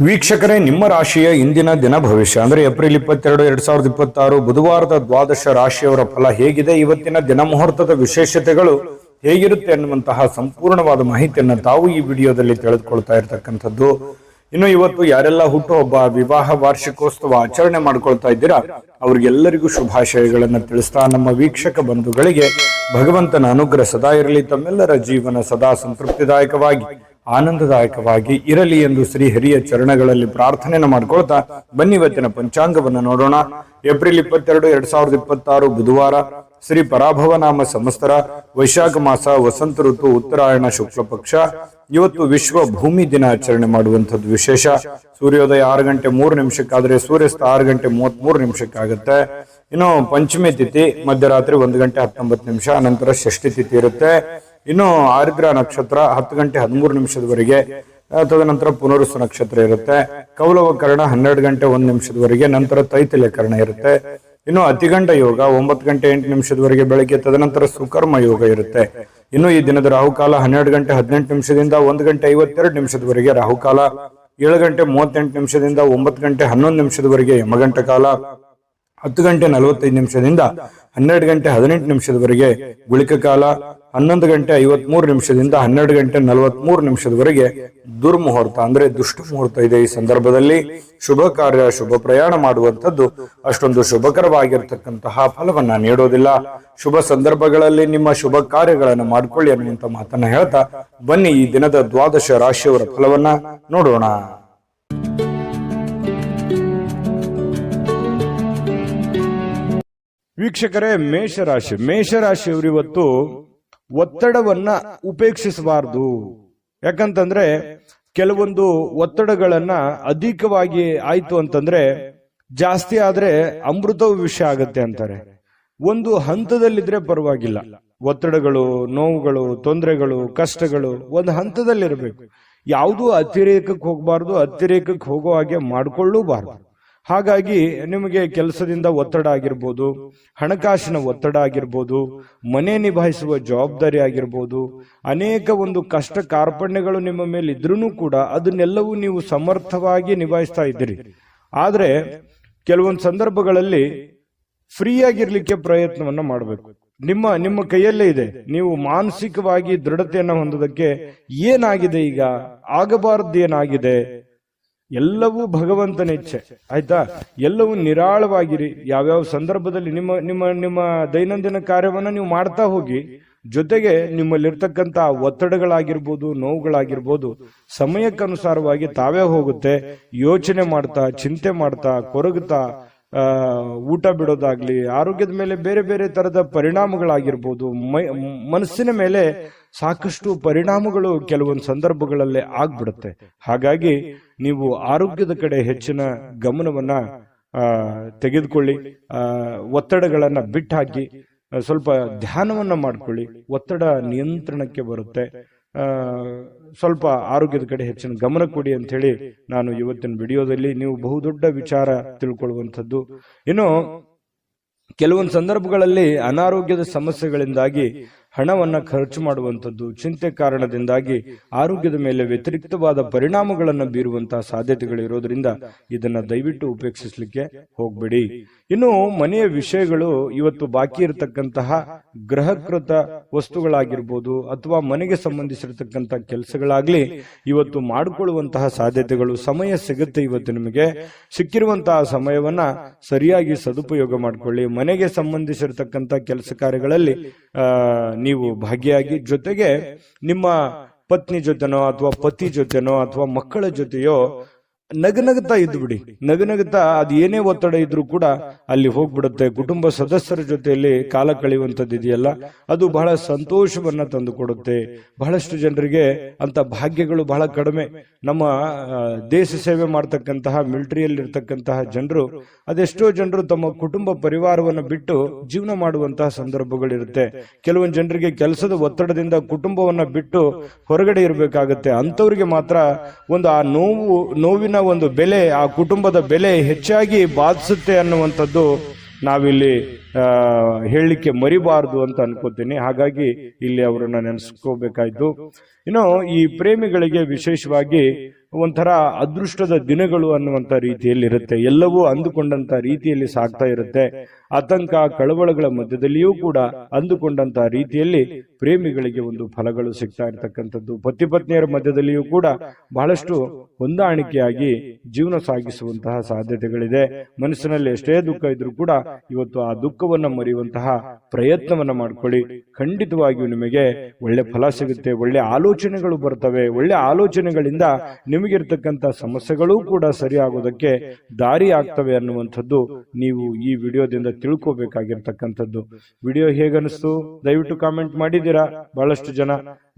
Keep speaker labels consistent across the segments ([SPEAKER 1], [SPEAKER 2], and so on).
[SPEAKER 1] ವೀಕ್ಷಕರೇ, ನಿಮ್ಮ ರಾಶಿಯ ಇಂದಿನ ದಿನ ಭವಿಷ್ಯ ಅಂದ್ರೆ ಏಪ್ರಿಲ್ 22, 2026 ಬುಧವಾರದ ದ್ವಾದಶ ರಾಶಿಯವರ ಫಲ ಹೇಗಿದೆ, ಇವತ್ತಿನ ದಿನ ಮುಹೂರ್ತದ ವಿಶೇಷತೆಗಳು ಹೇಗಿರುತ್ತೆ ಅನ್ನುವಂತಹ ಸಂಪೂರ್ಣವಾದ ಮಾಹಿತಿಯನ್ನು ತಾವು ಈ ವಿಡಿಯೋದಲ್ಲಿ ತಿಳಿದುಕೊಳ್ತಾ ಇರತಕ್ಕಂಥದ್ದು. ಇನ್ನು ಇವತ್ತು ಯಾರೆಲ್ಲ ಹುಟ್ಟುಹಬ್ಬ, ವಿವಾಹ ವಾರ್ಷಿಕೋತ್ಸವ ಆಚರಣೆ ಮಾಡ್ಕೊಳ್ತಾ ಇದ್ದೀರಾ ಅವ್ರಿಗೆಲ್ಲರಿಗೂ ಶುಭಾಶಯಗಳನ್ನು ತಿಳಿಸ್ತಾ ನಮ್ಮ ವೀಕ್ಷಕ ಬಂಧುಗಳಿಗೆ ಭಗವಂತನ ಅನುಗ್ರಹ ಸದಾ ಇರಲಿ, ತಮ್ಮೆಲ್ಲರ ಜೀವನ ಸದಾ ಸಂತೃಪ್ತಿದಾಯಕವಾಗಿ ಆನಂದದಾಯಕವಾಗಿ ಇರಲಿ ಎಂದು ಶ್ರೀ ಹರಿಯ ಚರಣಗಳಲ್ಲಿ ಪ್ರಾರ್ಥನೆಯನ್ನು ಮಾಡ್ಕೊಳ್ತಾ ಬನ್ನಿ ಇವತ್ತಿನ ಪಂಚಾಂಗವನ್ನು ನೋಡೋಣ. ಏಪ್ರಿಲ್ 22, 2026 ಬುಧವಾರ, ಶ್ರೀ ಪರಾಭವ ನಾಮ ಸಂವತ್ಸರ, ವೈಶಾಖ ಮಾಸ, ವಸಂತ ಋತು, ಉತ್ತರಾಯಣ ಶುಕ್ಲ ಪಕ್ಷ. ಇವತ್ತು ವಿಶ್ವ ಭೂಮಿ ದಿನ ಆಚರಣೆ ಮಾಡುವಂಥದ್ದು ವಿಶೇಷ. ಸೂರ್ಯೋದಯ 6 ಗಂಟೆ 3 ನಿಮಿಷಕ್ಕಾದ್ರೆ ಸೂರ್ಯಾಸ್ತ 6 ಗಂಟೆ 33 ನಿಮಿಷಕ್ಕಾಗುತ್ತೆ. ಇನ್ನು ಪಂಚಮಿ ತಿಥಿ ಮಧ್ಯರಾತ್ರಿ 1 ಗಂಟೆ 19 ನಿಮಿಷ, ನಂತರ ಷಷ್ಠಿ ತಿಥಿ ಇರುತ್ತೆ. ಇನ್ನು ಆರ್ದ್ರ ನಕ್ಷತ್ರ 10 ಗಂಟೆ 13 ನಿಮಿಷದವರೆಗೆ, ತದನಂತರ ಪುನರುಸು ನಕ್ಷತ್ರ ಇರುತ್ತೆ. ಕೌಲವ ಕರ್ಣ 12 ಗಂಟೆ 1 ನಿಮಿಷದವರೆಗೆ, ನಂತರ ತೈತಿಲೆ ಕರ್ಣ ಇರುತ್ತೆ. ಇನ್ನು ಅತಿಗಂಡ ಯೋಗ 9 ಗಂಟೆ 8 ನಿಮಿಷದವರೆಗೆ ಬೆಳಗ್ಗೆ, ತದನಂತರ ಸುಕರ್ಮ ಯೋಗ ಇರುತ್ತೆ. ಇನ್ನು ಈ ದಿನದ ರಾಹುಕಾಲ 12 ಗಂಟೆ 18 ನಿಮಿಷದಿಂದ 1 ಗಂಟೆ 52 ನಿಮಿಷದವರೆಗೆ ರಾಹುಕಾಲ, 7 ಗಂಟೆ 38 ನಿಮಿಷದಿಂದ 9 ಗಂಟೆ 11 ನಿಮಿಷದವರೆಗೆ ಯಮಗಂಟ ಕಾಲ, 10 ಗಂಟೆ 45 ನಿಮಿಷದಿಂದ 12 ಗಂಟೆ 18 ನಿಮಿಷದವರೆಗೆ ಗುಳಿಕ ಕಾಲ, 11 ಗಂಟೆ 53 ನಿಮಿಷದಿಂದ 12 ಗಂಟೆ 43 ನಿಮಿಷದವರೆಗೆ ದುರ್ಮುಹೂರ್ತ ಅಂದ್ರೆ ದುಷ್ಟ ಮುಹೂರ್ತ ಇದೆ. ಈ ಸಂದರ್ಭದಲ್ಲಿ ಶುಭ ಕಾರ್ಯ, ಶುಭ ಪ್ರಯಾಣ ಮಾಡುವಂಥದ್ದು ಅಷ್ಟೊಂದು ಶುಭಕರವಾಗಿರ್ತಕ್ಕಂತಹ ಫಲವನ್ನ ನೀಡೋದಿಲ್ಲ. ಶುಭ ಸಂದರ್ಭಗಳಲ್ಲಿ ನಿಮ್ಮ ಶುಭ ಕಾರ್ಯಗಳನ್ನು ಮಾಡಿಕೊಳ್ಳಿ ಅನ್ನುವಂಥ ಮಾತನ್ನ ಹೇಳ್ತಾ ಬನ್ನಿ ಈ ದಿನದ ದ್ವಾದಶ ರಾಶಿಯವರ ಫಲವನ್ನ ನೋಡೋಣ. ವೀಕ್ಷಕರೇ, ಮೇಷರಾಶಿಯವರು ಇವತ್ತು ಒತ್ತಡವನ್ನ ಉಪೇಕ್ಷಿಸಬಾರದು. ಯಾಕಂತಂದ್ರೆ ಕೆಲವೊಂದು ಒತ್ತಡಗಳನ್ನ ಅಧಿಕವಾಗಿ ಆಯ್ತು ಅಂತಂದ್ರೆ, ಜಾಸ್ತಿ ಆದ್ರೆ ಅಮೃತವು ವಿಷ ಆಗತ್ತೆ ಅಂತಾರೆ. ಒಂದು ಹಂತದಲ್ಲಿದ್ರೆ ಪರವಾಗಿಲ್ಲ. ಒತ್ತಡಗಳು, ನೋವುಗಳು, ತೊಂದರೆಗಳು, ಕಷ್ಟಗಳು ಒಂದು ಹಂತದಲ್ಲಿರಬೇಕು. ಯಾವುದೂ ಅತಿರೇಕಕ್ಕೆ ಹೋಗಬಾರ್ದು, ಅತಿರೇಕಕ್ಕೆ ಹೋಗೋ ಹಾಗೆ ಮಾಡಿಕೊಳ್ಳೂಬಾರ್ದು. ಹಾಗಾಗಿ ನಿಮಗೆ ಕೆಲಸದಿಂದ ಒತ್ತಡ ಆಗಿರ್ಬೋದು, ಹಣಕಾಸಿನ ಒತ್ತಡ ಆಗಿರ್ಬೋದು, ಮನೆ ನಿಭಾಯಿಸುವ ಜವಾಬ್ದಾರಿ ಆಗಿರ್ಬೋದು, ಅನೇಕ ಒಂದು ಕಷ್ಟ ಕಾರ್ಪಣ್ಯಗಳು ನಿಮ್ಮ ಮೇಲೆ ಇದ್ರೂ ಕೂಡ ಅದನ್ನೆಲ್ಲವೂ ನೀವು ಸಮರ್ಥವಾಗಿ ನಿಭಾಯಿಸ್ತಾ ಇದ್ದೀರಿ. ಆದ್ರೆ ಕೆಲವೊಂದು ಸಂದರ್ಭಗಳಲ್ಲಿ ಫ್ರೀ ಆಗಿರ್ಲಿಕ್ಕೆ ಪ್ರಯತ್ನವನ್ನ ಮಾಡಬೇಕು. ನಿಮ್ಮ ಕೈಯಲ್ಲೇ ಇದೆ. ನೀವು ಮಾನಸಿಕವಾಗಿ ದೃಢತೆಯನ್ನು ಹೊಂದೋದಕ್ಕೆ ಏನಾಗಿದೆ, ಈಗ ಆಗಬಾರದು ಏನಾಗಿದೆ, ಎಲ್ಲವೂ ಭಗವಂತನ ಇಚ್ಛೆ. ಆಯ್ತಾ? ಎಲ್ಲವೂ ನಿರಾಳವಾಗಿರಿ. ಯಾವ್ಯಾವ ಸಂದರ್ಭದಲ್ಲಿ ನಿಮ್ಮ ನಿಮ್ಮ ನಿಮ್ಮ ದೈನಂದಿನ ಕಾರ್ಯವನ್ನ ನೀವು ಮಾಡ್ತಾ ಹೋಗಿ, ಜೊತೆಗೆ ನಿಮ್ಮಲ್ಲಿರ್ತಕ್ಕಂಥ ಒತ್ತಡಗಳಾಗಿರ್ಬೋದು, ನೋವುಗಳಾಗಿರ್ಬೋದು ಸಮಯಕ್ಕನುಸಾರವಾಗಿ ತಾವೇ ಹೋಗುತ್ತೆ. ಯೋಚನೆ ಮಾಡ್ತಾ, ಚಿಂತೆ ಮಾಡ್ತಾ, ಕೊರಗುತ್ತಾ ಊಟ ಬಿಡೋದಾಗ್ಲಿ, ಆರೋಗ್ಯದ ಮೇಲೆ ಬೇರೆ ಬೇರೆ ತರದ ಪರಿಣಾಮಗಳಾಗಿರ್ಬೋದು, ಮನಸ್ಸಿನ ಮೇಲೆ ಸಾಕಷ್ಟು ಪರಿಣಾಮಗಳು ಕೆಲವೊಂದು ಸಂದರ್ಭಗಳಲ್ಲೇ ಆಗ್ಬಿಡುತ್ತೆ. ಹಾಗಾಗಿ ನೀವು ಆರೋಗ್ಯದ ಕಡೆ ಹೆಚ್ಚಿನ ಗಮನವನ್ನ ತೆಗೆದುಕೊಳ್ಳಿ. ಒತ್ತಡಗಳನ್ನ ಬಿಟ್ಟಾಕಿ ಸ್ವಲ್ಪ ಧ್ಯಾನವನ್ನ ಮಾಡ್ಕೊಳ್ಳಿ. ಒತ್ತಡ ನಿಯಂತ್ರಣಕ್ಕೆ ಬರುತ್ತೆ. ಸ್ವಲ್ಪ ಆರೋಗ್ಯದ ಕಡೆ ಹೆಚ್ಚಿನ ಗಮನ ಕೊಡಿ ಅಂತ ಹೇಳಿ ನಾನು ಇವತ್ತಿನ ವಿಡಿಯೋದಲ್ಲಿ ನೀವು ಬಹುದೊಡ್ಡ ವಿಚಾರ ತಿಳ್ಕೊಳ್ಳುವಂಥದ್ದು. ಇನ್ನು ಕೆಲವೊಂದು ಸಂದರ್ಭಗಳಲ್ಲಿ ಅನಾರೋಗ್ಯದ ಸಮಸ್ಯೆಗಳಿಂದಾಗಿ ಹಣವನ್ನ ಖರ್ಚು ಮಾಡುವಂಥದ್ದು, ಚಿಂತೆ ಕಾರಣದಿಂದಾಗಿ ಆರೋಗ್ಯದ ಮೇಲೆ ವ್ಯತಿರಿಕ್ತವಾದ ಪರಿಣಾಮಗಳನ್ನು ಬೀರುವಂತಹ ಸಾಧ್ಯತೆಗಳಿರೋದ್ರಿಂದ ಇದನ್ನ ದಯವಿಟ್ಟು ಉಪೇಕ್ಷಿಸಲಿಕ್ಕೆ ಹೋಗ್ಬೇಡಿ. ಇನ್ನು ಮನೆಯ ವಿಷಯಗಳು, ಇವತ್ತು ಬಾಕಿ ಇರತಕ್ಕಂತಹ ಗೃಹಕೃತ ವಸ್ತುಗಳಾಗಿರ್ಬೋದು ಅಥವಾ ಮನೆಗೆ ಸಂಬಂಧಿಸಿರತಕ್ಕಂತಹ ಕೆಲಸಗಳಾಗ್ಲಿ ಇವತ್ತು ಮಾಡಿಕೊಳ್ಳುವಂತಹ ಸಾಧ್ಯತೆಗಳು, ಸಮಯ ಸಿಗುತ್ತೆ. ಇವತ್ತು ನಿಮಗೆ ಸಿಕ್ಕಿರುವಂತಹ ಸಮಯವನ್ನ ಸರಿಯಾಗಿ ಸದುಪಯೋಗ ಮಾಡಿಕೊಳ್ಳಿ. ಮನೆಗೆ ಸಂಬಂಧಿಸಿರತಕ್ಕಂಥ ಕೆಲಸ ಕಾರ್ಯಗಳಲ್ಲಿ ನೀವು ಭಾಗಿಯಾಗಿ, ಜೊತೆಗೆ ನಿಮ್ಮ ಪತ್ನಿ ಜೊತೆನೋ ಅಥವಾ ಪತಿ ಜೊತೆನೋ ಅಥವಾ ಮಕ್ಕಳ ಜೊತೆಯೋ ನಗನಗುತ್ತಾ ಇದ್ದು ಬಿಡಿ. ನಗನಗುತ್ತಾ ಅದು ಏನೇ ಒತ್ತಡ ಇದ್ರೂ ಕೂಡ ಅಲ್ಲಿ ಹೋಗ್ಬಿಡುತ್ತೆ. ಕುಟುಂಬ ಸದಸ್ಯರ ಜೊತೆಯಲ್ಲಿ ಕಾಲ ಕಳೆಯುವಂಥದ್ದು ಇದೆಯಲ್ಲ, ಅದು ಬಹಳ ಸಂತೋಷವನ್ನ ತಂದು ಕೊಡುತ್ತೆ. ಬಹಳಷ್ಟು ಜನರಿಗೆ ಅಂತ ಭಾಗ್ಯಗಳು ಬಹಳ ಕಡಿಮೆ. ನಮ್ಮ ದೇಶ ಸೇವೆ ಮಾಡ್ತಕ್ಕಂತಹ ಮಿಲಿಟರಿಯಲ್ಲಿರ್ತಕ್ಕಂತಹ ಜನರು, ಅದೆಷ್ಟೋ ಜನರು ತಮ್ಮ ಕುಟುಂಬ ಪರಿವಾರವನ್ನು ಬಿಟ್ಟು ಜೀವನ ಮಾಡುವಂತಹ ಸಂದರ್ಭಗಳಿರುತ್ತೆ. ಕೆಲವೊಂದು ಜನರಿಗೆ ಕೆಲಸದ ಒತ್ತಡದಿಂದ ಕುಟುಂಬವನ್ನ ಬಿಟ್ಟು ಹೊರಗಡೆ ಇರಬೇಕಾಗತ್ತೆ. ಅಂತವ್ರಿಗೆ ಮಾತ್ರ ಒಂದು ಆ ನೋವಿನ ಒಂದು ಬೆಲೆ, ಆ ಕುಟುಂಬದ ಬೆಲೆ ಹೆಚ್ಚಾಗಿ ಬಾಧಿಸುತ್ತೆ ಅನ್ನುವಂಥದ್ದು ನಾವಿಲ್ಲಿ ಹೇಳಲಿಕ್ಕೆ ಮರಿಬಾರದು ಅಂತ ಅನ್ಕೋತೀನಿ. ಹಾಗಾಗಿ ಇಲ್ಲಿ ಅವರನ್ನ ನೆನೆಸ್ಕೋಬೇಕಾಯ್ತು. ಇನ್ನು ಈ ಪ್ರೇಮಿಗಳಿಗೆ ವಿಶೇಷವಾಗಿ ಒಂಥರ ಅದೃಷ್ಟದ ದಿನಗಳು ಅನ್ನುವಂತ ರೀತಿಯಲ್ಲಿ ಇರುತ್ತೆ. ಎಲ್ಲವೂ ಅಂದುಕೊಂಡಂತ ರೀತಿಯಲ್ಲಿ ಸಾಗ್ತಾ ಇರುತ್ತೆ. ಆತಂಕ ಕಳವಳಗಳ ಮಧ್ಯದಲ್ಲಿಯೂ ಕೂಡ ಅಂದುಕೊಂಡಂತ ರೀತಿಯಲ್ಲಿ ಪ್ರೇಮಿಗಳಿಗೆ ಒಂದು ಫಲಗಳು ಸಿಗ್ತಾ ಇರತಕ್ಕಂಥದ್ದು. ಪತಿ ಪತ್ನಿಯರ ಮಧ್ಯದಲ್ಲಿಯೂ ಕೂಡ ಬಹಳಷ್ಟು ಹೊಂದಾಣಿಕೆಯಾಗಿ ಜೀವನ ಸಾಗಿಸುವಂತಹ ಸಾಧ್ಯತೆಗಳಿದೆ. ಮನಸ್ಸಿನಲ್ಲಿ ಎಷ್ಟೇ ದುಃಖ ಇದ್ರೂ ಕೂಡ ಇವತ್ತು ಆ ದುಃಖವನ್ನ ಮರೆಯುವಂತಹ ಪ್ರಯತ್ನವನ್ನ ಮಾಡ್ಕೊಳ್ಳಿ. ಖಂಡಿತವಾಗಿಯೂ ನಿಮಗೆ ಒಳ್ಳೆ ಫಲ ಸಿಗುತ್ತೆ. ಒಳ್ಳೆ ಆಲೋಚನೆಗಳು ಬರ್ತವೆ. ಒಳ್ಳೆ ಆಲೋಚನೆಗಳಿಂದ ನಿಮಗಿರ್ತಕ್ಕಂಥ ಸಮಸ್ಯೆಗಳು ಕೂಡ ಸರಿಯಾಗೋದಕ್ಕೆ ದಾರಿ ಆಗ್ತವೆ ಅನ್ನುವಂಥದ್ದು ನೀವು ಈ ವಿಡಿಯೋದಿಂದ ತಿಳ್ಕೋಬೇಕಾಗಿರ್ತಕ್ಕಂಥದ್ದು. ವಿಡಿಯೋ ಹೇಗನಿಸ್ತು ದಯವಿಟ್ಟು ಕಾಮೆಂಟ್ ಮಾಡಿದ್ದೀರಾ. ಬಹಳಷ್ಟು ಜನ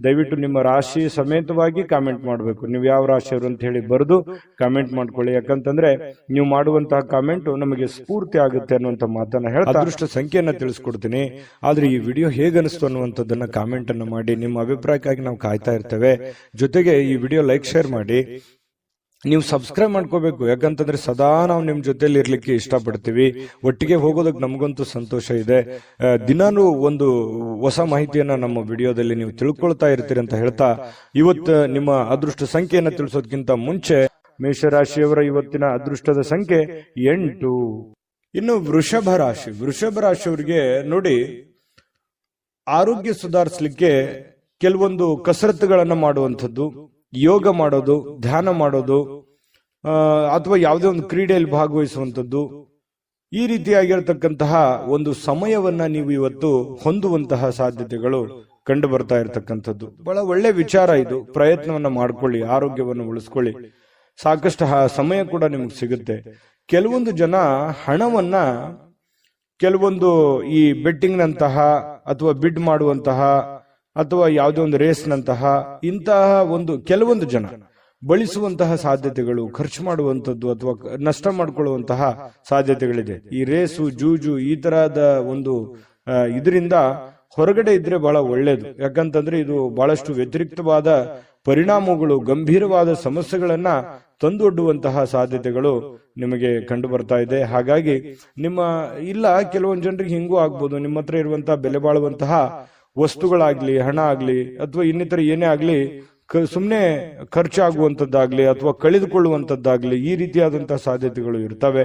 [SPEAKER 1] ದಯವಿಟ್ಟು ನಿಮ್ಮ ರಾಶಿ ಸಮೇತವಾಗಿ ಕಾಮೆಂಟ್ ಮಾಡಬೇಕು. ನೀವು ಯಾವ ರಾಶಿಯವರು ಅಂತ ಹೇಳಿ ಬರೆದು ಕಾಮೆಂಟ್ ಮಾಡ್ಕೊಳ್ಳಿ. ಯಾಕಂತಂದ್ರೆ ನೀವು ಮಾಡುವಂತಹ ಕಾಮೆಂಟ್ ನಮಗೆ ಸ್ಫೂರ್ತಿ ಆಗುತ್ತೆ ಅನ್ನುವಂತ ಮಾತನ್ನ ಹೇಳ್ತಾ ಅದೃಷ್ಟ ಸಂಖ್ಯೆಯನ್ನ ತಿಳಿಸ್ಕೊಡ್ತೀನಿ. ಆದ್ರೆ ಈ ವಿಡಿಯೋ ಹೇಗನಿಸ್ತು ಅನ್ನುವಂಥದ್ದನ್ನ ಕಾಮೆಂಟ್ ಅನ್ನು ಮಾಡಿ. ನಿಮ್ಮ ಅಭಿಪ್ರಾಯಕ್ಕಾಗಿ ನಾವು ಕಾಯ್ತಾ ಇರ್ತೇವೆ. ಜೊತೆಗೆ ಈ ವಿಡಿಯೋ ಲೈಕ್ ಶೇರ್ ಮಾಡಿ. ನೀವು ಸಬ್ಸ್ಕ್ರೈಬ್ ಮಾಡ್ಕೋಬೇಕು. ಯಾಕಂತಂದ್ರೆ ಸದಾ ನಾವು ನಿಮ್ ಜೊತೆಲಿ ಇರ್ಲಿಕ್ಕೆ ಇಷ್ಟಪಡ್ತೀವಿ. ಒಟ್ಟಿಗೆ ಹೋಗೋದಕ್ಕೆ ನಮಗಂತೂ ಸಂತೋಷ ಇದೆ. ದಿನಾನು ಒಂದು ಹೊಸ ಮಾಹಿತಿಯನ್ನ ನಮ್ಮ ವಿಡಿಯೋದಲ್ಲಿ ನೀವು ತಿಳ್ಕೊಳ್ತಾ ಇರ್ತೀರಿ ಅಂತ ಹೇಳ್ತಾ ಇವತ್ತು ನಿಮ್ಮ ಅದೃಷ್ಟ ಸಂಖ್ಯೆಯನ್ನ ತಿಳಿಸೋದಕ್ಕಿಂತ ಮುಂಚೆ ಮೇಷರಾಶಿಯವರ ಇವತ್ತಿನ ಅದೃಷ್ಟದ ಸಂಖ್ಯೆ 8. ಇನ್ನು ವೃಷಭ ರಾಶಿಯವರಿಗೆ ನೋಡಿ, ಆರೋಗ್ಯ ಸುಧಾರಿಸಲಿಕ್ಕೆ ಕೆಲವೊಂದು ಕಸರತ್ತುಗಳನ್ನ ಮಾಡುವಂಥದ್ದು, ಯೋಗ ಮಾಡೋದು, ಧ್ಯಾನ ಮಾಡೋದು, ಅಥವಾ ಯಾವುದೇ ಒಂದು ಕ್ರೀಡೆಯಲ್ಲಿ ಭಾಗವಹಿಸುವಂಥದ್ದು, ಈ ರೀತಿಯಾಗಿರತಕ್ಕಂತಹ ಒಂದು ಸಮಯವನ್ನ ನೀವು ಇವತ್ತು ಹೊಂದುವಂತಹ ಸಾಧ್ಯತೆಗಳು ಕಂಡು ಬರ್ತಾ ಇರತಕ್ಕಂಥದ್ದು. ಬಹಳ ಒಳ್ಳೆ ವಿಚಾರ ಇದು. ಪ್ರಯತ್ನವನ್ನ ಮಾಡ್ಕೊಳ್ಳಿ, ಆರೋಗ್ಯವನ್ನು ಉಳಿಸ್ಕೊಳ್ಳಿ. ಸಾಕಷ್ಟು ಸಮಯ ಕೂಡ ನಿಮಗೆ ಸಿಗುತ್ತೆ. ಕೆಲವೊಂದು ಜನ ಹಣವನ್ನ ಕೆಲವೊಂದು ಈ ಬೆಟ್ಟಿಂಗ್ ನಂತಹ ಅಥವಾ ಬಿಡ್ ಮಾಡುವಂತಹ ಅಥವಾ ಯಾವುದೇ ಒಂದು ರೇಸ್ನಂತಹ ಇಂತಹ ಒಂದು ಕೆಲವೊಂದು ಜನ ಬಳಸುವಂತಹ ಸಾಧ್ಯತೆಗಳು, ಖರ್ಚು ಮಾಡುವಂಥದ್ದು ಅಥವಾ ನಷ್ಟ ಮಾಡಿಕೊಳ್ಳುವಂತಹ ಸಾಧ್ಯತೆಗಳಿದೆ. ಈ ರೇಸು ಜೂಜು ಈ ತರಹದ ಒಂದು ಇದರಿಂದ ಹೊರಗಡೆ ಇದ್ರೆ ಬಹಳ ಒಳ್ಳೇದು. ಯಾಕಂತಂದ್ರೆ ಇದು ಬಹಳಷ್ಟು ವ್ಯತಿರಿಕ್ತವಾದ ಪರಿಣಾಮಗಳು, ಗಂಭೀರವಾದ ಸಮಸ್ಯೆಗಳನ್ನ ತಂದೊಡ್ಡುವಂತಹ ಸಾಧ್ಯತೆಗಳು ನಿಮಗೆ ಕಂಡು ಬರ್ತಾ ಇದೆ. ಹಾಗಾಗಿ ಕೆಲವೊಂದು ಜನರಿಗೆ ಹಿಂಗೂ ಆಗ್ಬೋದು, ನಿಮ್ಮ ಹತ್ರ ಇರುವಂತಹ ಬೆಲೆ ಬಾಳುವಂತಹ ವಸ್ತುಗಳಾಗ್ಲಿ, ಹಣ ಆಗ್ಲಿ ಅಥವಾ ಇನ್ನಿತರ ಏನೇ ಆಗ್ಲಿ ಸುಮ್ಮನೆ ಖರ್ಚಾಗುವಂತದ್ದಾಗ್ಲಿ ಅಥವಾ ಕಳೆದುಕೊಳ್ಳುವಂತದ್ದಾಗ್ಲಿ ಈ ರೀತಿಯಾದಂತಹ ಸಾಧ್ಯತೆಗಳು ಇರ್ತವೆ.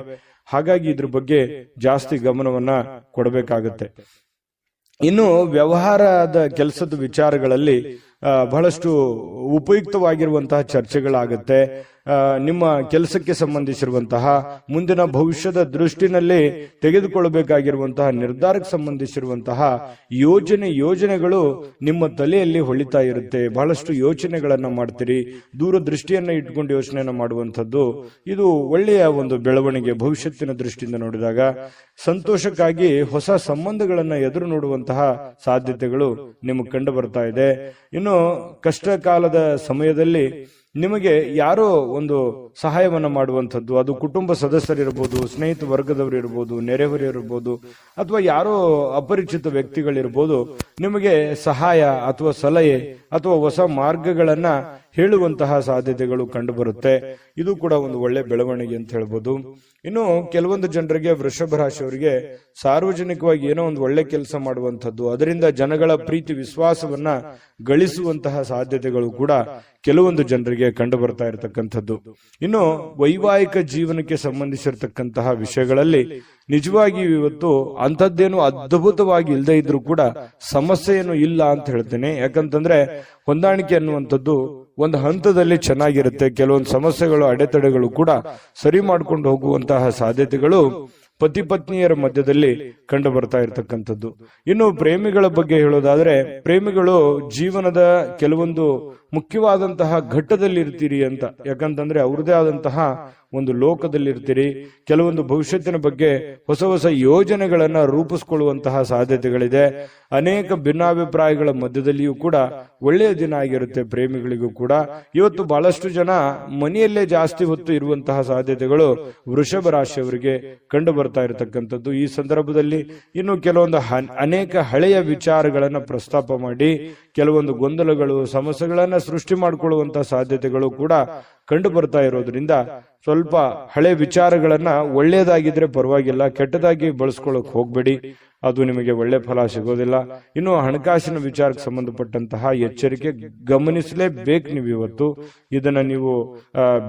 [SPEAKER 1] ಹಾಗಾಗಿ ಇದ್ರ ಬಗ್ಗೆ ಜಾಸ್ತಿ ಗಮನವನ್ನ ಕೊಡಬೇಕಾಗತ್ತೆ. ಇನ್ನು ವ್ಯವಹಾರದ ಕೆಲಸದ ವಿಚಾರಗಳಲ್ಲಿ ಬಹಳಷ್ಟು ಉಪಯುಕ್ತವಾಗಿರುವಂತಹ ಚರ್ಚೆಗಳಾಗತ್ತೆ. ನಿಮ್ಮ ಕೆಲಸಕ್ಕೆ ಸಂಬಂಧಿಸಿರುವಂತಹ ಮುಂದಿನ ಭವಿಷ್ಯದ ದೃಷ್ಟಿನಲ್ಲಿ ತೆಗೆದುಕೊಳ್ಳಬೇಕಾಗಿರುವಂತಹ ನಿರ್ಧಾರಕ್ಕೆ ಸಂಬಂಧಿಸಿರುವಂತಹ ಯೋಜನೆಗಳು ನಿಮ್ಮ ತಲೆಯಲ್ಲಿ ಹೊಳಿತಾ ಇರುತ್ತೆ. ಬಹಳಷ್ಟು ಯೋಚನೆಗಳನ್ನ ಮಾಡ್ತೀರಿ. ದೂರದೃಷ್ಟಿಯನ್ನ ಇಟ್ಕೊಂಡು ಯೋಚನೆಯನ್ನ ಮಾಡುವಂಥದ್ದು ಇದು ಒಳ್ಳೆಯ ಒಂದು ಬೆಳವಣಿಗೆ. ಭವಿಷ್ಯತ್ತಿನ ದೃಷ್ಟಿಯಿಂದ ನೋಡಿದಾಗ ಸಂತೋಷಕ್ಕಾಗಿ ಹೊಸ ಸಂಬಂಧಗಳನ್ನ ಎದುರು ನೋಡುವಂತಹ ಸಾಧ್ಯತೆಗಳು ನಿಮಗೆ ಕಂಡು ಬರ್ತಾ ಇದೆ. ಇನ್ನು ಕಷ್ಟ ಕಾಲದ ಸಮಯದಲ್ಲಿ ನಿಮಗೆ ಯಾರೋ ಒಂದು ಸಹಾಯವನ್ನ ಮಾಡುವಂಥದ್ದು, ಅದು ಕುಟುಂಬ ಸದಸ್ಯರಿರ್ಬೋದು, ಸ್ನೇಹಿತ ವರ್ಗದವರು ಇರ್ಬೋದು, ನೆರೆಹೊರೆಯರಿರ್ಬೋದು ಅಥವಾ ಯಾರೋ ಅಪರಿಚಿತ ವ್ಯಕ್ತಿಗಳಿರ್ಬೋದು, ನಿಮಗೆ ಸಹಾಯ ಅಥವಾ ಸಲಹೆ ಅಥವಾ ಹೊಸ ಮಾರ್ಗಗಳನ್ನ ಹೇಳುವಂತಹ ಸಾಧ್ಯತೆಗಳು ಕಂಡು ಬರುತ್ತೆ. ಇದು ಕೂಡ ಒಂದು ಒಳ್ಳೆ ಬೆಳವಣಿಗೆ ಅಂತ ಹೇಳ್ಬೋದು. ಇನ್ನು ಕೆಲವೊಂದು ಜನರಿಗೆ, ವೃಷಭ ರಾಶಿಯವರಿಗೆ ಸಾರ್ವಜನಿಕವಾಗಿ ಏನೋ ಒಂದು ಒಳ್ಳೆ ಕೆಲಸ ಮಾಡುವಂಥದ್ದು, ಅದರಿಂದ ಜನಗಳ ಪ್ರೀತಿ ವಿಶ್ವಾಸವನ್ನ ಗಳಿಸುವಂತಹ ಸಾಧ್ಯತೆಗಳು ಕೂಡ ಕೆಲವೊಂದು ಜನರಿಗೆ ಕಂಡು ಬರ್ತಾ ಇರತಕ್ಕಂಥದ್ದು. ಇನ್ನು ವೈವಾಹಿಕ ಜೀವನಕ್ಕೆ ಸಂಬಂಧಿಸಿರ್ತಕ್ಕಂತಹ ವಿಷಯಗಳಲ್ಲಿ ನಿಜವಾಗಿಯೂ ಇವತ್ತು ಅಂಥದ್ದೇನು ಅದ್ಭುತವಾಗಿ ಇಲ್ಲದೆ ಇದ್ರೂ ಕೂಡ ಸಮಸ್ಯೆ ಏನು ಇಲ್ಲ ಅಂತ ಹೇಳ್ತೇನೆ. ಯಾಕಂತಂದ್ರೆ ಹೊಂದಾಣಿಕೆ ಅನ್ನುವಂಥದ್ದು ಒಂದು ಹಂತದಲ್ಲಿ ಚೆನ್ನಾಗಿರುತ್ತೆ. ಕೆಲವೊಂದು ಸಮಸ್ಯೆಗಳು, ಅಡೆತಡೆಗಳು ಕೂಡ ಸರಿ ಮಾಡ್ಕೊಂಡು ಹೋಗುವಂತಹ ಸಾಧ್ಯತೆಗಳು ಪತಿ ಪತ್ನಿಯರ ಮಧ್ಯದಲ್ಲಿ ಕಂಡು ಬರ್ತಾ ಇರತಕ್ಕಂಥದ್ದು. ಇನ್ನು ಪ್ರೇಮಿಗಳ ಬಗ್ಗೆ ಹೇಳೋದಾದ್ರೆ, ಪ್ರೇಮಿಗಳು ಜೀವನದ ಕೆಲವೊಂದು ಮುಖ್ಯವಾದಂತಹ ಘಟ್ಟದಲ್ಲಿ ಇರ್ತೀರಿ ಅಂತ. ಯಾಕಂತಂದ್ರೆ ಅವ್ರದೇ ಆದಂತಹ ಒಂದು ಲೋಕದಲ್ಲಿ ಇರ್ತೀರಿ. ಕೆಲವೊಂದು ಭವಿಷ್ಯತ್ತಿನ ಬಗ್ಗೆ ಹೊಸ ಹೊಸ ಯೋಜನೆಗಳನ್ನ ರೂಪಿಸ್ಕೊಳ್ಳುವಂತಹ ಸಾಧ್ಯತೆಗಳಿದೆ. ಅನೇಕ ಭಿನ್ನಾಭಿಪ್ರಾಯಗಳ ಮಧ್ಯದಲ್ಲಿಯೂ ಕೂಡ ಒಳ್ಳೆಯ ದಿನ ಆಗಿರುತ್ತೆ ಪ್ರೇಮಿಗಳಿಗೂ ಕೂಡ. ಇವತ್ತು ಬಹಳಷ್ಟು ಜನ ಮನೆಯಲ್ಲೇ ಜಾಸ್ತಿ ಹೊತ್ತು ಇರುವಂತಹ ಸಾಧ್ಯತೆಗಳು ವೃಷಭ ರಾಶಿಯವರಿಗೆ ಕಂಡು ಬರ್ತಾ ಇರತಕ್ಕಂಥದ್ದು. ಈ ಸಂದರ್ಭದಲ್ಲಿ ಇನ್ನು ಕೆಲವೊಂದು ಅನೇಕ ಹಳೆಯ ವಿಚಾರಗಳನ್ನ ಪ್ರಸ್ತಾಪ ಮಾಡಿ ಕೆಲವೊಂದು ಗೊಂದಲಗಳು, ಸಮಸ್ಯೆಗಳನ್ನ ಸೃಷ್ಟಿ ಮಾಡಿಕೊಳ್ಳುವಂತಹ ಸಾಧ್ಯತೆಗಳು ಕೂಡ ಕಂಡು ಬರ್ತಾ ಇರೋದ್ರಿಂದ ಸ್ವಲ್ಪ ಹಳೆ ವಿಚಾರಗಳನ್ನ ಒಳ್ಳೇದಾಗಿದ್ರೆ ಪರವಾಗಿಲ್ಲ, ಕೆಟ್ಟದಾಗಿ ಬಳಸ್ಕೊಳ್ಳೋಕೆ ಹೋಗ್ಬೇಡಿ, ಅದು ನಿಮಗೆ ಒಳ್ಳೆ ಫಲ ಸಿಗೋದಿಲ್ಲ. ಇನ್ನು ಹಣಕಾಸಿನ ವಿಚಾರಕ್ಕೆ ಸಂಬಂಧಪಟ್ಟಂತಹ ಎಚ್ಚರಿಕೆ ಗಮನಿಸಲೇಬೇಕು. ನೀವು ಇವತ್ತು ಇದನ್ನ ನೀವು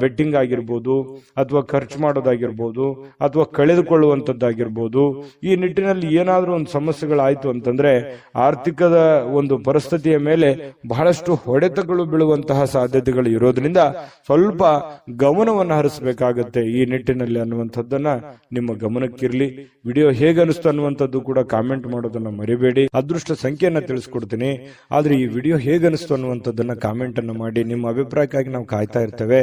[SPEAKER 1] ಬೆಟ್ಟಿಂಗ್ ಆಗಿರ್ಬೋದು, ಅಥವಾ ಖರ್ಚು ಮಾಡೋದಾಗಿರ್ಬೋದು, ಅಥವಾ ಕಳೆದುಕೊಳ್ಳುವಂತದ್ದಾಗಿರ್ಬೋದು, ಈ ನಿಟ್ಟಿನಲ್ಲಿ ಏನಾದ್ರೂ ಒಂದು ಸಮಸ್ಯೆಗಳಾಯ್ತು ಅಂತಂದ್ರೆ ಆರ್ಥಿಕದ ಒಂದು ಪರಿಸ್ಥಿತಿಯ ಮೇಲೆ ಬಹಳಷ್ಟು ಹೊಡೆತಗಳು ಬೀಳುವಂತಹ ಸಾಧ್ಯತೆಗಳು ಇರೋದ್ರಿಂದ ಸ್ವಲ್ಪ ಗಮನವನ್ನು ಹರಿಸಬೇಕಾಗತ್ತೆ ಈ ನಿಟ್ಟಿನಲ್ಲಿ ಅನ್ನುವಂಥದ್ದನ್ನ ನಿಮ್ಮ ಗಮನಕ್ಕಿರ್ಲಿ. ವಿಡಿಯೋ ಹೇಗೆ ಅನಿಸ್ತು ಅನ್ನುವಂಥದ್ದು ಕೂಡ ಕಾಮೆಂಟ್ ಮಾಡೋದನ್ನ ಮರಿಬೇಡಿ. ಅದೃಷ್ಟ ಸಂಖ್ಯೆಯನ್ನ ತಿಳಿಸ್ಕೊಡ್ತೀನಿ, ಆದ್ರೆ ಈ ವಿಡಿಯೋ ಹೇಗೆ ಅನಿಸ್ತು ಅನ್ನುವಂಥದ್ದನ್ನ ಕಾಮೆಂಟ್ ಅನ್ನು ಮಾಡಿ. ನಿಮ್ಮ ಅಭಿಪ್ರಾಯಕ್ಕಾಗಿ ನಾವು ಕಾಯ್ತಾ ಇರ್ತೇವೆ.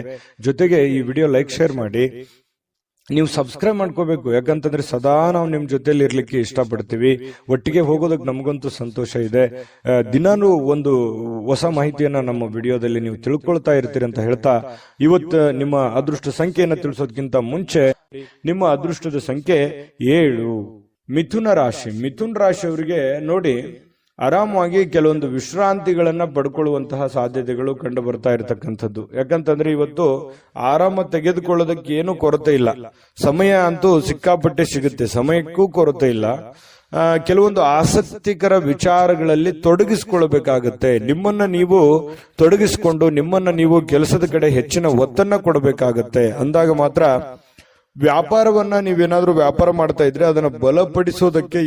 [SPEAKER 1] ಜೊತೆಗೆ ಈ ವಿಡಿಯೋ ಲೈಕ್, ಶೇರ್ ಮಾಡಿ. ನೀವು ಸಬ್ಸ್ಕ್ರೈಬ್ ಮಾಡ್ಕೋಬೇಕು, ಯಾಕಂತಂದ್ರೆ ಸದಾ ನಾವು ನಿಮ್ ಜೊತೆಲಿ ಇರ್ಲಿಕ್ಕೆ ಇಷ್ಟಪಡ್ತೀವಿ. ಒಟ್ಟಿಗೆ ಹೋಗೋದಕ್ಕೆ ನಮಗಂತೂ ಸಂತೋಷ ಇದೆ. ದಿನಾನು ಒಂದು ಹೊಸ ಮಾಹಿತಿಯನ್ನ ನಮ್ಮ ವಿಡಿಯೋದಲ್ಲಿ ನೀವು ತಿಳ್ಕೊಳ್ತಾ ಇರ್ತೀರಿ ಅಂತ ಹೇಳ್ತಾ, ಇವತ್ತು ನಿಮ್ಮ ಅದೃಷ್ಟ ಸಂಖ್ಯೆಯನ್ನ ತಿಳಿಸೋದಕ್ಕಿಂತ ಮುಂಚೆ ನಿಮ್ಮ ಅದೃಷ್ಟದ ಸಂಖ್ಯೆ 7. ಮಿಥುನ ರಾಶಿ. ಮಿಥುನ ರಾಶಿಯವರಿಗೆ ನೋಡಿ, ಆರಾಮವಾಗಿ ಕೆಲವೊಂದು ವಿಶ್ರಾಂತಿಗಳನ್ನ ಪಡ್ಕೊಳ್ಳುವಂತಹ ಸಾಧ್ಯತೆಗಳು ಕಂಡು ಬರ್ತಾ ಇರತಕ್ಕಂಥದ್ದು. ಯಾಕಂತಂದ್ರೆ ಇವತ್ತು ಆರಾಮ ತೆಗೆದುಕೊಳ್ಳೋದಕ್ಕೆ ಏನು ಕೊರತೆ ಇಲ್ಲ, ಸಮಯ ಅಂತೂ ಸಿಕ್ಕಾಪಟ್ಟೆ ಸಿಗುತ್ತೆ, ಸಮಯಕ್ಕೂ ಕೊರತೆ ಇಲ್ಲ. ಕೆಲವೊಂದು ಆಸಕ್ತಿಕರ ವಿಚಾರಗಳಲ್ಲಿ ತೊಡಗಿಸಿಕೊಳ್ಳಬೇಕಾಗತ್ತೆ. ನಿಮ್ಮನ್ನ ನೀವು ತೊಡಗಿಸಿಕೊಂಡು ನಿಮ್ಮನ್ನ ನೀವು ಕೆಲಸದ ಕಡೆ ಹೆಚ್ಚಿನ ಒತ್ತನ್ನ ಕೊಡಬೇಕಾಗತ್ತೆ. ಅಂದಾಗ ಮಾತ್ರ ವ್ಯಾಪಾರವನ್ನ ನೀವೇನಾದ್ರೂ ವ್ಯಾಪಾರ ಮಾಡ್ತಾ ಇದ್ರೆ ಅದನ್ನ ಬಲಪಡಿಸೋದಕ್ಕೆ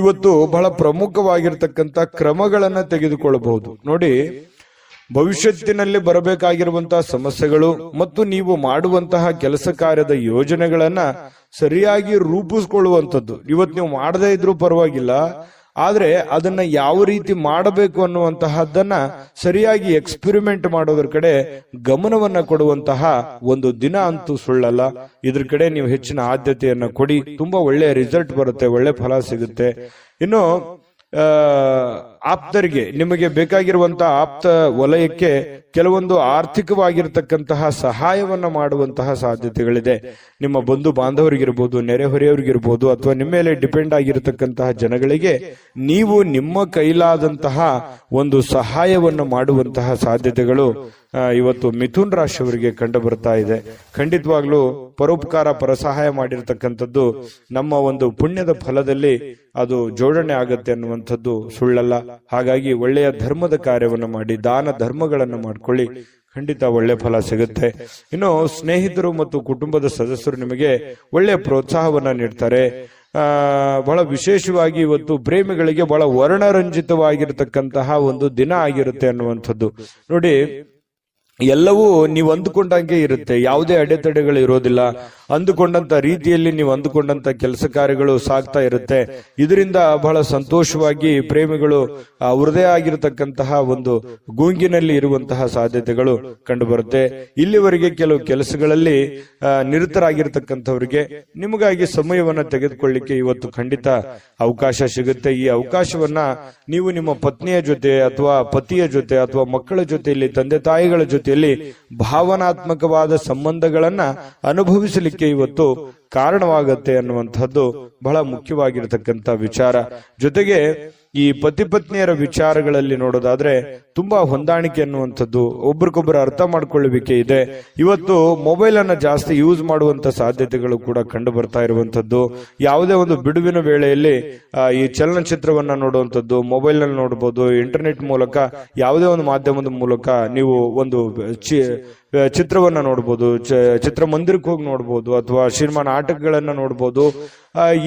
[SPEAKER 1] ಇವತ್ತು ಬಹಳ ಪ್ರಮುಖವಾಗಿರ್ತಕ್ಕಂಥ ಕ್ರಮಗಳನ್ನ ತೆಗೆದುಕೊಳ್ಳಬಹುದು. ನೋಡಿ, ಭವಿಷ್ಯತ್ತಿನಲ್ಲಿ ಬರಬೇಕಾಗಿರುವಂತಹ ಸಮಸ್ಯೆಗಳು ಮತ್ತು ನೀವು ಮಾಡುವಂತಹ ಕೆಲಸ ಕಾರ್ಯದ ಯೋಜನೆಗಳನ್ನ ಸರಿಯಾಗಿ ರೂಪಿಸ್ಕೊಳ್ಳುವಂಥದ್ದು. ಇವತ್ತು ನೀವು ಮಾಡದೇ ಇದ್ರೂ ಪರವಾಗಿಲ್ಲ, ಆದ್ರೆ ಅದನ್ನ ಯಾವ ರೀತಿ ಮಾಡಬೇಕು ಅನ್ನುವಂತಹದ್ದನ್ನ ಸರಿಯಾಗಿ ಎಕ್ಸ್ಪೆರಿಮೆಂಟ್ ಮಾಡೋದ್ರ ಕಡೆ ಗಮನವನ್ನ ಕೊಡುವಂತಹ ಒಂದು ದಿನ ಅಂತೂ ಸುಳ್ಳಲ್ಲ. ಇದ್ರ ಕಡೆ ನೀವು ಹೆಚ್ಚಿನ ಆದ್ಯತೆಯನ್ನ ಕೊಡಿ, ತುಂಬಾ ಒಳ್ಳೆಯ ರಿಸಲ್ಟ್ ಬರುತ್ತೆ, ಒಳ್ಳೆ ಫಲ ಸಿಗುತ್ತೆ. ಇನ್ನು ಆಪ್ತರಿಗೆ, ನಿಮಗೆ ಬೇಕಾಗಿರುವಂತಹ ಆಪ್ತ ವಲಯಕ್ಕೆ ಕೆಲವೊಂದು ಆರ್ಥಿಕವಾಗಿರ್ತಕ್ಕಂತಹ ಸಹಾಯವನ್ನ ಮಾಡುವಂತಹ ಸಾಧ್ಯತೆಗಳಿದೆ. ನಿಮ್ಮ ಬಂಧು ಬಾಂಧವರಿಗಿರ್ಬೋದು, ನೆರೆಹೊರೆಯವರಿಗಿರ್ಬೋದು, ಅಥವಾ ನಿಮ್ಮ ಮೇಲೆ ಡಿಪೆಂಡ್ ಆಗಿರತಕ್ಕಂತಹ ಜನಗಳಿಗೆ ನೀವು ನಿಮ್ಮ ಕೈಲಾದಂತಹ ಒಂದು ಸಹಾಯವನ್ನು ಮಾಡುವಂತಹ ಸಾಧ್ಯತೆಗಳು ಇವತ್ತು ಮಿಥುನ್ ರಾಶಿಯವರಿಗೆ ಕಂಡು ಬರ್ತಾ ಇದೆ. ಖಂಡಿತವಾಗ್ಲೂ ಪರೋಪಕಾರ, ಪರಸಹಾಯ ಮಾಡಿರ್ತಕ್ಕಂಥದ್ದು ನಮ್ಮ ಒಂದು ಪುಣ್ಯದ ಫಲದಲ್ಲಿ ಅದು ಜೋಡಣೆ ಆಗತ್ತೆ ಅನ್ನುವಂಥದ್ದು ಸುಳ್ಳಲ್ಲ. ಹಾಗಾಗಿ ಒಳ್ಳೆಯ ಧರ್ಮದ ಕಾರ್ಯವನ್ನು ಮಾಡಿ, ದಾನ ಧರ್ಮಗಳನ್ನು ಮಾಡ್ಕೊಳ್ಳಿ, ಖಂಡಿತ ಒಳ್ಳೆ ಫಲ ಸಿಗುತ್ತೆ. ಇನ್ನು ಸ್ನೇಹಿತರು ಮತ್ತು ಕುಟುಂಬದ ಸದಸ್ಯರು ನಿಮಗೆ ಒಳ್ಳೆಯ ಪ್ರೋತ್ಸಾಹವನ್ನ ನೀಡ್ತಾರೆ. ಬಹಳ ವಿಶೇಷವಾಗಿ ಇವತ್ತು ಪ್ರೇಮಿಗಳಿಗೆ ಬಹಳ ವರ್ಣರಂಜಿತವಾಗಿರತಕ್ಕಂತಹ ಒಂದು ದಿನ ಆಗಿರುತ್ತೆ ಅನ್ನುವಂಥದ್ದು. ನೋಡಿ, ಎಲ್ಲವೂ ನೀವು ಅಂದುಕೊಂಡಂಗೆ ಇರುತ್ತೆ, ಯಾವುದೇ ಅಡೆತಡೆಗಳು ಇರೋದಿಲ್ಲ. ಅಂದುಕೊಂಡಂತ ರೀತಿಯಲ್ಲಿ ನೀವು ಅಂದುಕೊಂಡಂತ ಕೆಲಸ ಕಾರ್ಯಗಳು ಸಾಗ್ತಾ ಇರುತ್ತೆ. ಇದರಿಂದ ಬಹಳ ಸಂತೋಷವಾಗಿ ಪ್ರೇಮಿಗಳು ಅವರದೇ ಆಗಿರತಕ್ಕಂತಹ ಒಂದು ಗುಂಗಿನಲ್ಲಿ ಇರುವಂತಹ ಸಾಧ್ಯತೆಗಳು ಕಂಡು ಬರುತ್ತೆ. ಇಲ್ಲಿವರೆಗೆ ಕೆಲವು ಕೆಲಸಗಳಲ್ಲಿ ನಿರತರಾಗಿರ್ತಕ್ಕಂಥವರಿಗೆ ನಿಮಗಾಗಿ ಸಮಯವನ್ನ ತೆಗೆದುಕೊಳ್ಳಿಕ್ಕೆ ಇವತ್ತು ಖಂಡಿತ ಅವಕಾಶ ಸಿಗುತ್ತೆ. ಈ ಅವಕಾಶವನ್ನ ನೀವು ನಿಮ್ಮ ಪತ್ನಿಯ ಜೊತೆ ಅಥವಾ ಪತಿಯ ಜೊತೆ ಅಥವಾ ಮಕ್ಕಳ ಜೊತೆಯಲ್ಲಿ, ತಂದೆ ತಾಯಿಗಳ ಜೊತೆಯಲ್ಲಿ ಭಾವನಾತ್ಮಕವಾದ ಸಂಬಂಧಗಳನ್ನ ಅನುಭವಿಸಲಿಕ್ಕೆ ಇವತ್ತು ಕಾರಣವಾಗತ್ತೆ ಅನ್ನುವಂಥದ್ದು ಬಹಳ ಮುಖ್ಯವಾಗಿರತಕ್ಕಂಥ ವಿಚಾರ. ಜೊತೆಗೆ ಈ ಪತಿ ಪತ್ನಿಯರ ವಿಚಾರಗಳಲ್ಲಿ ನೋಡೋದಾದ್ರೆ ತುಂಬಾ ಹೊಂದಾಣಿಕೆ ಅನ್ನುವಂಥದ್ದು, ಒಬ್ರಿಗೊಬ್ಬರು ಅರ್ಥ ಮಾಡ್ಕೊಳ್ಳುವಿಕೆ ಇದೆ. ಇವತ್ತು ಮೊಬೈಲ್ ಅನ್ನ ಜಾಸ್ತಿ ಯೂಸ್ ಮಾಡುವಂತ ಸಾಧ್ಯತೆಗಳು ಕೂಡ ಕಂಡು ಬರ್ತಾ ಇರುವಂತದ್ದು. ಯಾವುದೇ ಒಂದು ಬಿಡುವಿನ ವೇಳೆಯಲ್ಲಿ ಈ ಚಲನಚಿತ್ರವನ್ನ ನೋಡುವಂಥದ್ದು, ಮೊಬೈಲ್ ನಲ್ಲಿ ನೋಡಬಹುದು, ಇಂಟರ್ನೆಟ್ ಮೂಲಕ, ಯಾವುದೇ ಒಂದು ಮಾಧ್ಯಮದ ಮೂಲಕ ನೀವು ಒಂದು ಚಿತ್ರವನ್ನ ನೋಡಬಹುದು, ಚಿತ್ರಮಂದಿರಕ್ಕೆ ಹೋಗಿ ನೋಡಬಹುದು, ಅಥವಾ ಸಿನಿಮಾ ನಾಟಕಗಳನ್ನ ನೋಡಬಹುದು.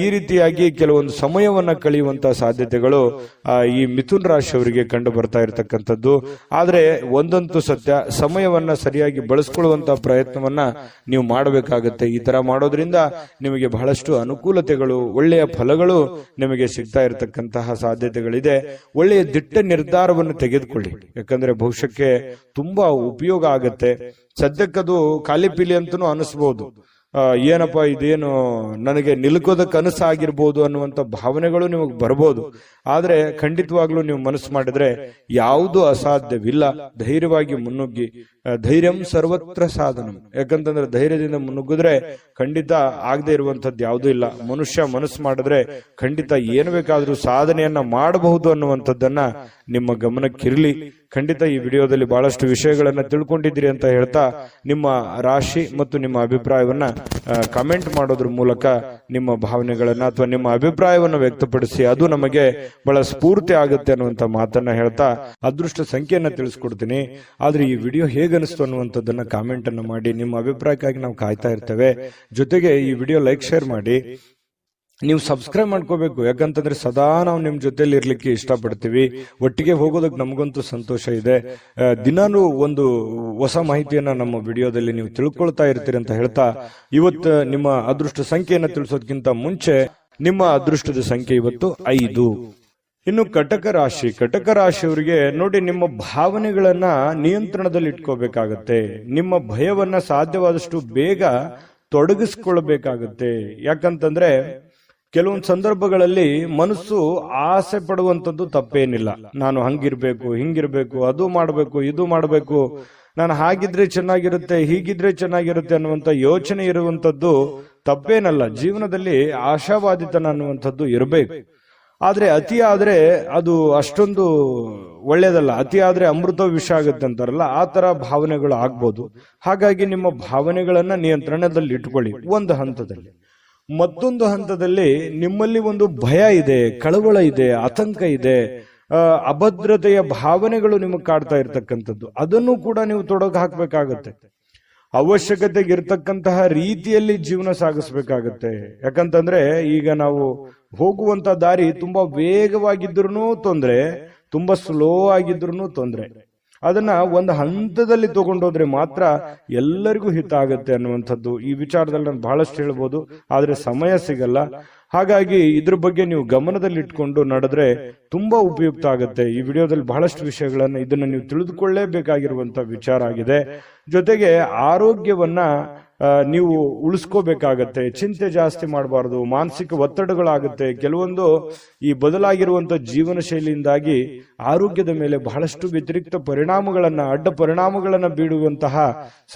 [SPEAKER 1] ಈ ರೀತಿಯಾಗಿ ಕೆಲವೊಂದು ಸಮಯವನ್ನ ಕಳೆಯುವಂತಹ ಸಾಧ್ಯತೆಗಳು ಈ ಮಿಥುನ್ ರಾಶಿಯವರಿಗೆ ಕಂಡು ಬರ್ತಾ ಇರತಕ್ಕಂಥದ್ದು. ಆದ್ರೆ ಒಂದಂತೂ ಸತ್ಯ, ಸಮಯವನ್ನ ಸರಿಯಾಗಿ ಬಳಸ್ಕೊಳ್ಳುವಂತಹ ಪ್ರಯತ್ನವನ್ನ ನೀವು ಮಾಡಬೇಕಾಗತ್ತೆ. ಈ ತರ ಮಾಡೋದ್ರಿಂದ ನಿಮಗೆ ಬಹಳಷ್ಟು ಅನುಕೂಲತೆಗಳು, ಒಳ್ಳೆಯ ಫಲಗಳು ನಿಮಗೆ ಸಿಗ್ತಾ ಇರತಕ್ಕಂತಹ ಸಾಧ್ಯತೆಗಳಿದೆ. ಒಳ್ಳೆಯ ದಿಟ್ಟ ನಿರ್ಧಾರವನ್ನು ತೆಗೆದುಕೊಳ್ಳಿ, ಯಾಕಂದ್ರೆ ಭವಿಷ್ಯಕ್ಕೆ ತುಂಬಾ ಉಪಯೋಗ ಆಗತ್ತೆ. ಸದ್ಯಕ್ಕದು ಖಾಲಿ ಪೀಲಿ ಅಂತನೂ ಅನಿಸ್ಬಹುದು, ಏನಪ್ಪಾ ಇದೇನು ನನಗೆ ನಿಲ್ಕೋದಕ್ಕೆ ಕನಸಾಗಿರ್ಬೋದು ಅನ್ನುವಂಥ ಭಾವನೆಗಳು ನಿಮಗೆ ಬರ್ಬೋದು. ಆದ್ರೆ ಖಂಡಿತವಾಗ್ಲೂ ನೀವು ಮನಸ್ಸು ಮಾಡಿದ್ರೆ ಯಾವುದು ಅಸಾಧ್ಯವಿಲ್ಲ. ಧೈರ್ಯವಾಗಿ ಮುನ್ನುಗ್ಗಿ, ಧೈರ್ಯಂ ಸರ್ವತ್ರ ಸಾಧನಂ. ಯಾಕಂತಂದ್ರೆ ಧೈರ್ಯದಿಂದ ಮುನ್ನುಗ್ಗಿದ್ರೆ ಖಂಡಿತ ಆಗದೆ ಇರುವಂತದ್ದು ಯಾವುದೂ ಇಲ್ಲ. ಮನುಷ್ಯ ಮನಸ್ಸು ಮಾಡಿದ್ರೆ ಖಂಡಿತ ಏನು ಬೇಕಾದ್ರೂ ಸಾಧನೆಯನ್ನ ಮಾಡಬಹುದು ಅನ್ನುವಂಥದ್ದನ್ನ ನಿಮ್ಮ ಗಮನಕ್ಕಿರ್ಲಿ. ಖಂಡಿತ ಈ ವಿಡಿಯೋದಲ್ಲಿ ಬಹಳಷ್ಟು ವಿಷಯಗಳನ್ನ ತಿಳ್ಕೊಂಡಿದ್ದೀರಿ ಅಂತ ಹೇಳ್ತಾ ನಿಮ್ಮ ರಾಶಿ ಮತ್ತು ನಿಮ್ಮ ಅಭಿಪ್ರಾಯವನ್ನ ಕಮೆಂಟ್ ಮಾಡೋದ್ರ ಮೂಲಕ ನಿಮ್ಮ ಭಾವನೆಗಳನ್ನ ಅಥವಾ ನಿಮ್ಮ ಅಭಿಪ್ರಾಯವನ್ನು ವ್ಯಕ್ತಪಡಿಸಿ ಅದು ನಮಗೆ ಬಹಳ ಸ್ಫೂರ್ತಿ ಆಗುತ್ತೆ ಅನ್ನುವಂತ ಮಾತನ್ನ ಹೇಳ್ತಾ ಅದೃಷ್ಟ ಸಂಖ್ಯೆಯನ್ನ ತಿಳಿಸ್ಕೊಡ್ತೀನಿ. ಆದ್ರೆ ಈ ವಿಡಿಯೋ ಹೇಗನಿಸ್ತು ಅನ್ನುವಂಥದ್ದನ್ನ ಕಾಮೆಂಟ್ ಅನ್ನ ಮಾಡಿ. ನಿಮ್ಮ ಅಭಿಪ್ರಾಯಕ್ಕಾಗಿ ನಾವು ಕಾಯ್ತಾ ಇರ್ತೇವೆ. ಜೊತೆಗೆ ಈ ವಿಡಿಯೋ ಲೈಕ್ ಶೇರ್ ಮಾಡಿ. ನೀವು ಸಬ್ಸ್ಕ್ರೈಬ್ ಮಾಡ್ಕೋಬೇಕು, ಯಾಕಂತಂದ್ರೆ ಸದಾ ನಾವು ನಿಮ್ ಜೊತೆಲಿ ಇರ್ಲಿಕ್ಕೆ ಇಷ್ಟಪಡ್ತೀವಿ. ಒಟ್ಟಿಗೆ ಹೋಗೋದಕ್ಕೆ ನಮಗಂತೂ ಸಂತೋಷ ಇದೆ. ದಿನಾನು ಒಂದು ಹೊಸ ಮಾಹಿತಿಯನ್ನ ನಮ್ಮ ವಿಡಿಯೋದಲ್ಲಿ ನೀವು ತಿಳ್ಕೊಳ್ತಾ ಇರ್ತೀರಿ ಅಂತ ಹೇಳ್ತಾ ಇವತ್ತು ನಿಮ್ಮ ಅದೃಷ್ಟ ಸಂಖ್ಯೆಯನ್ನ ತಿಳಿಸೋದಕ್ಕಿಂತ ಮುಂಚೆ ನಿಮ್ಮ ಅದೃಷ್ಟದ ಸಂಖ್ಯೆ ಇವತ್ತು 5. ಇನ್ನು ಕಟಕ ರಾಶಿಯವರಿಗೆ ನೋಡಿ, ನಿಮ್ಮ ಭಾವನೆಗಳನ್ನ ನಿಯಂತ್ರಣದಲ್ಲಿ ಇಟ್ಕೋಬೇಕಾಗತ್ತೆ. ನಿಮ್ಮ ಭಯವನ್ನ ಸಾಧ್ಯವಾದಷ್ಟು ಬೇಗ ತೊಡಗಿಸ್ಕೊಳ್ಬೇಕಾಗತ್ತೆ. ಯಾಕಂತಂದ್ರೆ ಕೆಲವೊಂದು ಸಂದರ್ಭಗಳಲ್ಲಿ ಮನಸ್ಸು ಆಸೆ ಪಡುವಂಥದ್ದು ತಪ್ಪೇನಿಲ್ಲ. ನಾನು ಹಂಗಿರ್ಬೇಕು, ಹಿಂಗಿರ್ಬೇಕು, ಅದು ಮಾಡಬೇಕು, ಇದು ಮಾಡಬೇಕು, ನಾನು ಹಾಗಿದ್ರೆ ಚೆನ್ನಾಗಿರುತ್ತೆ, ಹೀಗಿದ್ರೆ ಚೆನ್ನಾಗಿರುತ್ತೆ ಅನ್ನುವಂಥ ಯೋಚನೆ ಇರುವಂಥದ್ದು ತಪ್ಪೇನಲ್ಲ. ಜೀವನದಲ್ಲಿ ಆಶಾವಾದಿತನ ಅನ್ನುವಂಥದ್ದು ಇರಬೇಕು. ಆದ್ರೆ ಅತಿ ಆದ್ರೆ ಅದು ಅಷ್ಟೊಂದು ಒಳ್ಳೇದಲ್ಲ. ಅತಿ ಆದ್ರೆ ಅಮೃತ ವಿಷ ಆಗುತ್ತೆ ಅಂತಾರಲ್ಲ, ಆ ತರ ಭಾವನೆಗಳು ಆಗ್ಬೋದು. ಹಾಗಾಗಿ ನಿಮ್ಮ ಭಾವನೆಗಳನ್ನ ನಿಯಂತ್ರಣದಲ್ಲಿ ಇಟ್ಕೊಳ್ಳಿ ಒಂದು ಹಂತದಲ್ಲಿ. ಮತ್ತೊಂದು ಹಂತದಲ್ಲಿ ನಿಮ್ಮಲ್ಲಿ ಒಂದು ಭಯ ಇದೆ, ಕಳವಳ ಇದೆ, ಆತಂಕ ಇದೆ, ಅಭದ್ರತೆಯ ಭಾವನೆಗಳು ನಿಮಗೆ ಕಾಡ್ತಾ ಇರ್ತಕ್ಕಂಥದ್ದು, ಅದನ್ನು ಕೂಡ ನೀವು ತೊಡಗು ಹಾಕ್ಬೇಕಾಗತ್ತೆ. ಅವಶ್ಯಕತೆಗೆ ಇರ್ತಕ್ಕಂತಹ ರೀತಿಯಲ್ಲಿ ಜೀವನ ಸಾಗಿಸ್ಬೇಕಾಗತ್ತೆ. ಯಾಕಂತಂದ್ರೆ ಈಗ ನಾವು ಹೋಗುವಂತ ದಾರಿ ತುಂಬಾ ವೇಗವಾಗಿದ್ರು ತೊಂದ್ರೆ, ತುಂಬಾ ಸ್ಲೋ ಆಗಿದ್ರು ತೊಂದ್ರೆ. ಅದನ್ನ ಒಂದು ಹಂತದಲ್ಲಿ ತಗೊಂಡೋದ್ರೆ ಮಾತ್ರ ಎಲ್ಲರಿಗೂ ಹಿತ ಆಗತ್ತೆ ಅನ್ನುವಂಥದ್ದು. ಈ ವಿಚಾರದಲ್ಲಿ ನಾನು ಬಹಳಷ್ಟು ಹೇಳ್ಬೋದು, ಆದ್ರೆ ಸಮಯ ಸಿಗಲ್ಲ. ಹಾಗಾಗಿ ಇದ್ರ ಬಗ್ಗೆ ನೀವು ಗಮನದಲ್ಲಿ ಇಟ್ಕೊಂಡು ನಡೆದ್ರೆ ತುಂಬಾ ಉಪಯುಕ್ತ ಆಗುತ್ತೆ. ಈ ವಿಡಿಯೋದಲ್ಲಿ ಬಹಳಷ್ಟು ವಿಷಯಗಳನ್ನ ಇದನ್ನ ನೀವು ತಿಳಿದುಕೊಳ್ಳೇಬೇಕಾಗಿರುವಂತ ವಿಚಾರ ಆಗಿದೆ. ಜೊತೆಗೆ ಆರೋಗ್ಯವನ್ನ ನೀವು ಉಳಿಸ್ಕೋಬೇಕಾಗತ್ತೆ. ಚಿಂತೆ ಜಾಸ್ತಿ ಮಾಡಬಾರ್ದು, ಮಾನಸಿಕ ಒತ್ತಡಗಳಾಗುತ್ತೆ. ಕೆಲವೊಂದು ಈ ಬದಲಾಗಿರುವಂತ ಜೀವನ ಶೈಲಿಯಿಂದಾಗಿ ಆರೋಗ್ಯದ ಮೇಲೆ ಬಹಳಷ್ಟು ವ್ಯತಿರಿಕ್ತ ಪರಿಣಾಮಗಳನ್ನ, ಅಡ್ಡ ಪರಿಣಾಮಗಳನ್ನ ಬೀಳುವಂತಹ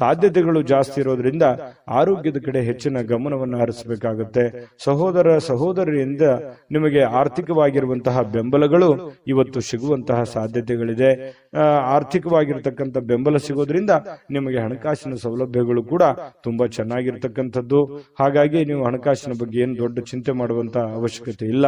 [SPEAKER 1] ಸಾಧ್ಯತೆಗಳು ಜಾಸ್ತಿ ಇರೋದ್ರಿಂದ ಆರೋಗ್ಯದ ಕಡೆ ಹೆಚ್ಚಿನ ಗಮನವನ್ನು ಹರಿಸಬೇಕಾಗುತ್ತೆ. ಸಹೋದರಿಯಿಂದ ನಿಮಗೆ ಆರ್ಥಿಕವಾಗಿರುವಂತಹ ಬೆಂಬಲಗಳು ಇವತ್ತು ಸಿಗುವಂತಹ ಸಾಧ್ಯತೆಗಳಿದೆ. ಆರ್ಥಿಕವಾಗಿರ್ತಕ್ಕಂಥ ಬೆಂಬಲ ಸಿಗೋದ್ರಿಂದ ನಿಮಗೆ ಹಣಕಾಸಿನ ಸೌಲಭ್ಯಗಳು ಕೂಡ ತುಂಬಾ ಚೆನ್ನಾಗಿರ್ತಕ್ಕಂಥದ್ದು. ಹಾಗಾಗಿ ನೀವು ಹಣಕಾಸಿನ ಬಗ್ಗೆ ಏನು ದೊಡ್ಡ ಚಿಂತೆ ಮಾಡುವಂತ ಅವಶ್ಯಕತೆ ಇಲ್ಲ.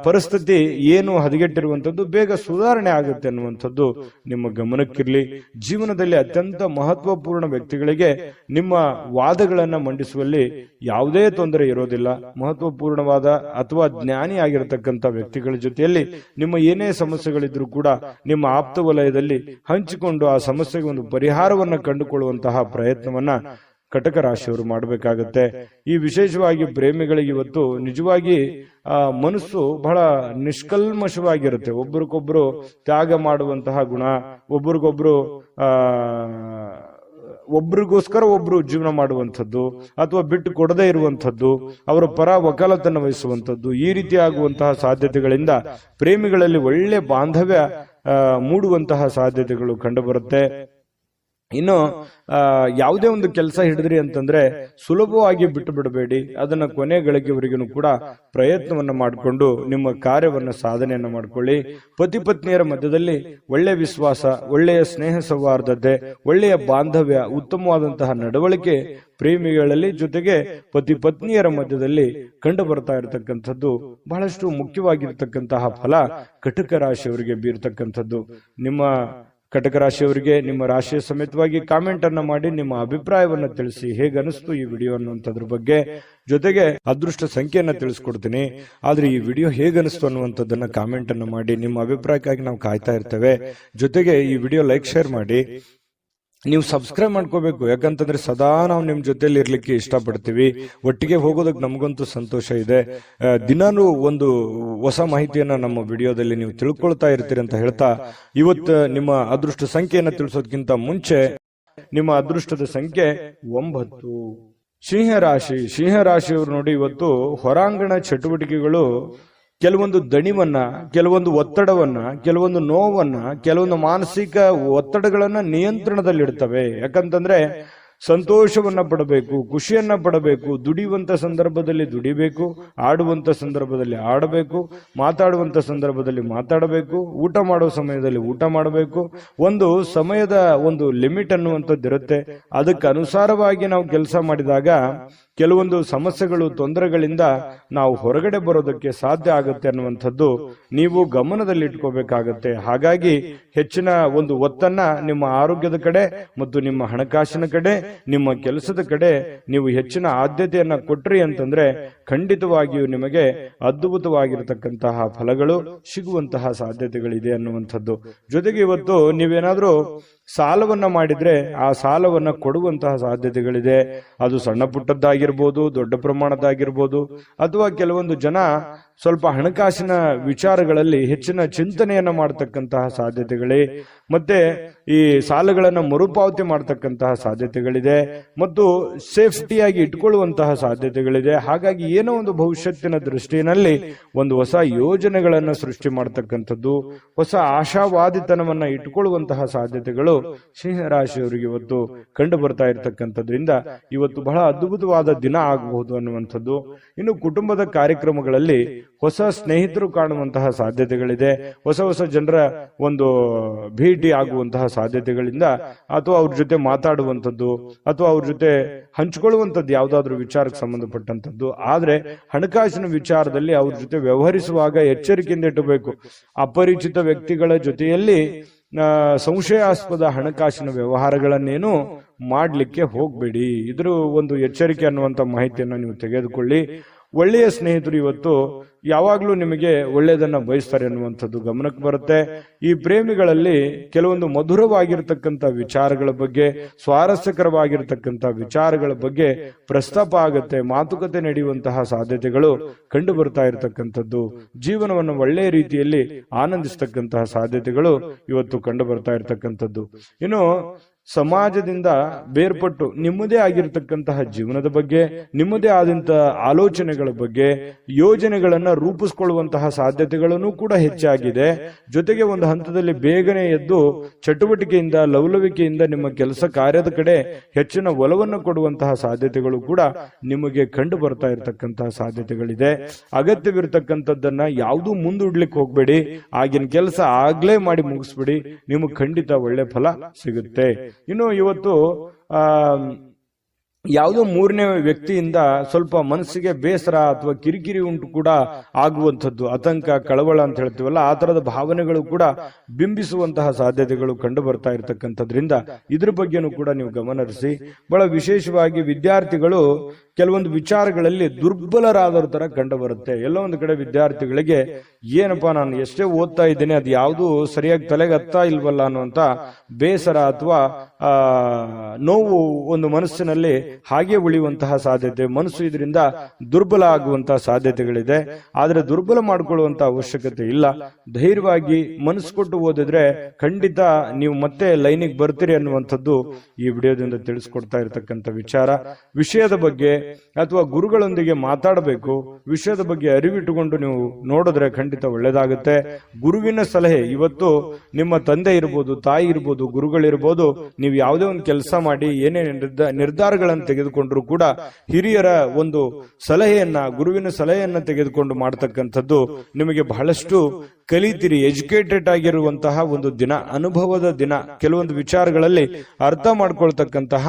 [SPEAKER 1] ಪರಿಸ್ಥಿತಿ ಏನು ಹದಗೆಟ್ಟಿರುವಂತದ್ದು ಬೇಗ ಸುಧಾರಣೆ ಆಗುತ್ತೆ ಅನ್ನುವಂಥದ್ದು ನಿಮ್ಮ ಗಮನಕ್ಕಿರ್ಲಿ. ಜೀವನದಲ್ಲಿ ಅತ್ಯಂತ ಮಹತ್ವಪೂರ್ಣ ವ್ಯಕ್ತಿಗಳಿಗೆ ನಿಮ್ಮ ವಾದಗಳನ್ನ ಮಂಡಿಸುವಲ್ಲಿ ಯಾವುದೇ ತೊಂದರೆ ಇರೋದಿಲ್ಲ. ಮಹತ್ವಪೂರ್ಣವಾದ ಅಥವಾ ಜ್ಞಾನಿ ಆಗಿರತಕ್ಕಂಥ ವ್ಯಕ್ತಿಗಳ ಜೊತೆಯಲ್ಲಿ ನಿಮ್ಮ ಏನೇ ಸಮಸ್ಯೆಗಳಿದ್ರೂ ಕೂಡ ನಿಮ್ಮ ಆಪ್ತ ವಲಯದಲ್ಲಿ ಹಂಚಿಕೊಂಡು ಆ ಸಮಸ್ಯೆಗೆ ಒಂದು ಪರಿಹಾರವನ್ನ ಕಂಡುಕೊಳ್ಳುವಂತಹ ಪ್ರಯತ್ನವನ್ನ ಕಟಕ ರಾಶಿಯವರು ಮಾಡಬೇಕಾಗತ್ತೆ. ಈ ವಿಶೇಷವಾಗಿ ಪ್ರೇಮಿಗಳಿಗೆ ಇವತ್ತು ನಿಜವಾಗಿ ಮನಸ್ಸು ಬಹಳ ನಿಷ್ಕಲ್ಮಶವಾಗಿರುತ್ತೆ. ಒಬ್ರಿಗೊಬ್ರು ತ್ಯಾಗ ಮಾಡುವಂತಹ ಗುಣ, ಒಬ್ರಿಗೋಸ್ಕರ ಒಬ್ರು ಜೀವನ ಮಾಡುವಂಥದ್ದು ಅಥವಾ ಬಿಟ್ಟು ಕೊಡದೇ ಇರುವಂಥದ್ದು, ಅವರ ಪರ ವಕಾಲತನ್ನು ವಹಿಸುವಂಥದ್ದು, ಈ ರೀತಿ ಆಗುವಂತಹ ಸಾಧ್ಯತೆಗಳಿಂದ ಪ್ರೇಮಿಗಳಲ್ಲಿ ಒಳ್ಳೆ ಬಾಂಧವ್ಯ ಮೂಡುವಂತಹ ಸಾಧ್ಯತೆಗಳು ಕಂಡುಬರುತ್ತೆ. ಇನ್ನು ಯಾವುದೇ ಒಂದು ಕೆಲಸ ಹಿಡಿದ್ರಿ ಅಂತಂದ್ರೆ ಸುಲಭವಾಗಿ ಬಿಟ್ಟು ಬಿಡಬೇಡಿ. ಅದನ್ನ ಕೊನೆ ಗಳಿಗೆವರೆಗೂ ಕೂಡ ಪ್ರಯತ್ನವನ್ನ ಮಾಡಿಕೊಂಡು ನಿಮ್ಮ ಕಾರ್ಯವನ್ನ ಸಾಧನೆಯನ್ನ ಮಾಡ್ಕೊಳ್ಳಿ. ಪತಿ ಪತ್ನಿಯರ ಮಧ್ಯದಲ್ಲಿ ಒಳ್ಳೆಯ ವಿಶ್ವಾಸ, ಒಳ್ಳೆಯ ಸ್ನೇಹ ಸೌಹಾರ್ದತೆ, ಒಳ್ಳೆಯ ಬಾಂಧವ್ಯ, ಉತ್ತಮವಾದಂತಹ ನಡವಳಿಕೆ ಪ್ರೇಮಿಗಳಲ್ಲಿ ಜೊತೆಗೆ ಪತಿ ಪತ್ನಿಯರ ಮಧ್ಯದಲ್ಲಿ ಕಂಡು ಬರ್ತಾ ಇರತಕ್ಕಂಥದ್ದು ಬಹಳಷ್ಟು ಮುಖ್ಯವಾಗಿರ್ತಕ್ಕಂತಹ ಫಲ ಕಟಕ ರಾಶಿಯವರಿಗೆ ಬೀರ್ತಕ್ಕಂಥದ್ದು. ನಿಮ್ಮ ಕಟಕ ರಾಶಿಯವರಿಗೆ ನಿಮ್ಮ ರಾಶಿಯ ಸಮೇತವಾಗಿ ಕಾಮೆಂಟ್ ಅನ್ನ ಮಾಡಿ ನಿಮ್ಮ ಅಭಿಪ್ರಾಯವನ್ನ ತಿಳಿಸಿ. ಹೇಗನಿಸ್ತು ಈ ವಿಡಿಯೋ ಅನ್ನುವಂಥದ್ರ ಬಗ್ಗೆ. ಜೊತೆಗೆ ಅದೃಷ್ಟ ಸಂಖ್ಯೆಯನ್ನ ತಿಳಿಸ್ಕೊಡ್ತೀನಿ. ಆದ್ರೆ ಈ ವಿಡಿಯೋ ಹೇಗನಿಸ್ತು ಅನ್ನುವಂಥದ್ದನ್ನ ಕಾಮೆಂಟ್ ಅನ್ನ ಮಾಡಿ. ನಿಮ್ಮ ಅಭಿಪ್ರಾಯಕ್ಕಾಗಿ ನಾವು ಕಾಯ್ತಾ ಇರ್ತೇವೆ. ಜೊತೆಗೆ ಈ ವಿಡಿಯೋ ಲೈಕ್ ಶೇರ್ ಮಾಡಿ. ನೀವು ಸಬ್ಸ್ಕ್ರೈಬ್ ಮಾಡ್ಕೋಬೇಕು, ಯಾಕಂತಂದ್ರೆ ಸದಾ ನಾವು ನಿಮ್ ಜೊತೆಲಿ ಇರ್ಲಿಕ್ಕೆ ಇಷ್ಟಪಡ್ತೀವಿ. ಒಟ್ಟಿಗೆ ಹೋಗೋದಕ್ಕೆ ನಮಗಂತೂ ಸಂತೋಷ ಇದೆ. ದಿನಾನು ಒಂದು ಹೊಸ ಮಾಹಿತಿಯನ್ನ ನಮ್ಮ ವಿಡಿಯೋದಲ್ಲಿ ನೀವು ತಿಳ್ಕೊಳ್ತಾ ಇರ್ತೀರಿ ಅಂತ ಹೇಳ್ತಾ ಇವತ್ತು ನಿಮ್ಮ ಅದೃಷ್ಟ ಸಂಖ್ಯೆಯನ್ನ ತಿಳಿಸೋದಕ್ಕಿಂತ ಮುಂಚೆ ನಿಮ್ಮ ಅದೃಷ್ಟದ ಸಂಖ್ಯೆ 9. ಸಿಂಹರಾಶಿಯವರು ನೋಡಿ, ಇವತ್ತು ಹೊರಾಂಗಣ ಚಟುವಟಿಕೆಗಳು ಕೆಲವೊಂದು ದಣಿವನ್ನ, ಕೆಲವೊಂದು ಒತ್ತಡವನ್ನ, ಕೆಲವೊಂದು ನೋವನ್ನ, ಕೆಲವೊಂದು ಮಾನಸಿಕ ಒತ್ತಡಗಳನ್ನ ನಿಯಂತ್ರಣದಲ್ಲಿಡ್ತವೆ. ಯಾಕಂತಂದ್ರೆ ಸಂತೋಷವನ್ನ ಪಡಬೇಕು, ಖುಷಿಯನ್ನ ಪಡಬೇಕು. ದುಡಿಯುವಂತ ಸಂದರ್ಭದಲ್ಲಿ ದುಡಿಬೇಕು, ಆಡುವಂತ ಸಂದರ್ಭದಲ್ಲಿ ಆಡಬೇಕು, ಮಾತಾಡುವಂತ ಸಂದರ್ಭದಲ್ಲಿ ಮಾತಾಡಬೇಕು, ಊಟ ಮಾಡೋ ಸಮಯದಲ್ಲಿ ಊಟ ಮಾಡಬೇಕು. ಒಂದು ಸಮಯದ ಒಂದು ಲಿಮಿಟ್ ಅನ್ನುವಂಥದ್ದು ಇರುತ್ತೆ. ಅದಕ್ಕೆ ಅನುಸಾರವಾಗಿ ನಾವು ಕೆಲಸ ಮಾಡಿದಾಗ ಕೆಲವೊಂದು ಸಮಸ್ಯೆಗಳು, ತೊಂದರೆಗಳಿಂದ ನಾವು ಹೊರಗಡೆ ಬರೋದಕ್ಕೆ ಸಾಧ್ಯ ಆಗುತ್ತೆ ಅನ್ನುವಂಥದ್ದು ನೀವು ಗಮನದಲ್ಲಿ ಇಟ್ಕೋಬೇಕಾಗತ್ತೆ. ಹಾಗಾಗಿ ಹೆಚ್ಚಿನ ಒಂದು ಒತ್ತನ್ನ ನಿಮ್ಮ ಆರೋಗ್ಯದ ಕಡೆ ಮತ್ತು ನಿಮ್ಮ ಹಣಕಾಸಿನ ಕಡೆ, ನಿಮ್ಮ ಕೆಲಸದ ಕಡೆ ನೀವು ಹೆಚ್ಚಿನ ಆದ್ಯತೆಯನ್ನ ಕೊಟ್ರಿ ಅಂತಂದ್ರೆ ಖಂಡಿತವಾಗಿಯೂ ನಿಮಗೆ ಅದ್ಭುತವಾಗಿರತಕ್ಕಂತಹ ಫಲಗಳು ಸಿಗುವಂತಹ ಸಾಧ್ಯತೆಗಳಿದೆ ಅನ್ನುವಂಥದ್ದು. ಜೊತೆಗೆ ಇವತ್ತು ನೀವೇನಾದ್ರೂ ಸಾಲವನ್ನ ಮಾಡಿದ್ರೆ ಆ ಸಾಲವನ್ನ ಕೊಡುವಂತಹ ಸಾಧ್ಯತೆಗಳಿದೆ. ಅದು ಸಣ್ಣ ಪುಟ್ಟದ್ದಾಗಿರ್ಬೋದು, ದೊಡ್ಡ ಪ್ರಮಾಣದಾಗಿರ್ಬೋದು, ಅಥವಾ ಕೆಲವೊಂದು ಜನ ಸ್ವಲ್ಪ ಹಣಕಾಸಿನ ವಿಚಾರಗಳಲ್ಲಿ ಹೆಚ್ಚಿನ ಚಿಂತನೆಯನ್ನ ಮಾಡತಕ್ಕಂತಹ ಸಾಧ್ಯತೆಗಳೇ, ಮತ್ತೆ ಈ ಸಾಲಗಳನ್ನ ಮರುಪಾವತಿ ಮಾಡತಕ್ಕಂತಹ ಸಾಧ್ಯತೆಗಳಿದೆ, ಮತ್ತು ಸೇಫ್ಟಿಯಾಗಿ ಇಟ್ಕೊಳ್ಳುವಂತಹ ಸಾಧ್ಯತೆಗಳಿದೆ. ಹಾಗಾಗಿ ಏನೋ ಒಂದು ಭವಿಷ್ಯತ್ತಿನ ದೃಷ್ಟಿಯಲ್ಲಿ ಒಂದು ಹೊಸ ಯೋಜನೆಗಳನ್ನ ಸೃಷ್ಟಿ ಮಾಡತಕ್ಕಂಥದ್ದು, ಹೊಸ ಆಶಾವಾದಿತನವನ್ನ ಇಟ್ಕೊಳ್ಳುವಂತಹ ಸಾಧ್ಯತೆಗಳು ಸಿಂಹರಾಶಿಯವರಿಗೆ ಇವತ್ತು ಕಂಡು ಬರ್ತಾ ಇರತಕ್ಕಂಥದ್ರಿಂದ ಇವತ್ತು ಬಹಳ ಅದ್ಭುತವಾದ ದಿನ ಆಗಬಹುದು ಅನ್ನುವಂಥದ್ದು. ಇನ್ನು ಕುಟುಂಬದ ಕಾರ್ಯಕ್ರಮಗಳಲ್ಲಿ ಹೊಸ ಸ್ನೇಹಿತರು ಕಾಣುವಂತಹ ಸಾಧ್ಯತೆಗಳಿದೆ. ಹೊಸ ಹೊಸ ಜನರ ಒಂದು ಭೇಟಿ ಆಗುವಂತಹ ಸಾಧ್ಯತೆಗಳಿಂದ, ಅಥವಾ ಅವ್ರ ಜೊತೆ ಮಾತಾಡುವಂಥದ್ದು, ಅಥವಾ ಅವ್ರ ಜೊತೆ ಹಂಚಿಕೊಳ್ಳುವಂಥದ್ದು ಯಾವುದಾದ್ರೂ ವಿಚಾರಕ್ಕೆ ಸಂಬಂಧಪಟ್ಟಂಥದ್ದು. ಆದ್ರೆ ಹಣಕಾಸಿನ ವಿಚಾರದಲ್ಲಿ ಅವ್ರ ಜೊತೆ ವ್ಯವಹರಿಸುವಾಗ ಎಚ್ಚರಿಕೆಯಿಂದ ಇಟ್ಟಬೇಕು. ಅಪರಿಚಿತ ವ್ಯಕ್ತಿಗಳ ಜೊತೆಯಲ್ಲಿ ಸಂಶಯಾಸ್ಪದ ಹಣಕಾಸಿನ ವ್ಯವಹಾರಗಳನ್ನೇನು ಮಾಡ್ಲಿಕ್ಕೆ ಹೋಗ್ಬೇಡಿ. ಇದ್ರ ಒಂದು ಎಚ್ಚರಿಕೆ ಅನ್ನುವಂಥ ಮಾಹಿತಿಯನ್ನು ನೀವು ತೆಗೆದುಕೊಳ್ಳಿ. ಒಳ್ಳೆಯ ಸ್ನೇಹಿತರು ಇವತ್ತು ಯಾವಾಗ್ಲೂ ನಿಮಗೆ ಒಳ್ಳೆಯದನ್ನ ಬಯಸ್ತಾರೆ ಅನ್ನುವಂಥದ್ದು ಗಮನಕ್ಕೆ ಬರುತ್ತೆ. ಈ ಪ್ರೇಮಿಗಳಲ್ಲಿ ಕೆಲವೊಂದು ಮಧುರವಾಗಿರ್ತಕ್ಕಂಥ ವಿಚಾರಗಳ ಬಗ್ಗೆ, ಸ್ವಾರಸ್ಯಕರವಾಗಿರ್ತಕ್ಕಂಥ ವಿಚಾರಗಳ ಬಗ್ಗೆ ಪ್ರಸ್ತಾಪ ಆಗುತ್ತೆ, ಮಾತುಕತೆ ನಡೆಯುವಂತಹ ಸಾಧ್ಯತೆಗಳು ಕಂಡು ಬರ್ತಾ ಇರತಕ್ಕಂಥದ್ದು. ಜೀವನವನ್ನು ಒಳ್ಳೆಯ ರೀತಿಯಲ್ಲಿ ಆನಂದಿಸ್ತಕ್ಕಂತಹ ಸಾಧ್ಯತೆಗಳು ಇವತ್ತು ಕಂಡು ಬರ್ತಾ ಇರತಕ್ಕಂಥದ್ದು. ಇನ್ನು ಸಮಾಜದಿಂದ ಬೇರ್ಪಟ್ಟು ನಿಮ್ಮದೇ ಆಗಿರತಕ್ಕಂತಹ ಜೀವನದ ಬಗ್ಗೆ, ನಿಮ್ಮದೇ ಆದಂತಹ ಆಲೋಚನೆಗಳ ಬಗ್ಗೆ, ಯೋಜನೆಗಳನ್ನ ರೂಪಿಸಿಕೊಳ್ಳುವಂತಹ ಸಾಧ್ಯತೆಗಳನ್ನು ಕೂಡ ಹೆಚ್ಚಾಗಿದೆ. ಜೊತೆಗೆ ಒಂದು ಹಂತದಲ್ಲಿ ಬೇಗನೆ ಎದ್ದು ಚಟುವಟಿಕೆಯಿಂದ, ಲವಲವಿಕೆಯಿಂದ ನಿಮ್ಮ ಕೆಲಸ ಕಾರ್ಯದ ಕಡೆ ಹೆಚ್ಚಿನ ಒಲವನ್ನು ಕೊಡುವಂತಹ ಸಾಧ್ಯತೆಗಳು ಕೂಡ ನಿಮಗೆ ಕಂಡು ಬರ್ತಾ ಇರತಕ್ಕಂತಹ ಸಾಧ್ಯತೆಗಳಿದೆ. ಅಗತ್ಯವಿರತಕ್ಕಂಥದ್ದನ್ನ ಯಾವುದೂ ಮುಂದೂಡ್ಲಿಕ್ಕೆ ಹೋಗ್ಬೇಡಿ. ಆಗಿನ ಕೆಲಸ ಆಗ್ಲೇ ಮಾಡಿ ಮುಗಿಸ್ಬಿಡಿ, ನಿಮಗೆ ಖಂಡಿತ ಒಳ್ಳೆ ಫಲ ಸಿಗುತ್ತೆ. ಇನ್ನು ಇವತ್ತು ಯಾವುದೋ ಮೂರನೇ ವ್ಯಕ್ತಿಯಿಂದ ಸ್ವಲ್ಪ ಮನಸ್ಸಿಗೆ ಬೇಸರ ಅಥವಾ ಕಿರಿಕಿರಿ ಉಂಟು ಕೂಡ ಆಗುವಂಥದ್ದು, ಆತಂಕ, ಕಳವಳ ಅಂತ ಹೇಳ್ತೀವಲ್ಲ, ಆ ತರದ ಭಾವನೆಗಳು ಕೂಡ ಬಿಂಬಿಸುವಂತಹ ಸಾಧ್ಯತೆಗಳು ಕಂಡು ಬರ್ತಾ ಇರತಕ್ಕಂಥದ್ರಿಂದ ಇದ್ರ ಬಗ್ಗೆನೂ ಕೂಡ ನೀವು ಗಮನಹರಿಸಿ. ಬಹಳ ವಿಶೇಷವಾಗಿ ವಿದ್ಯಾರ್ಥಿಗಳು ಕೆಲವೊಂದು ವಿಚಾರಗಳಲ್ಲಿ ದುರ್ಬಲರಾದರ ತರ ಕಂಡು ಬರುತ್ತೆ. ಎಲ್ಲೋ ಒಂದು ಕಡೆ ವಿದ್ಯಾರ್ಥಿಗಳಿಗೆ ಏನಪ್ಪಾ, ನಾನು ಎಷ್ಟೇ ಓದ್ತಾ ಇದ್ದೇನೆ, ಅದು ಯಾವುದು ಸರಿಯಾಗಿ ತಲೆಗೆ ಹತ್ತಾ ಇಲ್ವಲ್ಲ ಅನ್ನುವಂತ ಬೇಸರ ಅಥವಾ ನೋವು ಒಂದು ಮನಸ್ಸಿನಲ್ಲಿ ಹಾಗೆ ಉಳಿಯುವಂತಹ ಸಾಧ್ಯತೆ, ಮನಸ್ಸು ಇದರಿಂದ ದುರ್ಬಲ ಆಗುವಂತಹ ಸಾಧ್ಯತೆಗಳಿದೆ. ಆದ್ರೆ ದುರ್ಬಲ ಮಾಡಿಕೊಳ್ಳುವಂತಹ ಅವಶ್ಯಕತೆ ಇಲ್ಲ. ಧೈರ್ಯವಾಗಿ ಮನಸ್ಸು ಕೊಟ್ಟು ಓದಿದ್ರೆ ಖಂಡಿತ ನೀವು ಮತ್ತೆ ಲೈನಿಗೆ ಬರ್ತೀರಿ ಅನ್ನುವಂಥದ್ದು ಈ ವಿಡಿಯೋದಿಂದ ತಿಳಿಸ್ಕೊಡ್ತಾ ಇರತಕ್ಕಂಥ ವಿಚಾರ. ವಿಷಯದ ಬಗ್ಗೆ ಅಥವಾ ಗುರುಗಳೊಂದಿಗೆ ಮಾತಾಡಬೇಕು, ವಿಷಯದ ಬಗ್ಗೆ ಅರಿವಿಟ್ಟುಕೊಂಡು ನೀವು ನೋಡಿದ್ರೆ ಖಂಡಿತ ಒಳ್ಳೇದಾಗುತ್ತೆ. ಗುರುವಿನ ಸಲಹೆ, ಇವತ್ತು ನಿಮ್ಮ ತಂದೆ ಇರ್ಬೋದು, ತಾಯಿ ಇರ್ಬೋದು, ಗುರುಗಳಿರ್ಬೋದು, ನೀವು ಯಾವುದೇ ಒಂದು ಕೆಲಸ ಮಾಡಿ ಏನೇ ನಿರ್ಧಾರಗಳನ್ನು ತೆಗೆದುಕೊಂಡ್ರು ಕೂಡ ಹಿರಿಯರ ಒಂದು ಸಲಹೆಯನ್ನ, ಗುರುವಿನ ಸಲಹೆಯನ್ನ ತೆಗೆದುಕೊಂಡು ಮಾಡತಕ್ಕಂಥದ್ದು ನಿಮಗೆ ಬಹಳಷ್ಟು ಕಲಿತೀರಿ. ಎಜುಕೇಟೆಡ್ ಆಗಿರುವಂತಹ ಒಂದು ದಿನ, ಅನುಭವದ ದಿನ, ಕೆಲವೊಂದು ವಿಚಾರಗಳಲ್ಲಿ ಅರ್ಥ ಮಾಡ್ಕೊಳ್ತಕ್ಕಂತಹ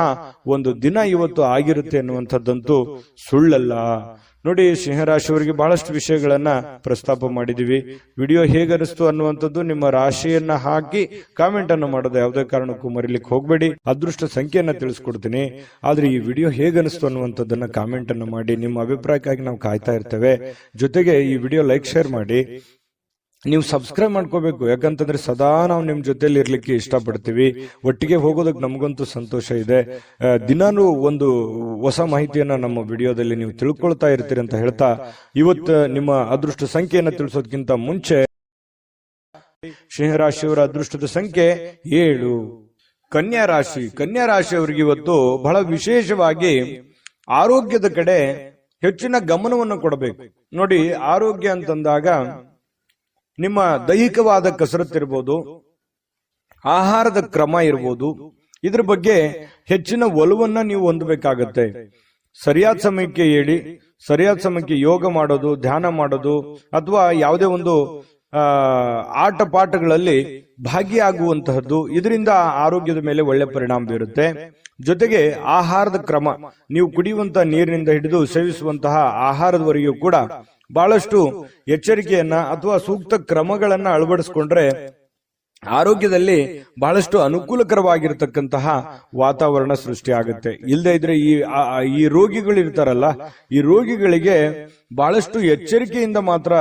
[SPEAKER 1] ಒಂದು ದಿನ ಇವತ್ತು ಆಗಿರುತ್ತೆ ಅನ್ನುವಂಥದ್ದಂತೂ ಸುಳ್ಳಲ್ಲ. ನೋಡಿ, ಸಿಂಹರಾಶಿಯವರಿಗೆ ಬಹಳಷ್ಟು ವಿಷಯಗಳನ್ನ ಪ್ರಸ್ತಾಪ ಮಾಡಿದೀವಿ. ವಿಡಿಯೋ ಹೇಗನಿಸ್ತು ಅನ್ನುವಂಥದ್ದು ನಿಮ್ಮ ರಾಶಿಯನ್ನ ಹಾಕಿ ಕಾಮೆಂಟ್ ಅನ್ನು ಮಾಡೋದು ಯಾವುದೇ ಕಾರಣಕ್ಕೂ ಮರಿಲಿಕ್ಕೆ ಹೋಗ್ಬೇಡಿ. ಅದೃಷ್ಟ ಸಂಖ್ಯೆಯನ್ನ ತಿಳಿಸ್ಕೊಡ್ತೀನಿ, ಆದ್ರೆ ಈ ವಿಡಿಯೋ ಹೇಗನಿಸ್ತು ಅನ್ನುವಂಥದ್ದನ್ನ ಕಾಮೆಂಟ್ ಅನ್ನು ಮಾಡಿ. ನಿಮ್ಮ ಅಭಿಪ್ರಾಯಕ್ಕಾಗಿ ನಾವು ಕಾಯ್ತಾ ಇರ್ತೇವೆ. ಜೊತೆಗೆ ಈ ವಿಡಿಯೋ ಲೈಕ್, ಶೇರ್ ಮಾಡಿ. ನೀವು ಸಬ್ಸ್ಕ್ರೈಬ್ ಮಾಡ್ಕೋಬೇಕು, ಯಾಕಂತಂದ್ರೆ ಸದಾ ನಾವು ನಿಮ್ ಜೊತೆಲಿ ಇರ್ಲಿಕ್ಕೆ ಇಷ್ಟಪಡ್ತೀವಿ. ಒಟ್ಟಿಗೆ ಹೋಗೋದಕ್ಕೆ ನಮಗಂತೂ ಸಂತೋಷ ಇದೆ. ದಿನಾನು ಒಂದು ಹೊಸ ಮಾಹಿತಿಯನ್ನ ನಮ್ಮ ವಿಡಿಯೋದಲ್ಲಿ ನೀವು ತಿಳ್ಕೊಳ್ತಾ ಇರ್ತೀರಿ ಅಂತ ಹೇಳ್ತಾ, ಇವತ್ತು ನಿಮ್ಮ ಅದೃಷ್ಟ ಸಂಖ್ಯೆಯನ್ನ ತಿಳಿಸೋದಕ್ಕಿಂತ ಮುಂಚೆ ಸಿಂಹರಾಶಿಯವರ ಅದೃಷ್ಟದ ಸಂಖ್ಯೆ 7. ಕನ್ಯಾ ರಾಶಿ. ಕನ್ಯಾ ರಾಶಿಯವರಿಗೆ ಇವತ್ತು ಬಹಳ ವಿಶೇಷವಾಗಿ ಆರೋಗ್ಯದ ಕಡೆ ಹೆಚ್ಚಿನ ಗಮನವನ್ನು ಕೊಡಬೇಕು. ನೋಡಿ, ಆರೋಗ್ಯ ಅಂತಂದಾಗ ನಿಮ್ಮ ದೈಹಿಕವಾದ ಕಸರತ್ತು ಇರ್ಬೋದು, ಆಹಾರದ ಕ್ರಮ ಇರ್ಬೋದು, ಇದ್ರ ಬಗ್ಗೆ ಹೆಚ್ಚಿನ ಒಲವನ್ನ ನೀವು ಹೊಂದಬೇಕಾಗತ್ತೆ. ಸರಿಯಾದ ಸಮಯಕ್ಕೆ ಹೇಳಿ, ಸರಿಯಾದ ಸಮಯಕ್ಕೆ ಯೋಗ ಮಾಡೋದು, ಧ್ಯಾನ ಮಾಡೋದು, ಅಥವಾ ಯಾವುದೇ ಒಂದು ಆಟ ಪಾಠಗಳಲ್ಲಿ ಭಾಗಿಯಾಗುವಂತಹದ್ದು, ಇದರಿಂದ ಆರೋಗ್ಯದ ಮೇಲೆ ಒಳ್ಳೆ ಪರಿಣಾಮ ಬೀರುತ್ತೆ. ಜೊತೆಗೆ ಆಹಾರದ ಕ್ರಮ, ನೀವು ಕುಡಿಯುವಂತಹ ನೀರಿನಿಂದ ಹಿಡಿದು ಸೇವಿಸುವಂತಹ ಆಹಾರದವರೆಗೂ ಕೂಡ ಬಹಳಷ್ಟು ಎಚ್ಚರಿಕೆಯನ್ನ ಅಥವಾ ಸೂಕ್ತ ಕ್ರಮಗಳನ್ನ ಅಳವಡಿಸಿಕೊಂಡ್ರೆ ಆರೋಗ್ಯದಲ್ಲಿ ಬಹಳಷ್ಟು ಅನುಕೂಲಕರವಾಗಿರತಕ್ಕಂತಹ ವಾತಾವರಣ ಸೃಷ್ಟಿಯಾಗುತ್ತೆ. ಇಲ್ಲದೆ ಇದ್ರೆ ಈ ರೋಗಿಗಳು ಇರ್ತಾರಲ್ಲ, ಈ ರೋಗಿಗಳಿಗೆ ಬಹಳಷ್ಟು ಎಚ್ಚರಿಕೆಯಿಂದ ಮಾತ್ರ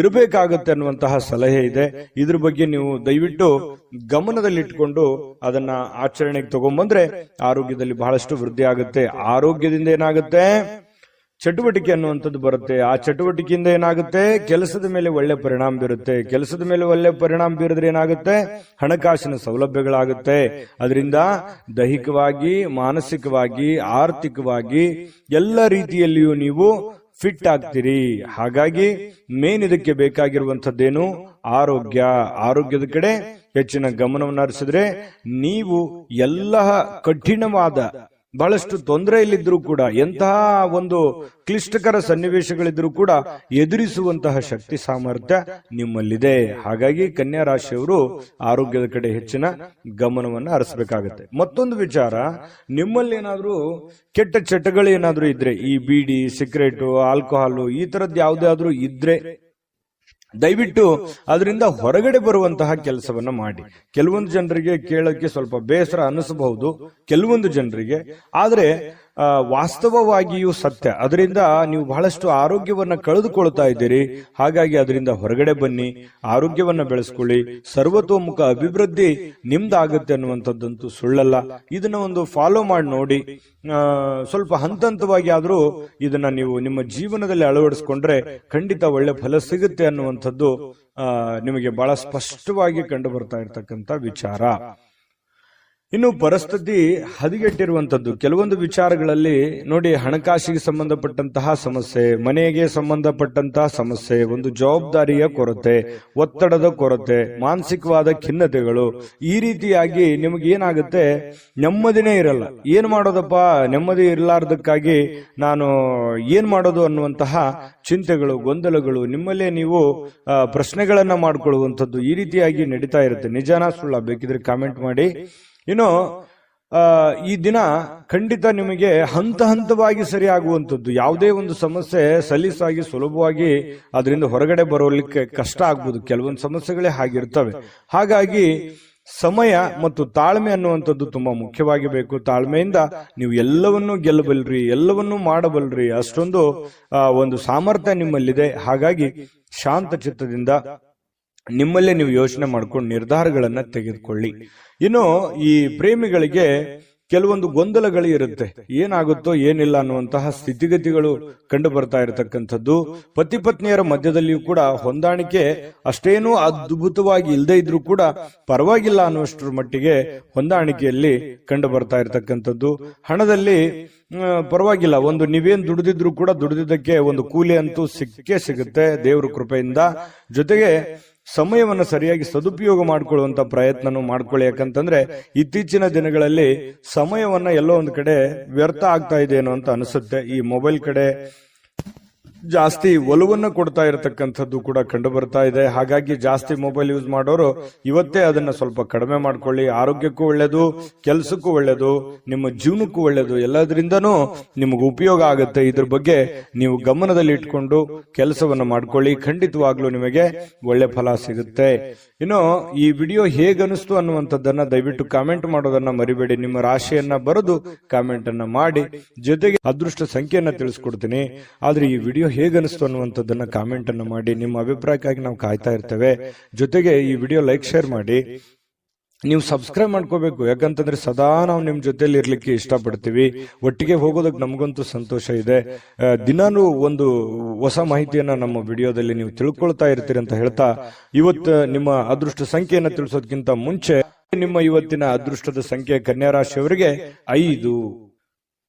[SPEAKER 1] ಇರಬೇಕಾಗುತ್ತೆ ಅನ್ನುವಂತಹ ಸಲಹೆ ಇದೆ. ಇದ್ರ ಬಗ್ಗೆ ನೀವು ದಯವಿಟ್ಟು ಗಮನದಲ್ಲಿಟ್ಕೊಂಡು ಅದನ್ನ ಆಚರಣೆಗೆ ತಗೊಂಡ್ಬಂದ್ರೆ ಆರೋಗ್ಯದಲ್ಲಿ ಬಹಳಷ್ಟು ವೃದ್ಧಿ ಆಗುತ್ತೆ. ಆರೋಗ್ಯದಿಂದ ಏನಾಗುತ್ತೆ, ಚಟುವಟಿಕೆ ಅನ್ನುವಂಥದ್ದು ಬರುತ್ತೆ. ಆ ಚಟುವಟಿಕೆಯಿಂದ ಏನಾಗುತ್ತೆ, ಕೆಲಸದ ಮೇಲೆ ಒಳ್ಳೆ ಪರಿಣಾಮ ಬೀರುತ್ತೆ. ಕೆಲಸದ ಮೇಲೆ ಒಳ್ಳೆ ಪರಿಣಾಮ ಬೀರಿದ್ರೆ ಏನಾಗುತ್ತೆ, ಹಣಕಾಸಿನ ಸೌಲಭ್ಯಗಳಾಗುತ್ತೆ. ಅದರಿಂದ ದೈಹಿಕವಾಗಿ, ಮಾನಸಿಕವಾಗಿ, ಆರ್ಥಿಕವಾಗಿ ಎಲ್ಲ ರೀತಿಯಲ್ಲಿಯೂ ನೀವು ಫಿಟ್ ಆಗ್ತೀರಿ. ಹಾಗಾಗಿ ಮೇನ್ ಇದಕ್ಕೆ ಬೇಕಾಗಿರುವಂತದ್ದೇನು, ಆರೋಗ್ಯ. ಆರೋಗ್ಯದ ಕಡೆ ಹೆಚ್ಚಿನ ಗಮನವನ್ನು ಹರಿಸಿದ್ರೆ ನೀವು ಎಲ್ಲ ಕಠಿಣವಾದ ಬಹಳಷ್ಟು ತೊಂದರೆಯಲ್ಲಿದ್ರೂ ಕೂಡ, ಎಂತಹ ಒಂದು ಕ್ಲಿಷ್ಟಕರ ಸನ್ನಿವೇಶಗಳಿದ್ರೂ ಕೂಡ ಎದುರಿಸುವಂತಹ ಶಕ್ತಿ ಸಾಮರ್ಥ್ಯ ನಿಮ್ಮಲ್ಲಿದೆ. ಹಾಗಾಗಿ ಕನ್ಯಾ ರಾಶಿಯವರು ಆರೋಗ್ಯದ ಕಡೆ ಹೆಚ್ಚಿನ ಗಮನವನ್ನು ಹರಿಸಬೇಕಾಗತ್ತೆ. ಮತ್ತೊಂದು ವಿಚಾರ, ನಿಮ್ಮಲ್ಲಿ ಏನಾದ್ರೂ ಕೆಟ್ಟ ಚಟಗಳು ಏನಾದ್ರೂ ಇದ್ರೆ, ಈ ಬೀಡಿ, ಸಿಗರೇಟು, ಆಲ್ಕೋಹಾಲು ಈ ತರದ್ ಯಾವುದಾದ್ರೂ ಇದ್ರೆ ದಯವಿಟ್ಟು ಅದರಿಂದ ಹೊರಗಡೆ ಬರುವಂತಹ ಕೆಲಸವನ್ನ ಮಾಡಿ. ಕೆಲವೊಂದು ಜನರಿಗೆ ಕೇಳೋಕೆ ಸ್ವಲ್ಪ ಬೇಸರ ಅನಿಸಬಹುದು, ಕೆಲವೊಂದು ಜನರಿಗೆ, ಆದ್ರೆ ವಾಸ್ತವವಾಗಿಯೂ ಸತ್ಯ. ಅದರಿಂದ ನೀವು ಬಹಳಷ್ಟು ಆರೋಗ್ಯವನ್ನ ಕಳೆದುಕೊಳ್ತಾ ಇದ್ದೀರಿ. ಹಾಗಾಗಿ ಅದರಿಂದ ಹೊರಗಡೆ ಬನ್ನಿ, ಆರೋಗ್ಯವನ್ನ ಬೆಳೆಸ್ಕೊಳ್ಳಿ, ಸರ್ವತೋಮುಖ ಅಭಿವೃದ್ಧಿ ನಿಮ್ದಾಗುತ್ತೆ ಅನ್ನುವಂಥದ್ದಂತೂ ಸುಳ್ಳಲ್ಲ. ಇದನ್ನ ಒಂದು ಫಾಲೋ ಮಾಡಿ ನೋಡಿ. ಸ್ವಲ್ಪ ಹಂತ ಹಂತವಾಗಿ ಆದ್ರೂ ಇದನ್ನ ನೀವು ನಿಮ್ಮ ಜೀವನದಲ್ಲಿ ಅಳವಡಿಸ್ಕೊಂಡ್ರೆ ಖಂಡಿತ ಒಳ್ಳೆ ಫಲ ಸಿಗುತ್ತೆ ಅನ್ನುವಂಥದ್ದು ನಿಮಗೆ ಬಹಳ ಸ್ಪಷ್ಟವಾಗಿ ಕಂಡು ಬರ್ತಾ ಇರ್ತಕ್ಕಂಥ ವಿಚಾರ. ಇನ್ನು ಪರಿಸ್ಥಿತಿ ಹದಗೆಟ್ಟಿರುವಂತದ್ದು ಕೆಲವೊಂದು ವಿಚಾರಗಳಲ್ಲಿ ನೋಡಿ, ಹಣಕಾಸಿಗೆ ಸಂಬಂಧಪಟ್ಟಂತಹ ಸಮಸ್ಯೆ, ಮನೆಗೆ ಸಂಬಂಧಪಟ್ಟಂತಹ ಸಮಸ್ಯೆ, ಒಂದು ಜವಾಬ್ದಾರಿಯ ಕೊರತೆ, ಒತ್ತಡದ ಕೊರತೆ, ಮಾನಸಿಕವಾದ ಖಿನ್ನತೆಗಳು, ಈ ರೀತಿಯಾಗಿ ನಿಮಗೆ ಏನಾಗುತ್ತೆ, ನೆಮ್ಮದಿನೇ ಇರಲ್ಲ. ಏನ್ ಮಾಡೋದಪ್ಪ, ನೆಮ್ಮದಿ ಇರಲಾರ್ದಕ್ಕಾಗಿ ನಾನು ಏನ್ ಮಾಡೋದು ಅನ್ನುವಂತಹ ಚಿಂತೆಗಳು, ಗೊಂದಲಗಳು, ನಿಮ್ಮಲ್ಲೇ ನೀವು ಪ್ರಶ್ನೆಗಳನ್ನ ಮಾಡ್ಕೊಳ್ಳುವಂಥದ್ದು ಈ ರೀತಿಯಾಗಿ ನಡೀತಾ ಇರುತ್ತೆ. ನಿಜಾನ ಸುಳ್ಳ ಬೇಕಿದ್ರೆ ಕಾಮೆಂಟ್ ಮಾಡಿ. ಇನ್ನು ಈ ದಿನ ಖಂಡಿತ ನಿಮಗೆ ಹಂತ ಹಂತವಾಗಿ ಸರಿಯಾಗುವಂಥದ್ದು. ಯಾವುದೇ ಒಂದು ಸಮಸ್ಯೆ ಸಲೀಸಾಗಿ ಸುಲಭವಾಗಿ ಅದರಿಂದ ಹೊರಗಡೆ ಬರೋಲಿಕ್ಕೆ ಕಷ್ಟ ಆಗ್ಬೋದು. ಕೆಲವೊಂದು ಸಮಸ್ಯೆಗಳೇ ಹಾಗಿರ್ತವೆ. ಹಾಗಾಗಿ ಸಮಯ ಮತ್ತು ತಾಳ್ಮೆ ಅನ್ನುವಂಥದ್ದು ತುಂಬಾ ಮುಖ್ಯವಾಗಿ ಬೇಕು. ತಾಳ್ಮೆಯಿಂದ ನೀವು ಎಲ್ಲವನ್ನೂ ಗೆಲ್ಲಬಲ್ರಿ, ಎಲ್ಲವನ್ನೂ ಮಾಡಬಲ್ರಿ, ಅಷ್ಟೊಂದು ಒಂದು ಸಾಮರ್ಥ್ಯ ನಿಮ್ಮಲ್ಲಿದೆ. ಹಾಗಾಗಿ ಶಾಂತ ಚಿತ್ತದಿಂದ ನಿಮ್ಮಲ್ಲೇ ನೀವು ಯೋಚನೆ ಮಾಡ್ಕೊಂಡು ನಿರ್ಧಾರಗಳನ್ನ ತೆಗೆದುಕೊಳ್ಳಿ. ಇನ್ನು ಈ ಪ್ರೇಮಿಗಳಿಗೆ ಕೆಲವೊಂದು ಗೊಂದಲಗಳು ಇರುತ್ತೆ, ಏನಾಗುತ್ತೋ ಏನಿಲ್ಲ ಅನ್ನುವಂತಹ ಸ್ಥಿತಿಗತಿಗಳು ಕಂಡು ಬರ್ತಾ ಇರತಕ್ಕಂಥದ್ದು. ಪತಿ ಪತ್ನಿಯರ ಮಧ್ಯದಲ್ಲಿಯೂ ಕೂಡ ಹೊಂದಾಣಿಕೆ ಅಷ್ಟೇನೂ ಅದ್ಭುತವಾಗಿ ಇಲ್ಲದೆ ಇದ್ರೂ ಕೂಡ ಪರವಾಗಿಲ್ಲ ಅನ್ನುವಷ್ಟರ ಮಟ್ಟಿಗೆ ಹೊಂದಾಣಿಕೆಯಲ್ಲಿ ಕಂಡು ಬರ್ತಾ ಇರತಕ್ಕಂಥದ್ದು. ಹಣದಲ್ಲಿ ಪರವಾಗಿಲ್ಲ, ಒಂದು ನೀವೇನ್ ದುಡಿದಿದ್ರು ಕೂಡ ದುಡಿದಿದ್ದಕ್ಕೆ ಒಂದು ಕೂಲಿ ಅಂತೂ ಸಿಕ್ಕೇ ಸಿಗುತ್ತೆ ದೇವರ ಕೃಪೆಯಿಂದ. ಜೊತೆಗೆ ಸಮಯವನ್ನು ಸರಿಯಾಗಿ ಸದುಪಯೋಗ ಮಾಡಿಕೊಳ್ಳುವಂತ ಪ್ರಯತ್ನನೂ ಮಾಡ್ಕೊಳ್ಳಿ. ಯಾಕಂತಂದ್ರೆ ಇತ್ತೀಚಿನ ದಿನಗಳಲ್ಲಿ ಸಮಯವನ್ನ ಎಲ್ಲೋ ಒಂದು ಕಡೆ ವ್ಯರ್ಥ ಆಗ್ತಾ ಇದೆ ಏನೋ ಅಂತ ಅನಿಸುತ್ತೆ. ಈ ಮೊಬೈಲ್ ಕಡೆ ಜಾಸ್ತಿ ಒಲವನ್ನ ಕೊಡ್ತಾ ಇರತಕ್ಕಂಥದ್ದು ಕೂಡ ಕಂಡು ಬರ್ತಾ ಇದೆ. ಹಾಗಾಗಿ ಜಾಸ್ತಿ ಮೊಬೈಲ್ ಯೂಸ್ ಮಾಡೋರು ಇವತ್ತೇ ಅದನ್ನ ಸ್ವಲ್ಪ ಕಡಿಮೆ ಮಾಡ್ಕೊಳ್ಳಿ. ಆರೋಗ್ಯಕ್ಕೂ ಒಳ್ಳೇದು, ಕೆಲಸಕ್ಕೂ ಒಳ್ಳೇದು, ನಿಮ್ಮ ಜೀವನಕ್ಕೂ ಒಳ್ಳೇದು, ಎಲ್ಲದರಿಂದನೂ ನಿಮಗೆ ಉಪಯೋಗ ಆಗುತ್ತೆ. ಇದ್ರ ಬಗ್ಗೆ ನೀವು ಗಮನದಲ್ಲಿ ಇಟ್ಕೊಂಡು ಕೆಲಸವನ್ನ ಮಾಡ್ಕೊಳ್ಳಿ, ಖಂಡಿತವಾಗ್ಲೂ ನಿಮಗೆ ಒಳ್ಳೆ ಫಲ ಸಿಗುತ್ತೆ. ಇನ್ನು ಈ ವಿಡಿಯೋ ಹೇಗನಿಸ್ತು ಅನ್ನುವಂಥದ್ದನ್ನ ದಯವಿಟ್ಟು ಕಾಮೆಂಟ್ ಮಾಡೋದನ್ನ ಮರಿಬೇಡಿ. ನಿಮ್ಮ ರಾಶಿಯನ್ನ ಬರೆದು ಕಾಮೆಂಟ್ ಅನ್ನ ಮಾಡಿ, ಜೊತೆಗೆ ಅದೃಷ್ಟ ಸಂಖ್ಯೆಯನ್ನ ತಿಳಿಸ್ಕೊಡ್ತೀನಿ. ಆದ್ರೆ ಈ ವಿಡಿಯೋ ಹೇಗನಿಸ್ತು ಅನ್ನುವಂಥದ್ದನ್ನ ಕಾಮೆಂಟ್ ಅನ್ನ ಮಾಡಿ. ನಿಮ್ಮ ಅಭಿಪ್ರಾಯಕ್ಕಾಗಿ ನಾವು ಕಾಯ್ತಾ ಇರ್ತೇವೆ. ಜೊತೆಗೆ ಈ ವಿಡಿಯೋ ಲೈಕ್, ಶೇರ್ ಮಾಡಿ. ನೀವು ಸಬ್ಸ್ಕ್ರೈಬ್ ಮಾಡ್ಕೋಬೇಕು, ಯಾಕಂತಂದ್ರೆ ಸದಾ ನಾವು ನಿಮ್ ಜೊತೆಲಿ ಇರ್ಲಿಕ್ಕೆ ಇಷ್ಟಪಡ್ತೀವಿ. ಒಟ್ಟಿಗೆ ಹೋಗೋದಕ್ಕೆ ನಮಗಂತೂ ಸಂತೋಷ ಇದೆ. ದಿನಾನು ಒಂದು ಹೊಸ ಮಾಹಿತಿಯನ್ನ ನಮ್ಮ ವಿಡಿಯೋದಲ್ಲಿ ನೀವು ತಿಳ್ಕೊಳ್ತಾ ಇರ್ತೀರಿ ಅಂತ ಹೇಳ್ತಾ, ಇವತ್ತು ನಿಮ್ಮ ಅದೃಷ್ಟ ಸಂಖ್ಯೆಯನ್ನ ತಿಳಿಸೋದಕ್ಕಿಂತ ಮುಂಚೆ ನಿಮ್ಮ ಇವತ್ತಿನ ಅದೃಷ್ಟದ ಸಂಖ್ಯೆ ಕನ್ಯಾ ರಾಶಿಯವರಿಗೆ 5.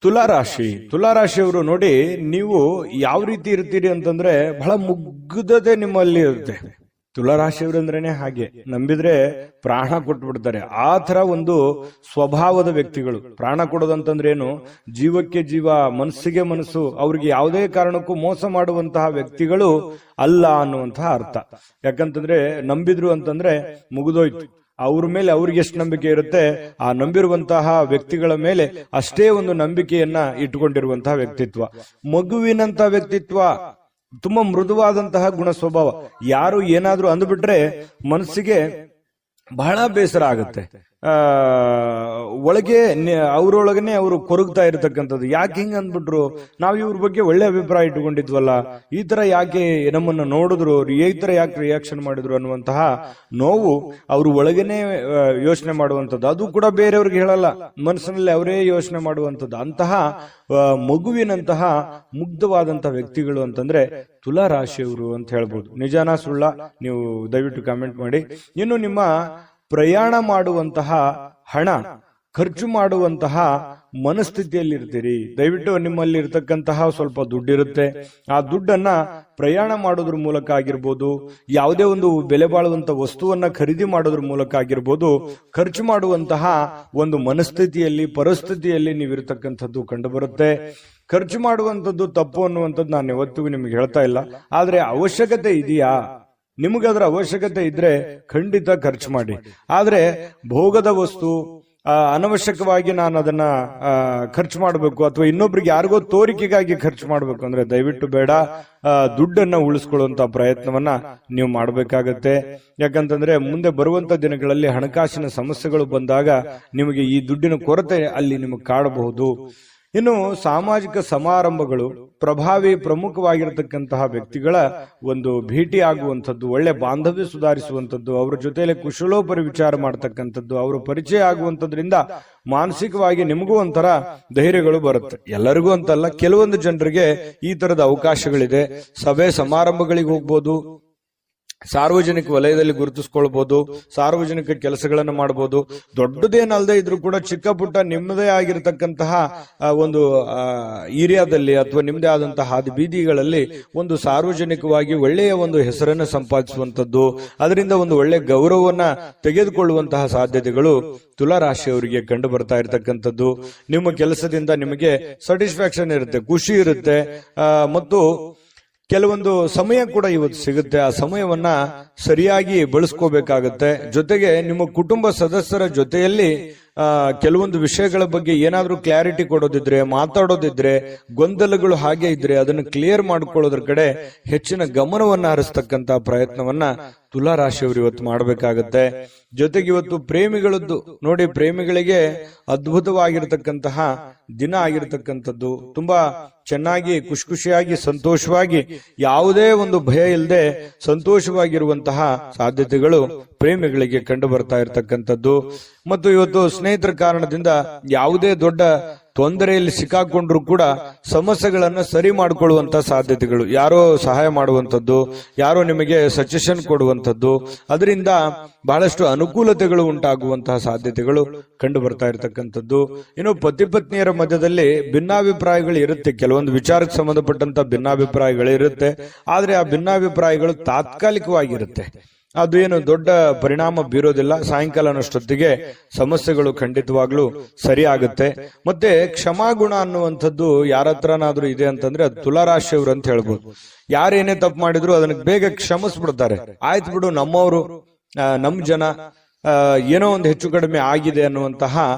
[SPEAKER 1] ತುಲಾರಾಶಿಯವರು ನೋಡಿ, ನೀವು ಯಾವ ರೀತಿ ಇರ್ತೀರಿ ಅಂತಂದ್ರೆ ಬಹಳ ಮುಗ್ಧತೆ ನಿಮ್ಮಲ್ಲಿ ಇರುತ್ತೆ. ತುಲಾರಾಶಿಯವರು ಅಂದ್ರೇನೆ ಹಾಗೆ, ನಂಬಿದ್ರೆ ಪ್ರಾಣ ಕೊಟ್ಬಿಡ್ತಾರೆ. ಆ ತರ ಒಂದು ಸ್ವಭಾವದ ವ್ಯಕ್ತಿಗಳು. ಪ್ರಾಣ ಕೊಡೋದಂತಂದ್ರೆ ಏನು, ಜೀವಕ್ಕೆ ಜೀವ, ಮನಸ್ಸಿಗೆ ಮನಸ್ಸು, ಅವ್ರಿಗೆ ಯಾವುದೇ ಕಾರಣಕ್ಕೂ ಮೋಸ ಮಾಡುವಂತಹ ವ್ಯಕ್ತಿಗಳು ಅಲ್ಲ ಅನ್ನುವಂತಹ ಅರ್ಥ. ಯಾಕಂತಂದ್ರೆ ನಂಬಿದ್ರು ಅಂತಂದ್ರೆ ಮುಗಿದೋಯ್ತು. ಅವ್ರ ಮೇಲೆ ಅವ್ರಿಗೆ ಎಷ್ಟು ನಂಬಿಕೆ ಇರುತ್ತೆ, ಆ ನಂಬಿರುವಂತಹ ವ್ಯಕ್ತಿಗಳ ಮೇಲೆ ಅಷ್ಟೇ ಒಂದು ನಂಬಿಕೆಯನ್ನ ಇಟ್ಟುಕೊಂಡಿರುವಂತಹ ವ್ಯಕ್ತಿತ್ವ. ಮಗುವಿನಂತ ವ್ಯಕ್ತಿತ್ವ, ತುಂಬಾ ಮೃದುವಾದಂತಹ ಗುಣ ಸ್ವಭಾವ. ಯಾರು ಏನಾದ್ರೂ ಅಂದ್ಬಿಟ್ರೆ ಮನಸ್ಸಿಗೆ ಬಹಳ ಬೇಸರ ಆಗುತ್ತೆ. ಒಳಗೆ ಅವರೊಳಗನೆ ಅವರು ಕೊರಗ್ತಾ ಇರತಕ್ಕಂಥದ್ದು. ಯಾಕೆ ಹಿಂಗ ಅಂದ್ಬಿಟ್ರು, ನಾವ್ ಇವ್ರ ಬಗ್ಗೆ ಒಳ್ಳೆ ಅಭಿಪ್ರಾಯ ಇಟ್ಟುಕೊಂಡಿದ್ವಲ್ಲ, ಈ ತರ ಯಾಕೆ ನಮ್ಮನ್ನ ನೋಡಿದ್ರು, ಈ ತರ ಯಾಕೆ ರಿಯಾಕ್ಷನ್ ಮಾಡಿದ್ರು ಅನ್ನುವಂತಹ ನೋವು ಅವರು ಒಳಗನೆ ಯೋಚನೆ ಮಾಡುವಂಥದ್ದು. ಅದು ಕೂಡ ಬೇರೆಯವ್ರಿಗೆ ಹೇಳಲ್ಲ, ಮನಸ್ಸಿನಲ್ಲಿ ಅವರೇ ಯೋಚನೆ ಮಾಡುವಂಥದ್ದು. ಅಂತಹ ಮಗುವಿನಂತಹ ಮುಗ್ಧವಾದಂತಹ ವ್ಯಕ್ತಿಗಳು ಅಂತಂದ್ರೆ ತುಲಾ ರಾಶಿಯವರು ಅಂತ ಹೇಳ್ಬೋದು. ನಿಜಾನ ಸುಳ್ಳ ನೀವು ದಯವಿಟ್ಟು ಕಾಮೆಂಟ್ ಮಾಡಿ. ಇನ್ನು ನಿಮ್ಮ ಪ್ರಯಾಣ ಮಾಡುವಂತಹ ಹಣ, ಖರ್ಚು ಮಾಡುವಂತಹ ಮನಸ್ಥಿತಿಯಲ್ಲಿ ಇರ್ತೀರಿ. ದಯವಿಟ್ಟು ನಿಮ್ಮಲ್ಲಿ ಇರತಕ್ಕಂತಹ ಸ್ವಲ್ಪ ದುಡ್ಡಿರುತ್ತೆ, ಆ ದುಡ್ಡನ್ನ ಪ್ರಯಾಣ ಮಾಡೋದ್ರ ಮೂಲಕ ಆಗಿರ್ಬೋದು, ಯಾವುದೇ ಒಂದು ಬೆಲೆ ಬಾಳುವಂತ ವಸ್ತುವನ್ನ ಖರೀದಿ ಮಾಡೋದ್ರ ಮೂಲಕ ಆಗಿರ್ಬೋದು, ಖರ್ಚು ಮಾಡುವಂತಹ ಒಂದು ಮನಸ್ಥಿತಿಯಲ್ಲಿ, ಪರಿಸ್ಥಿತಿಯಲ್ಲಿ ನೀವಿರತಕ್ಕಂಥದ್ದು ಕಂಡು ಬರುತ್ತೆ. ಖರ್ಚು ಮಾಡುವಂಥದ್ದು ತಪ್ಪು ಅನ್ನುವಂಥದ್ದು ನಾನು ಯಾವತ್ತಿಗೂ ನಿಮ್ಗೆ ಹೇಳ್ತಾ ಇಲ್ಲ. ಆದ್ರೆ ಅವಶ್ಯಕತೆ ಇದೆಯಾ, ನಿಮಗದರ ಅವಶ್ಯಕತೆ ಇದ್ರೆ ಖಂಡಿತ ಖರ್ಚು ಮಾಡಿ. ಆದ್ರೆ ಭೋಗದ ವಸ್ತು, ಅನವಶ್ಯಕವಾಗಿ ನಾನು ಅದನ್ನ ಖರ್ಚು ಮಾಡಬೇಕು ಅಥವಾ ಇನ್ನೊಬ್ರಿಗೆ ಯಾರಿಗೋ ತೋರಿಕೆಗಾಗಿ ಖರ್ಚು ಮಾಡಬೇಕು ಅಂದ್ರೆ ದಯವಿಟ್ಟು ಬೇಡ. ದುಡ್ಡನ್ನ ಉಳಿಸ್ಕೊಳ್ಳುವಂತ ಪ್ರಯತ್ನವನ್ನ ನೀವು ಮಾಡಬೇಕಾಗತ್ತೆ. ಯಾಕಂತಂದ್ರೆ ಮುಂದೆ ಬರುವಂತ ದಿನಗಳಲ್ಲಿ ಹಣಕಾಸಿನ ಸಮಸ್ಯೆಗಳು ಬಂದಾಗ ನಿಮಗೆ ಈ ದುಡ್ಡಿನ ಕೊರತೆ ಅಲ್ಲಿ ನಿಮಗೆ ಕಾಡಬಹುದು. ಇನ್ನು ಸಾಮಾಜಿಕ ಸಮಾರಂಭಗಳು, ಪ್ರಮುಖವಾಗಿರತಕ್ಕಂತಹ ವ್ಯಕ್ತಿಗಳ ಒಂದು ಭೇಟಿ ಆಗುವಂಥದ್ದು, ಒಳ್ಳೆ ಬಾಂಧವ್ಯ ಸುಧಾರಿಸುವಂಥದ್ದು, ಅವರ ಜೊತೆಯಲ್ಲಿ ಕುಶಲೋಪರಿ ವಿಚಾರ ಮಾಡತಕ್ಕಂಥದ್ದು, ಅವರು ಪರಿಚಯ ಆಗುವಂಥದ್ರಿಂದ ಮಾನಸಿಕವಾಗಿ ನಿಮಗೂ ಒಂಥರ ಧೈರ್ಯಗಳು ಬರುತ್ತೆ. ಎಲ್ಲರಿಗೂ ಅಂತಲ್ಲ, ಕೆಲವೊಂದು ಜನರಿಗೆ ಈ ತರದ ಅವಕಾಶಗಳಿದೆ. ಸಭೆ ಸಮಾರಂಭಗಳಿಗೆ ಹೋಗ್ಬೋದು, ಸಾರ್ವಜನಿಕ ವಲಯದಲ್ಲಿ ಗುರುತಿಸ್ಕೊಳ್ಬಹುದು, ಸಾರ್ವಜನಿಕ ಕೆಲಸಗಳನ್ನು ಮಾಡಬಹುದು. ದೊಡ್ಡದೇನಲ್ಲದೆ ಇದ್ರೂ ಕೂಡ ಚಿಕ್ಕ ಪುಟ್ಟ ನಿಮ್ಮದೇ ಆಗಿರತಕ್ಕಂತಹ ಒಂದು ಏರಿಯಾದಲ್ಲಿ ಅಥವಾ ನಿಮ್ಮದೇ ಆದಂತಹ ಹಾದಿ ಬೀದಿಗಳಲ್ಲಿ ಒಂದು ಸಾರ್ವಜನಿಕವಾಗಿ ಒಳ್ಳೆಯ ಒಂದು ಹೆಸರನ್ನು ಸಂಪಾದಿಸುವಂತದ್ದು, ಅದರಿಂದ ಒಂದು ಒಳ್ಳೆ ಗೌರವವನ್ನ ತೆಗೆದುಕೊಳ್ಳುವಂತಹ ಸಾಧ್ಯತೆಗಳು ತುಲಾ ರಾಶಿಯವರಿಗೆ ಕಂಡು ಬರ್ತಾ ಇರತಕ್ಕಂಥದ್ದು. ನಿಮ್ಮ ಕೆಲಸದಿಂದ ನಿಮಗೆ ಸ್ಯಾಟಿಸ್ಫ್ಯಾಕ್ಷನ್ ಇರುತ್ತೆ, ಖುಷಿ ಇರುತ್ತೆ, ಮತ್ತು ಕೆಲವೊಂದು ಸಮಯ ಕೂಡ ಇವತ್ತು ಸಿಗುತ್ತೆ. ಆ ಸಮಯವನ್ನ ಸರಿಯಾಗಿ ಬಳಸ್ಕೋಬೇಕಾಗತ್ತೆ. ಜೊತೆಗೆ ನಿಮ್ಮ ಕುಟುಂಬ ಸದಸ್ಯರ ಜೊತೆಯಲ್ಲಿ ಕೆಲವೊಂದು ವಿಷಯಗಳ ಬಗ್ಗೆ ಏನಾದ್ರೂ ಕ್ಲಾರಿಟಿ ಕೊಡೋದಿದ್ರೆ, ಮಾತಾಡೋದಿದ್ರೆ, ಗೊಂದಲಗಳು ಹಾಗೆ ಇದ್ರೆ ಅದನ್ನು ಕ್ಲಿಯರ್ ಮಾಡ್ಕೊಳ್ಳೋದ್ರ ಕಡೆ ಹೆಚ್ಚಿನ ಗಮನವನ್ನ ಹರಿಸ್ತಕ್ಕಂತ ಪ್ರಯತ್ನವನ್ನ ತುಲಾ ರಾಶಿಯವರು ಇವತ್ತು ಮಾಡಬೇಕಾಗತ್ತೆ. ಜೊತೆಗೆ ಇವತ್ತು ಪ್ರೇಮಿಗಳದ್ದು ನೋಡಿ, ಪ್ರೇಮಿಗಳಿಗೆ ಅದ್ಭುತವಾಗಿರತಕ್ಕಂತಹ ದಿನ ಆಗಿರತಕ್ಕಂಥದ್ದು. ತುಂಬಾ ಚೆನ್ನಾಗಿ ಖುಷಿಯಾಗಿ ಸಂತೋಷವಾಗಿ, ಯಾವುದೇ ಒಂದು ಭಯ ಇಲ್ಲದೆ ಸಂತೋಷವಾಗಿರುವಂತಹ ಸಾಧ್ಯತೆಗಳು ಪ್ರೇಮಿಗಳಿಗೆ ಕಂಡು ಬರ್ತಾ ಇರತಕ್ಕಂಥದ್ದು. ಮತ್ತು ಇವತ್ತು ಸ್ನೇಹಿತರ ಕಾರಣದಿಂದ ಯಾವುದೇ ದೊಡ್ಡ ತೊಂದರೆಯಲ್ಲಿ ಸಿಕ್ಕಾಕೊಂಡ್ರು ಕೂಡ ಸಮಸ್ಯೆಗಳನ್ನ ಸರಿ ಮಾಡಿಕೊಳ್ಳುವಂತ ಸಾಧ್ಯತೆಗಳು, ಯಾರೋ ಸಹಾಯ ಮಾಡುವಂಥದ್ದು, ಯಾರೋ ನಿಮಗೆ ಸಜೆಷನ್ ಕೊಡುವಂಥದ್ದು, ಅದರಿಂದ ಬಹಳಷ್ಟು ಅನುಕೂಲತೆಗಳು ಉಂಟಾಗುವಂತಹ ಸಾಧ್ಯತೆಗಳು ಕಂಡು ಬರ್ತಾ ಇರತಕ್ಕಂಥದ್ದು. ಇನ್ನು ಪತಿ ಪತ್ನಿಯರ ಮಧ್ಯದಲ್ಲಿ ಭಿನ್ನಾಭಿಪ್ರಾಯಗಳು ಇರುತ್ತೆ, ಕೆಲವೊಂದು ವಿಚಾರಕ್ಕೆ ಸಂಬಂಧಪಟ್ಟಂತ ಭಿನ್ನಾಭಿಪ್ರಾಯಗಳು ಇರುತ್ತೆ. ಆದ್ರೆ ಆ ಭಿನ್ನಾಭಿಪ್ರಾಯಗಳು ತಾತ್ಕಾಲಿಕವಾಗಿರುತ್ತೆ, ಅದು ಏನು ದೊಡ್ಡ ಪರಿಣಾಮ ಬೀರೋದಿಲ್ಲ. ಸಾಯಂಕಾಲ ಅನ್ನೋಷ್ಟೊತ್ತಿಗೆ ಸಮಸ್ಯೆಗಳು ಖಂಡಿತವಾಗ್ಲೂ ಸರಿ ಆಗುತ್ತೆ. ಮತ್ತೆ ಕ್ಷಮಾಗುಣ ಅನ್ನುವಂಥದ್ದು ಯಾರ ಹತ್ರನಾದ್ರೂ ಇದೆ ಅಂತಂದ್ರೆ ಅದು ತುಲಾ ರಾಶಿಯವರು ಅಂತ ಹೇಳ್ಬೋದು. ಯಾರೇನೇ ತಪ್ಪು ಮಾಡಿದ್ರು ಅದನ್ನ ಬೇಗ ಕ್ಷಮಿಸ್ಬಿಡ್ತಾರೆ. ಆಯ್ತು ಬಿಡು, ನಮ್ಮವರು, ನಮ್ ಜನ, ಏನೋ ಒಂದು ಹೆಚ್ಚು ಕಡಿಮೆ ಆಗಿದೆ ಅನ್ನುವಂತಹ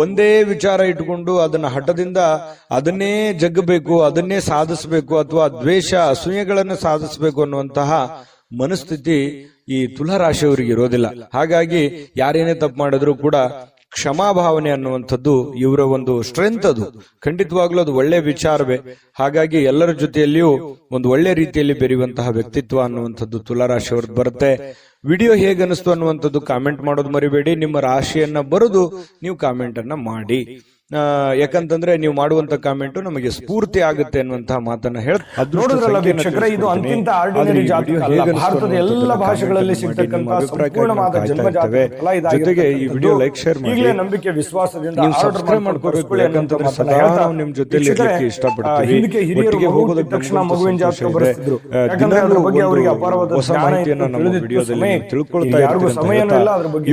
[SPEAKER 1] ಒಂದೇ ವಿಚಾರ ಇಟ್ಕೊಂಡು ಅದನ್ನ ಹಠದಿಂದ ಅದನ್ನೇ ಜಗ್ಗಬೇಕು, ಅದನ್ನೇ ಸಾಧಿಸಬೇಕು, ಅಥವಾ ದ್ವೇಷ ಅಸೂಯೆಗಳನ್ನು ಸಾಧಿಸಬೇಕು ಅನ್ನುವಂತಹ ಮನಸ್ಥಿತಿ ಈ ತುಲಾ ರಾಶಿಯವರಿಗೆ ಇರೋದಿಲ್ಲ. ಹಾಗಾಗಿ ಯಾರೇನೇ ತಪ್ಪು ಮಾಡಿದ್ರು ಕೂಡ ಕ್ಷಮಾಭಾವನೆ ಅನ್ನುವಂಥದ್ದು ಇವರ ಒಂದು ಸ್ಟ್ರೆಂತ್. ಅದು ಖಂಡಿತವಾಗ್ಲೂ ಅದು ಒಳ್ಳೆ ವಿಚಾರವೇ. ಹಾಗಾಗಿ ಎಲ್ಲರ ಜೊತೆಯಲ್ಲಿಯೂ ಒಂದು ಒಳ್ಳೆ ರೀತಿಯಲ್ಲಿ ಬೆರೆಯುವಂತಹ ವ್ಯಕ್ತಿತ್ವ ಅನ್ನುವಂಥದ್ದು ತುಲಾ ರಾಶಿಯವ್ರದ್ದು ಬರುತ್ತೆ. ವಿಡಿಯೋ ಹೇಗೆ ಅನಿಸ್ತು ಅನ್ನುವಂಥದ್ದು ಕಾಮೆಂಟ್ ಮಾಡೋದು ಮರಿಬೇಡಿ. ನಿಮ್ಮ ರಾಶಿಯನ್ನ ಬರೆದು ನೀವು ಕಾಮೆಂಟ್ ಅನ್ನ ಮಾಡಿ. ಯಾಕಂತಂದ್ರೆ ನೀವು ಮಾಡುವಂತ ಕಾಮೆಂಟ್ ನಮಗೆ ಸ್ಫೂರ್ತಿ ಆಗುತ್ತೆ ಅನ್ನುವಂತಹ ಮಾತನ್ನ
[SPEAKER 2] ನೋಡಿದ್ರಲ್ಲ ವೀಕ್ಷಕರೇ, ಇದು ಅಂತಿಂತ ಆರ್ಡಿನರಿ ಜಾತಕ ಅಲ್ಲ. ಭಾರತದ ಎಲ್ಲ ಭಾಷೆಗಳಲ್ಲಿ ಸಿಗ್ತಕ್ಕಂತ ಸಂಪೂರ್ಣವಾದ ಜನ್ಮ ಜಾತಕ ಫಲ
[SPEAKER 1] ಜೊತೆಗೆ ಈ ವಿಡಿಯೋ ಲೈಕ್ ಶೇರ್ ಮಾಡಿ,
[SPEAKER 2] ಈಗಲೇ ನಂಬಿಕೆ ವಿಶ್ವಾಸದಿಂದ
[SPEAKER 1] ನೀವು ಸಬ್ಸ್ಕ್ರೈಬ್ ಮಾಡ್ಕೋಬೇಕು. ಯಾಕಂತಂದ್ರೆ ಸದಾ ನಾವು ನಿಮ್ ಜೊತೆ ಇಷ್ಟಪಡ್ತೀವಿ.
[SPEAKER 2] ಹಿಂದಕ್ಕೆ ಹಿರಿಯರು ಹೋಗೋದಕ್ಕೆ ತಕ್ಷಣ ಮಗುವಿನ ಜಾತಕ ಬರೆಸ್ತಿದ್ರು. ಯಾಕಂದ್ರೆ ಅದ್ರ ಬಗ್ಗೆ ಅವರಿಗೆ ಅಪಾರವಾದ
[SPEAKER 1] ಹೊಸ ಮಾಹಿತಿಯನ್ನು ನಮ್ಮ ವಿಡಿಯೋದಲ್ಲಿ ತಿಳ್ಕೊಳ್ತಾ ಇರ್ತೀವಿ.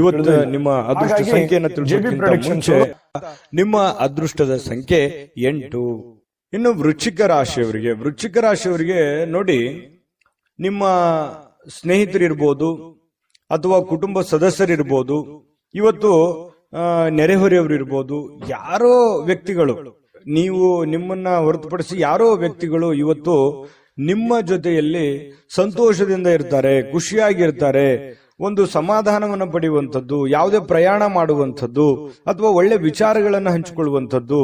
[SPEAKER 1] ಇವತ್ತು ನಿಮ್ಮ ಅದೃಷ್ಟ ಸಂಖ್ಯೆಯನ್ನು ತಿಳಿಸೋದಕ್ಕಿಂತ ಮುಂಚೆ ನಿಮ್ಮ ಅದೃಷ್ಟದ ಸಂಖ್ಯೆ 8. ಇನ್ನು ವೃಶ್ಚಿಕ ರಾಶಿಯವರಿಗೆ ನೋಡಿ, ನಿಮ್ಮ ಸ್ನೇಹಿತರಿರ್ಬೋದು ಅಥವಾ ಕುಟುಂಬ ಸದಸ್ಯರಿರ್ಬೋದು, ಇವತ್ತು ನೆರೆಹೊರೆಯವರು ಇರ್ಬೋದು, ಯಾರೋ ವ್ಯಕ್ತಿಗಳು, ನೀವು ನಿಮ್ಮನ್ನ ಹೊರತುಪಡಿಸಿ ಯಾರೋ ವ್ಯಕ್ತಿಗಳು ಇವತ್ತು ನಿಮ್ಮ ಜೊತೆಯಲ್ಲಿ ಸಂತೋಷದಿಂದ ಇರ್ತಾರೆ, ಖುಷಿಯಾಗಿರ್ತಾರೆ, ಒಂದು ಸಮಾಧಾನವನ್ನು ಪಡೆಯುವಂಥದ್ದು, ಯಾವುದೇ ಪ್ರಯಾಣ ಮಾಡುವಂಥದ್ದು ಅಥವಾ ಒಳ್ಳೆ ವಿಚಾರಗಳನ್ನು ಹಂಚಿಕೊಳ್ಳುವಂಥದ್ದು,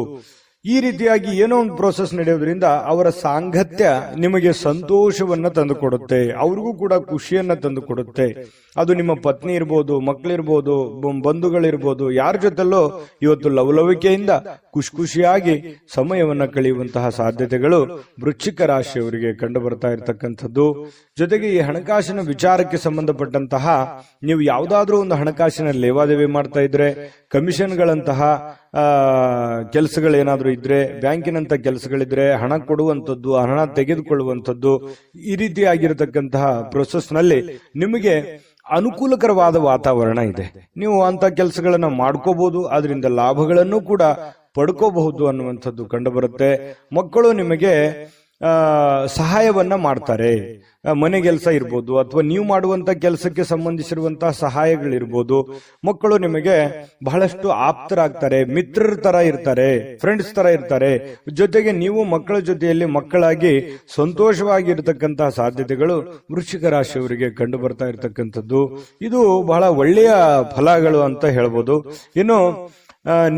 [SPEAKER 1] ಈ ರೀತಿಯಾಗಿ ಏನೋ ಒಂದು ಪ್ರೋಸೆಸ್ ನಡೆಯೋದ್ರಿಂದ ಅವರ ಸಾಂಗತ್ಯ ನಿಮಗೆ ಸಂತೋಷವನ್ನ ತಂದುಕೊಡುತ್ತೆ, ಅವ್ರಿಗೂ ಕೂಡ ಖುಷಿಯನ್ನ ತಂದುಕೊಡುತ್ತೆ. ಅದು ನಿಮ್ಮ ಪತ್ನಿ ಇರ್ಬೋದು, ಮಕ್ಕಳಿರ್ಬೋದು, ಬಂಧುಗಳಿರ್ಬೋದು, ಯಾರ ಜೊತೆಲ್ಲೋ ಇವತ್ತು ಲವಲವಿಕೆಯಿಂದ ಖುಷಿಯಾಗಿ ಸಮಯವನ್ನ ಕಳೆಯುವಂತಹ ಸಾಧ್ಯತೆಗಳು ವೃಶ್ಚಿಕ ರಾಶಿಯವರಿಗೆ ಕಂಡು ಬರ್ತಾ ಇರತಕ್ಕಂಥದ್ದು. ಜೊತೆಗೆ ಈ ಹಣಕಾಸಿನ ವಿಚಾರಕ್ಕೆ ಸಂಬಂಧಪಟ್ಟಂತಹ ನೀವು ಯಾವುದಾದ್ರೂ ಒಂದು ಹಣಕಾಸಿನ ಲೇವಾದೇವಿ ಮಾಡ್ತಾ ಇದ್ರೆ, ಕಮಿಷನ್ಗಳಂತಹ ಕೆಲಸಗಳೇನಾದ್ರೂ ಇದ್ರೆ, ಬ್ಯಾಂಕಿನಂತ ಕೆಲಸಗಳಿದ್ರೆ, ಹಣ ಕೊಡುವಂಥದ್ದು, ಹಣ ತೆಗೆದುಕೊಳ್ಳುವಂಥದ್ದು, ಈ ರೀತಿಯಾಗಿರತಕ್ಕಂತಹ ಪ್ರೊಸೆಸ್ ನಲ್ಲಿ ನಿಮಗೆ ಅನುಕೂಲಕರವಾದ ವಾತಾವರಣ ಇದೆ. ನೀವು ಅಂತ ಕೆಲಸಗಳನ್ನ ಮಾಡ್ಕೋಬಹುದು, ಅದರಿಂದ ಲಾಭಗಳನ್ನು ಕೂಡ ಪಡ್ಕೋಬಹುದು ಅನ್ನುವಂಥದ್ದು ಕಂಡು ಬರುತ್ತೆ. ಮಕ್ಕಳು ನಿಮಗೆ ಸಹಾಯವನ್ನ ಮಾಡ್ತಾರೆ. ಮನೆ ಕೆಲಸ ಇರ್ಬೋದು ಅಥವಾ ನೀವು ಮಾಡುವಂತ ಕೆಲಸಕ್ಕೆ ಸಂಬಂಧಿಸಿರುವಂತಹ ಸಹಾಯಗಳಿರ್ಬೋದು. ಮಕ್ಕಳು ನಿಮಗೆ ಬಹಳಷ್ಟು ಆಪ್ತರಾಗ್ತಾರೆ, ಮಿತ್ರರ ತರ ಇರ್ತಾರೆ, ಫ್ರೆಂಡ್ಸ್ ತರ ಇರ್ತಾರೆ. ಜೊತೆಗೆ ನೀವು ಮಕ್ಕಳ ಜೊತೆಯಲ್ಲಿ ಮಕ್ಕಳಾಗಿ ಸಂತೋಷವಾಗಿರ್ತಕ್ಕಂತಹ ಸಾಧ್ಯತೆಗಳು ವೃಶ್ಚಿಕ ರಾಶಿಯವರಿಗೆ ಕಂಡು ಬರ್ತಾ ಇರತಕ್ಕಂಥದ್ದು. ಇದು ಬಹಳ ಒಳ್ಳೆಯ ಫಲಗಳು ಅಂತ ಹೇಳ್ಬೋದು. ಇನ್ನು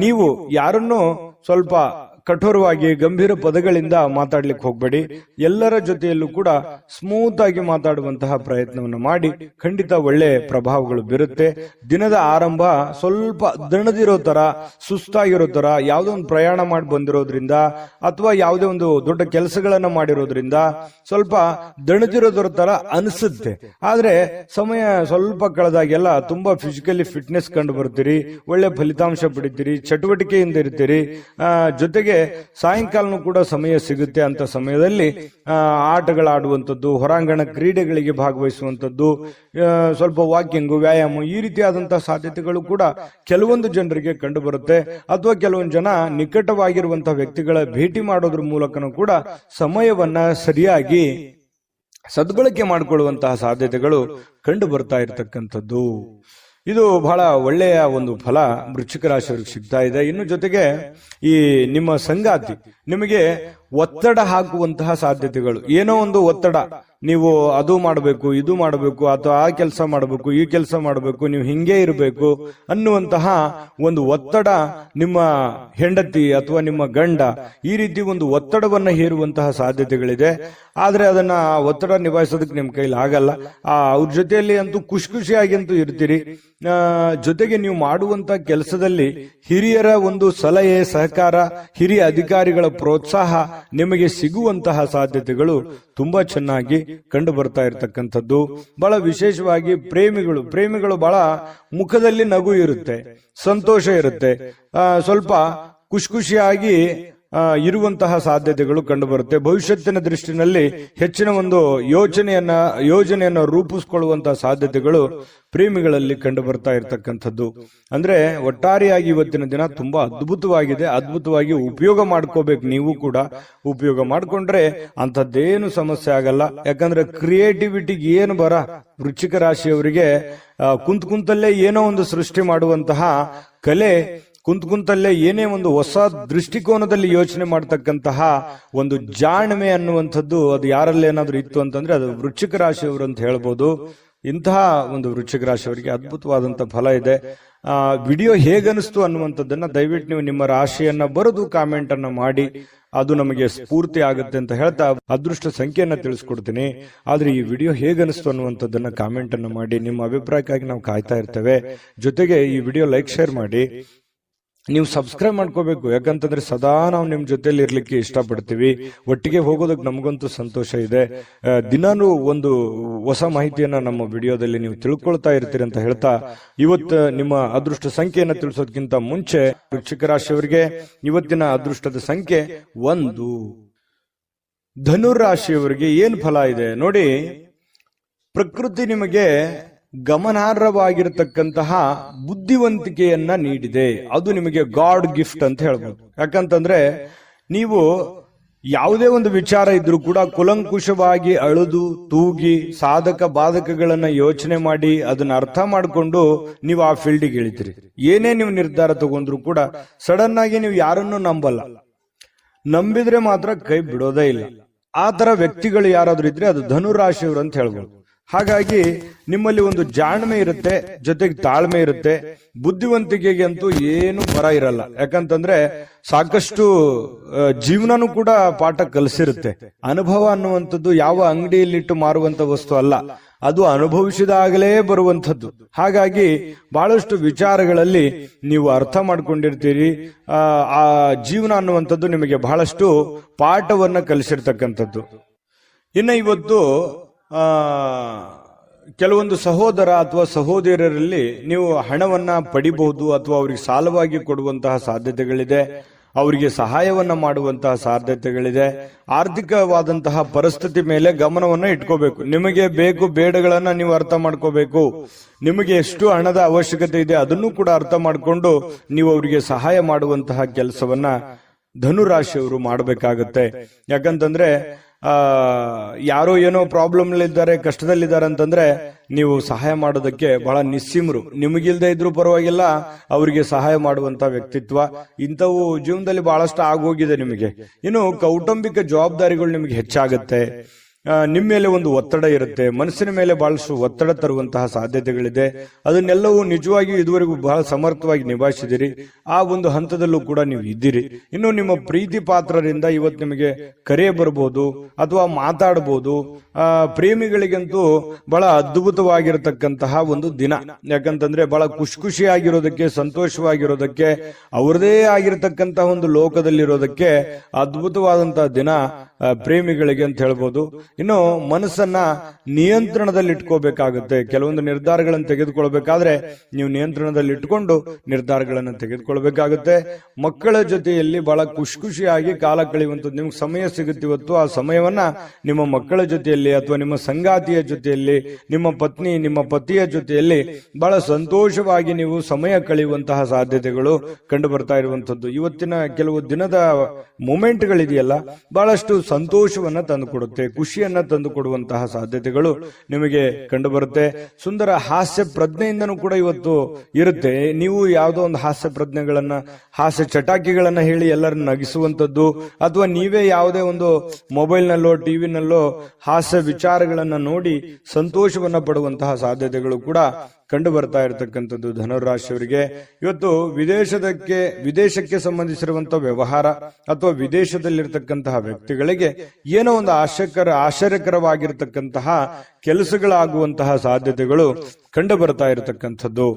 [SPEAKER 1] ನೀವು ಯಾರನ್ನು ಸ್ವಲ್ಪ ಕಠೋರವಾಗಿ ಗಂಭೀರ ಪದಗಳಿಂದ ಮಾತಾಡ್ಲಿಕ್ಕೆ ಹೋಗ್ಬೇಡಿ. ಎಲ್ಲರ ಜೊತೆಯಲ್ಲೂ ಕೂಡ ಸ್ಮೂತ್ ಆಗಿ ಮಾತಾಡುವಂತಹ ಪ್ರಯತ್ನವನ್ನು ಮಾಡಿ, ಖಂಡಿತ ಒಳ್ಳೆ ಪ್ರಭಾವಗಳು ಬೀರುತ್ತೆ. ದಿನದ ಆರಂಭ ಸ್ವಲ್ಪ ದಣದಿರೋ ತರ, ಸುಸ್ತಾಗಿರೋ ತರ, ಯಾವುದೋ ಒಂದು ಪ್ರಯಾಣ ಮಾಡಿ ಬಂದಿರೋದ್ರಿಂದ ಅಥವಾ ಯಾವುದೇ ಒಂದು ದೊಡ್ಡ ಕೆಲಸಗಳನ್ನ ಮಾಡಿರೋದ್ರಿಂದ ಸ್ವಲ್ಪ ದಣದಿರೋದ್ರ ತರ ಅನಿಸುತ್ತೆ. ಆದ್ರೆ ಸಮಯ ಸ್ವಲ್ಪ ಕಳೆದಾಗೆಲ್ಲ ತುಂಬಾ ಫಿಸಿಕಲಿ ಫಿಟ್ನೆಸ್ ಕಂಡು ಬರ್ತೀರಿ, ಒಳ್ಳೆ ಫಲಿತಾಂಶ ಪಡಿತೀರಿ, ಚಟುವಟಿಕೆಯಿಂದ ಇರ್ತೀರಿ. ಜೊತೆಗೆ ಸಾಯಂಕಾಲನೂ ಕೂಡ ಸಮಯ ಸಿಗುತ್ತೆ. ಅಂತ ಸಮಯದಲ್ಲಿ ಆಟಗಳಾಡುವಂಥದ್ದು, ಹೊರಾಂಗಣ ಕ್ರೀಡೆಗಳಿಗೆ ಭಾಗವಹಿಸುವಂಥದ್ದು, ಸ್ವಲ್ಪ ವಾಕಿಂಗು, ವ್ಯಾಯಾಮ, ಈ ರೀತಿಯಾದಂತಹ ಸಾಧ್ಯತೆಗಳು ಕೂಡ ಕೆಲವೊಂದು ಜನರಿಗೆ ಕಂಡು ಬರುತ್ತೆ. ಅಥವಾ ಕೆಲವೊಂದು ಜನ ನಿಕಟವಾಗಿರುವಂತಹ ವ್ಯಕ್ತಿಗಳ ಭೇಟಿ ಮಾಡೋದ್ರ ಮೂಲಕನೂ ಕೂಡ ಸಮಯವನ್ನ ಸರಿಯಾಗಿ ಸದ್ಬಳಕೆ ಮಾಡಿಕೊಳ್ಳುವಂತಹ ಸಾಧ್ಯತೆಗಳು ಕಂಡು ಬರ್ತಾ ಇರತಕ್ಕಂಥದ್ದು. ಇದು ಬಹಳ ಒಳ್ಳೆಯ ಒಂದು ಫಲ ವೃಶ್ಚಿಕ ರಾಶಿಯವರಿಗೆ ಸಿಗ್ತಾ ಇದೆ. ಇನ್ನು ಜೊತೆಗೆ ಈ ನಿಮ್ಮ ಸಂಗಾತಿ ನಿಮಗೆ ಒತ್ತಡ ಹಾಕುವಂತಹ ಸಾಧ್ಯತೆಗಳು, ಏನೋ ಒಂದು ಒತ್ತಡ, ನೀವು ಅದು ಮಾಡಬೇಕು, ಇದು ಮಾಡಬೇಕು, ಅಥವಾ ಆ ಕೆಲಸ ಮಾಡಬೇಕು, ಈ ಕೆಲಸ ಮಾಡಬೇಕು, ನೀವು ಹಿಂಗೆ ಇರಬೇಕು ಅನ್ನುವಂತಹ ಒಂದು ಒತ್ತಡ ನಿಮ್ಮ ಹೆಂಡತಿ ಅಥವಾ ನಿಮ್ಮ ಗಂಡ ಈ ರೀತಿ ಒಂದು ಒತ್ತಡವನ್ನ ಹೇರುವಂತಹ ಸಾಧ್ಯತೆಗಳಿದೆ. ಆದ್ರೆ ಅದನ್ನ ಒತ್ತಡ ನಿಭಾಯಿಸೋದಕ್ಕೆ ನಿಮ್ ಕೈಲಿ ಆಗಲ್ಲ. ಅವ್ರ ಜೊತೆಯಲ್ಲಿ ಅಂತೂ ಖುಷಿಯಾಗಿ ಅಂತೂ ಇರ್ತೀರಿ. ಜೊತೆಗೆ ನೀವು ಮಾಡುವಂತ ಕೆಲಸದಲ್ಲಿ ಹಿರಿಯರ ಒಂದು ಸಲಹೆ, ಸಹಕಾರ, ಹಿರಿಯ ಅಧಿಕಾರಿಗಳ ಪ್ರೋತ್ಸಾಹ ನಿಮಗೆ ಸಿಗುವಂತಹ ಸಾಧ್ಯತೆಗಳು ತುಂಬಾ ಚೆನ್ನಾಗಿ ಕಂಡು ಬರ್ತಾ ಇರತಕ್ಕಂಥದ್ದು. ಬಹಳ ವಿಶೇಷವಾಗಿ ಪ್ರೇಮಿಗಳು ಬಹಳ ಮುಖದಲ್ಲಿ ನಗು ಇರುತ್ತೆ, ಸಂತೋಷ ಇರುತ್ತೆ, ಸ್ವಲ್ಪ ಖುಷಿಯಾಗಿ ಇರುವಂತಹ ಸಾಧ್ಯತೆಗಳು ಕಂಡು ಬರುತ್ತೆ. ಭವಿಷ್ಯತ್ತಿನ ದೃಷ್ಟಿನಲ್ಲಿ ಹೆಚ್ಚಿನ ಒಂದು ಯೋಜನೆಯನ್ನ ರೂಪಿಸಿಕೊಳ್ಳುವಂತಹ ಸಾಧ್ಯತೆಗಳು ಪ್ರೇಮಿಗಳಲ್ಲಿ ಕಂಡು ಬರ್ತಾ ಇರತಕ್ಕಂಥದ್ದು. ಅಂದ್ರೆ ಒಟ್ಟಾರೆಯಾಗಿ ಇವತ್ತಿನ ದಿನ ತುಂಬಾ ಅದ್ಭುತವಾಗಿ ಉಪಯೋಗ ಮಾಡ್ಕೋಬೇಕು. ನೀವು ಕೂಡ ಉಪಯೋಗ ಮಾಡ್ಕೊಂಡ್ರೆ ಅಂತದ್ದೇನು ಸಮಸ್ಯೆ ಆಗಲ್ಲ. ಯಾಕಂದ್ರೆ ಕ್ರಿಯೇಟಿವಿಟಿಗೆ ಏನು ಬರ ವೃಶ್ಚಿಕ ರಾಶಿಯವರಿಗೆ ಕುಂತಲ್ಲೇ ಏನೋ ಒಂದು ಸೃಷ್ಟಿ ಮಾಡುವಂತಹ ಕಲೆ, ಕುಂತಲ್ಲೇ ಏನೇ ಒಂದು ಹೊಸ ದೃಷ್ಟಿಕೋನದಲ್ಲಿ ಯೋಚನೆ ಮಾಡತಕ್ಕಂತಹ ಒಂದು ಜಾಣ್ಮೆ ಅನ್ನುವಂಥದ್ದು ಅದು ಯಾರಲ್ಲಿ ಏನಾದ್ರೂ ಇತ್ತು ಅಂತಂದ್ರೆ ಅದು ವೃಶ್ಚಿಕ ರಾಶಿಯವರು ಅಂತ ಹೇಳ್ಬೋದು. ಇಂತಹ ಒಂದು ವೃಶ್ಚಿಕ ರಾಶಿಯವರಿಗೆ ಅದ್ಭುತವಾದಂತಹ ಫಲ ಇದೆ. ವಿಡಿಯೋ ಹೇಗನಿಸ್ತು ಅನ್ನುವಂಥದ್ದನ್ನ ದಯವಿಟ್ಟು ನೀವು ನಿಮ್ಮ ರಾಶಿಯನ್ನ ಬರೆದು ಕಾಮೆಂಟ್ ಅನ್ನ ಮಾಡಿ, ಅದು ನಮಗೆ ಸ್ಫೂರ್ತಿ ಆಗುತ್ತೆ ಅಂತ ಹೇಳ್ತಾ ಅದೃಷ್ಟ ಸಂಖ್ಯೆಯನ್ನ ತಿಳಿಸ್ಕೊಡ್ತೀನಿ. ಆದ್ರೆ ಈ ವಿಡಿಯೋ ಹೇಗನಿಸ್ತು ಅನ್ನುವಂಥದ್ದನ್ನ ಕಾಮೆಂಟ್ ಅನ್ನ ಮಾಡಿ, ನಿಮ್ಮ ಅಭಿಪ್ರಾಯಕ್ಕಾಗಿ ನಾವು ಕಾಯ್ತಾ ಇರ್ತೇವೆ. ಜೊತೆಗೆ ಈ ವಿಡಿಯೋ ಲೈಕ್ ಶೇರ್ ಮಾಡಿ. ನೀವು ಸಬ್ಸ್ಕ್ರೈಬ್ ಮಾಡ್ಕೋಬೇಕು. ಯಾಕಂತಂದ್ರೆ ಸದಾ ನಾವು ನಿಮ್ ಜೊತೆಲಿ ಇರ್ಲಿಕ್ಕೆ ಇಷ್ಟಪಡ್ತೀವಿ. ಒಟ್ಟಿಗೆ ಹೋಗೋದಕ್ಕೆ ನಮಗಂತೂ ಸಂತೋಷ ಇದೆ. ದಿನಾನು ಒಂದು ಹೊಸ ಮಾಹಿತಿಯನ್ನ ನಮ್ಮ ವಿಡಿಯೋದಲ್ಲಿ ನೀವು ತಿಳ್ಕೊಳ್ತಾ ಇರ್ತೀರಿ ಅಂತ ಹೇಳ್ತಾ, ಇವತ್ತು ನಿಮ್ಮ ಅದೃಷ್ಟ ಸಂಖ್ಯೆಯನ್ನ ತಿಳಿಸೋದಕ್ಕಿಂತ ಮುಂಚೆ ವೃಶ್ಚಿಕ ರಾಶಿಯವರಿಗೆ ಇವತ್ತಿನ ಅದೃಷ್ಟದ ಸಂಖ್ಯೆ 1. ಧನುರಾಶಿಯವರಿಗೆ ಏನ್ ಫಲ ಇದೆ ನೋಡಿ. ಪ್ರಕೃತಿ ನಿಮಗೆ ಗಮನಾರ್ಹವಾಗಿರತಕ್ಕಂತಹ ಬುದ್ಧಿವಂತಿಕೆಯನ್ನ ನೀಡಿದೆ. ಅದು ನಿಮಗೆ ಗಾಡ್ ಗಿಫ್ಟ್ ಅಂತ ಹೇಳ್ಬೋದು. ಯಾಕಂತಂದ್ರೆ ನೀವು ಯಾವುದೇ ಒಂದು ವಿಚಾರ ಇದ್ರೂ ಕೂಡ ಕುಲಂಕುಷವಾಗಿ ಅಳುದು ತೂಗಿ ಸಾಧಕ ಬಾಧಕಗಳನ್ನ ಯೋಚನೆ ಮಾಡಿ ಅದನ್ನ ಅರ್ಥ ಮಾಡಿಕೊಂಡು ನೀವು ಆ ಫೀಲ್ಡಿಗೆ ಇಳಿತೀರಿ. ಏನೇ ನೀವು ನಿರ್ಧಾರ ತಗೊಂಡ್ರು ಕೂಡ ಸಡನ್ ಆಗಿ ನೀವು ಯಾರನ್ನು ನಂಬಲ್ಲ. ನಂಬಿದ್ರೆ ಮಾತ್ರ ಕೈ ಬಿಡೋದೇ ಇಲ್ಲ. ಆ ತರ ವ್ಯಕ್ತಿಗಳು ಯಾರಾದ್ರೂ ಇದ್ರೆ ಅದು ಧನುರಾಶಿಯವರು ಅಂತ ಹೇಳ್ಬೋದು. ಹಾಗಾಗಿ ನಿಮ್ಮಲ್ಲಿ ಒಂದು ಜಾಣ್ಮೆ ಇರುತ್ತೆ, ಜೊತೆಗೆ ತಾಳ್ಮೆ ಇರುತ್ತೆ. ಬುದ್ಧಿವಂತಿಕೆಗೆ ಅಂತೂ ಏನು ಬರ ಇರಲ್ಲ. ಯಾಕಂತಂದ್ರೆ ಸಾಕಷ್ಟು ಜೀವನನೂ ಕೂಡ ಪಾಠ ಕಲಿಸಿರುತ್ತೆ. ಅನುಭವ ಅನ್ನುವಂಥದ್ದು ಯಾವ ಅಂಗಡಿಯಲ್ಲಿಟ್ಟು ಮಾರುವಂತ ವಸ್ತು ಅಲ್ಲ, ಅದು ಅನುಭವಿಸಿದಾಗಲೇ ಬರುವಂಥದ್ದು. ಹಾಗಾಗಿ ಬಹಳಷ್ಟು ವಿಚಾರಗಳಲ್ಲಿ ನೀವು ಅರ್ಥ ಮಾಡ್ಕೊಂಡಿರ್ತೀರಿ. ಆ ಜೀವನ ಅನ್ನುವಂಥದ್ದು ನಿಮಗೆ ಬಹಳಷ್ಟು ಪಾಠವನ್ನ ಕಲಿಸಿರ್ತಕ್ಕಂಥದ್ದು. ಇನ್ನು ಇವತ್ತು ಕೆಲವೊಂದು ಸಹೋದರ ಅಥವಾ ಸಹೋದರರಲ್ಲಿ ನೀವು ಹಣವನ್ನ ಪಡಿಬಹುದು, ಅಥವಾ ಅವರಿಗೆ ಸಾಲವಾಗಿ ಕೊಡುವಂತಹ ಸಾಧ್ಯತೆಗಳಿದೆ. ಅವರಿಗೆ ಸಹಾಯವನ್ನ ಮಾಡುವಂತಹ ಸಾಧ್ಯತೆಗಳಿದೆ. ಆರ್ಥಿಕವಾದಂತಹ ಪರಿಸ್ಥಿತಿ ಮೇಲೆ ಗಮನವನ್ನ ಇಟ್ಕೋಬೇಕು. ನಿಮಗೆ ಬೇಕು ಬೇಡಗಳನ್ನ ನೀವು ಅರ್ಥ ಮಾಡ್ಕೋಬೇಕು. ನಿಮಗೆ ಎಷ್ಟು ಹಣದ ಅವಶ್ಯಕತೆ ಇದೆ ಅದನ್ನು ಕೂಡ ಅರ್ಥ ಮಾಡಿಕೊಂಡು ನೀವು ಅವರಿಗೆ ಸಹಾಯ ಮಾಡುವಂತಹ ಕೆಲಸವನ್ನ ಧನುರಾಶಿಯವರು ಮಾಡಬೇಕಾಗತ್ತೆ. ಯಾಕಂತಂದ್ರೆ ಯಾರೋ ಏನೋ ಪ್ರಾಬ್ಲಮ್ ಇದ್ದಾರೆ, ಕಷ್ಟದಲ್ಲಿದ್ದಾರೆ ಅಂತಂದ್ರೆ ನೀವು ಸಹಾಯ ಮಾಡೋದಕ್ಕೆ ಬಹಳ ನಿಸ್ಸೀಮರು. ನಿಮಗಿಲ್ದೇ ಇದ್ರೂ ಪರವಾಗಿಲ್ಲ, ಅವರಿಗೆ ಸಹಾಯ ಮಾಡುವಂತ ವ್ಯಕ್ತಿತ್ವ ಇಂಥವು ಜೀವನದಲ್ಲಿ ಬಹಳಷ್ಟು ಆಗೋಗಿದೆ ನಿಮಗೆ. ಇನ್ನು ಕೌಟುಂಬಿಕ ಜವಾಬ್ದಾರಿಗಳು ನಿಮಗೆ ಹೆಚ್ಚಾಗುತ್ತೆ. ನಿಮ್ಮ ಮೇಲೆ ಒಂದು ಒತ್ತಡ ಇರುತ್ತೆ, ಮನಸ್ಸಿನ ಮೇಲೆ ಬಹಳಷ್ಟು ಒತ್ತಡ ತರುವಂತಹ ಸಾಧ್ಯತೆಗಳಿದೆ. ಅದನ್ನೆಲ್ಲವೂ ನಿಜವಾಗಿಯೂ ಇದುವರೆಗೂ ಬಹಳ ಸಮರ್ಥವಾಗಿ ನಿಭಾಯಿಸಿದಿರಿ. ಆ ಒಂದು ಹಂತದಲ್ಲೂ ಕೂಡ ನೀವು ಇದ್ದೀರಿ. ಇನ್ನು ನಿಮ್ಮ ಪ್ರೀತಿ ಪಾತ್ರರಿಂದ ಇವತ್ತು ನಿಮಗೆ ಕರೆ ಬರಬಹುದು ಅಥವಾ ಮಾತಾಡಬಹುದು. ಪ್ರೇಮಿಗಳಿಗಂತೂ ಬಹಳ ಅದ್ಭುತವಾಗಿರತಕ್ಕಂತಹ ಒಂದು ದಿನ. ಯಾಕಂತಂದ್ರೆ ಬಹಳ ಖುಷಿಯಾಗಿರೋದಕ್ಕೆ, ಸಂತೋಷವಾಗಿರೋದಕ್ಕೆ, ಅವರದೇ ಆಗಿರತಕ್ಕಂತಹ ಒಂದು ಲೋಕದಲ್ಲಿರೋದಕ್ಕೆ ಅದ್ಭುತವಾದಂತಹ ದಿನ ಪ್ರೇಮಿಗಳಿಗೆ ಅಂತ ಹೇಳ್ಬೋದು. ಇನ್ನು ಮನಸ್ಸನ್ನ ನಿಯಂತ್ರಣದಲ್ಲಿ ಇಟ್ಕೋಬೇಕಾಗುತ್ತೆ. ಕೆಲವೊಂದು ನಿರ್ಧಾರಗಳನ್ನು ತೆಗೆದುಕೊಳ್ಬೇಕಾದ್ರೆ ನೀವು ನಿಯಂತ್ರಣದಲ್ಲಿ ಇಟ್ಕೊಂಡು ನಿರ್ಧಾರಗಳನ್ನು ತೆಗೆದುಕೊಳ್ಬೇಕಾಗುತ್ತೆ. ಮಕ್ಕಳ ಜೊತೆಯಲ್ಲಿ ಬಹಳ ಖುಷಿಯಾಗಿ ಕಾಲ ಕಳೆಯುವಂಥದ್ದು ನಿಮ್ಗೆ ಸಮಯ ಸಿಗುತ್ತೆ ಇವತ್ತು. ಆ ಸಮಯವನ್ನ ನಿಮ್ಮ ಮಕ್ಕಳ ಜೊತೆಯಲ್ಲಿ ಅಥವಾ ನಿಮ್ಮ ಸಂಗಾತಿಯ ಜೊತೆಯಲ್ಲಿ, ನಿಮ್ಮ ಪತ್ನಿ ನಿಮ್ಮ ಪತಿಯ ಜೊತೆಯಲ್ಲಿ ಬಹಳ ಸಂತೋಷವಾಗಿ ನೀವು ಸಮಯ ಕಳೆಯುವಂತಹ ಸಾಧ್ಯತೆಗಳು ಕಂಡು ಬರ್ತಾ ಇರುವಂತದ್ದು. ಇವತ್ತಿನ ಕೆಲವು ದಿನದ ಮೂಮೆಂಟ್ಗಳಿದೆಯಲ್ಲ, ಬಹಳಷ್ಟು ಸಂತೋಷವನ್ನ ತಂದುಕೊಡುತ್ತೆ, ಖುಷಿಯನ್ನ ತಂದು ಕೊಡುವಂತಹ ಸಾಧ್ಯತೆಗಳು ನಿಮಗೆ ಕಂಡು ಬರುತ್ತೆ. ಸುಂದರ ಹಾಸ್ಯ ಪ್ರಜ್ಞೆಯಿಂದನೂ ಕೂಡ ಇವತ್ತು ಇರುತ್ತೆ. ನೀವು ಯಾವುದೋ ಒಂದು ಹಾಸ್ಯ ಪ್ರಜ್ಞೆಗಳನ್ನ, ಹಾಸ್ಯ ಚಟಾಕಿಗಳನ್ನ ಹೇಳಿ ಎಲ್ಲರನ್ನ ನಗಿಸುವಂತದ್ದು, ಅಥವಾ ನೀವೇ ಯಾವುದೇ ಒಂದು ಮೊಬೈಲ್ನಲ್ಲೋ ಟಿವಿನಲ್ಲೋ ಹಾಸ್ಯ ವಿಚಾರಗಳನ್ನ ನೋಡಿ ಸಂತೋಷವನ್ನ ಪಡುವಂತಹ ಸಾಧ್ಯತೆಗಳು ಕೂಡ ಕಂಡು ಬರ್ತಾ ಇರತಕ್ಕಂಥದ್ದು ಧನುರಾಶಿಯವರಿಗೆ. ಇವತ್ತು ವಿದೇಶಕ್ಕೆ ಸಂಬಂಧಿಸಿರುವಂತಹ ವ್ಯವಹಾರ ಅಥವಾ ವಿದೇಶದಲ್ಲಿರ್ತಕ್ಕಂತಹ ವ್ಯಕ್ತಿಗಳಿಗೆ ಏನೋ ಒಂದು ಆಶ್ಚರ್ಯಕರವಾಗಿರತಕ್ಕಂತಹ ಕೆಲಸಗಳಾಗುವಂತಹ ಸಾಧ್ಯತೆಗಳು ಕಂಡು ಬರ್ತಾ ಇರತಕ್ಕಂಥದ್ದು.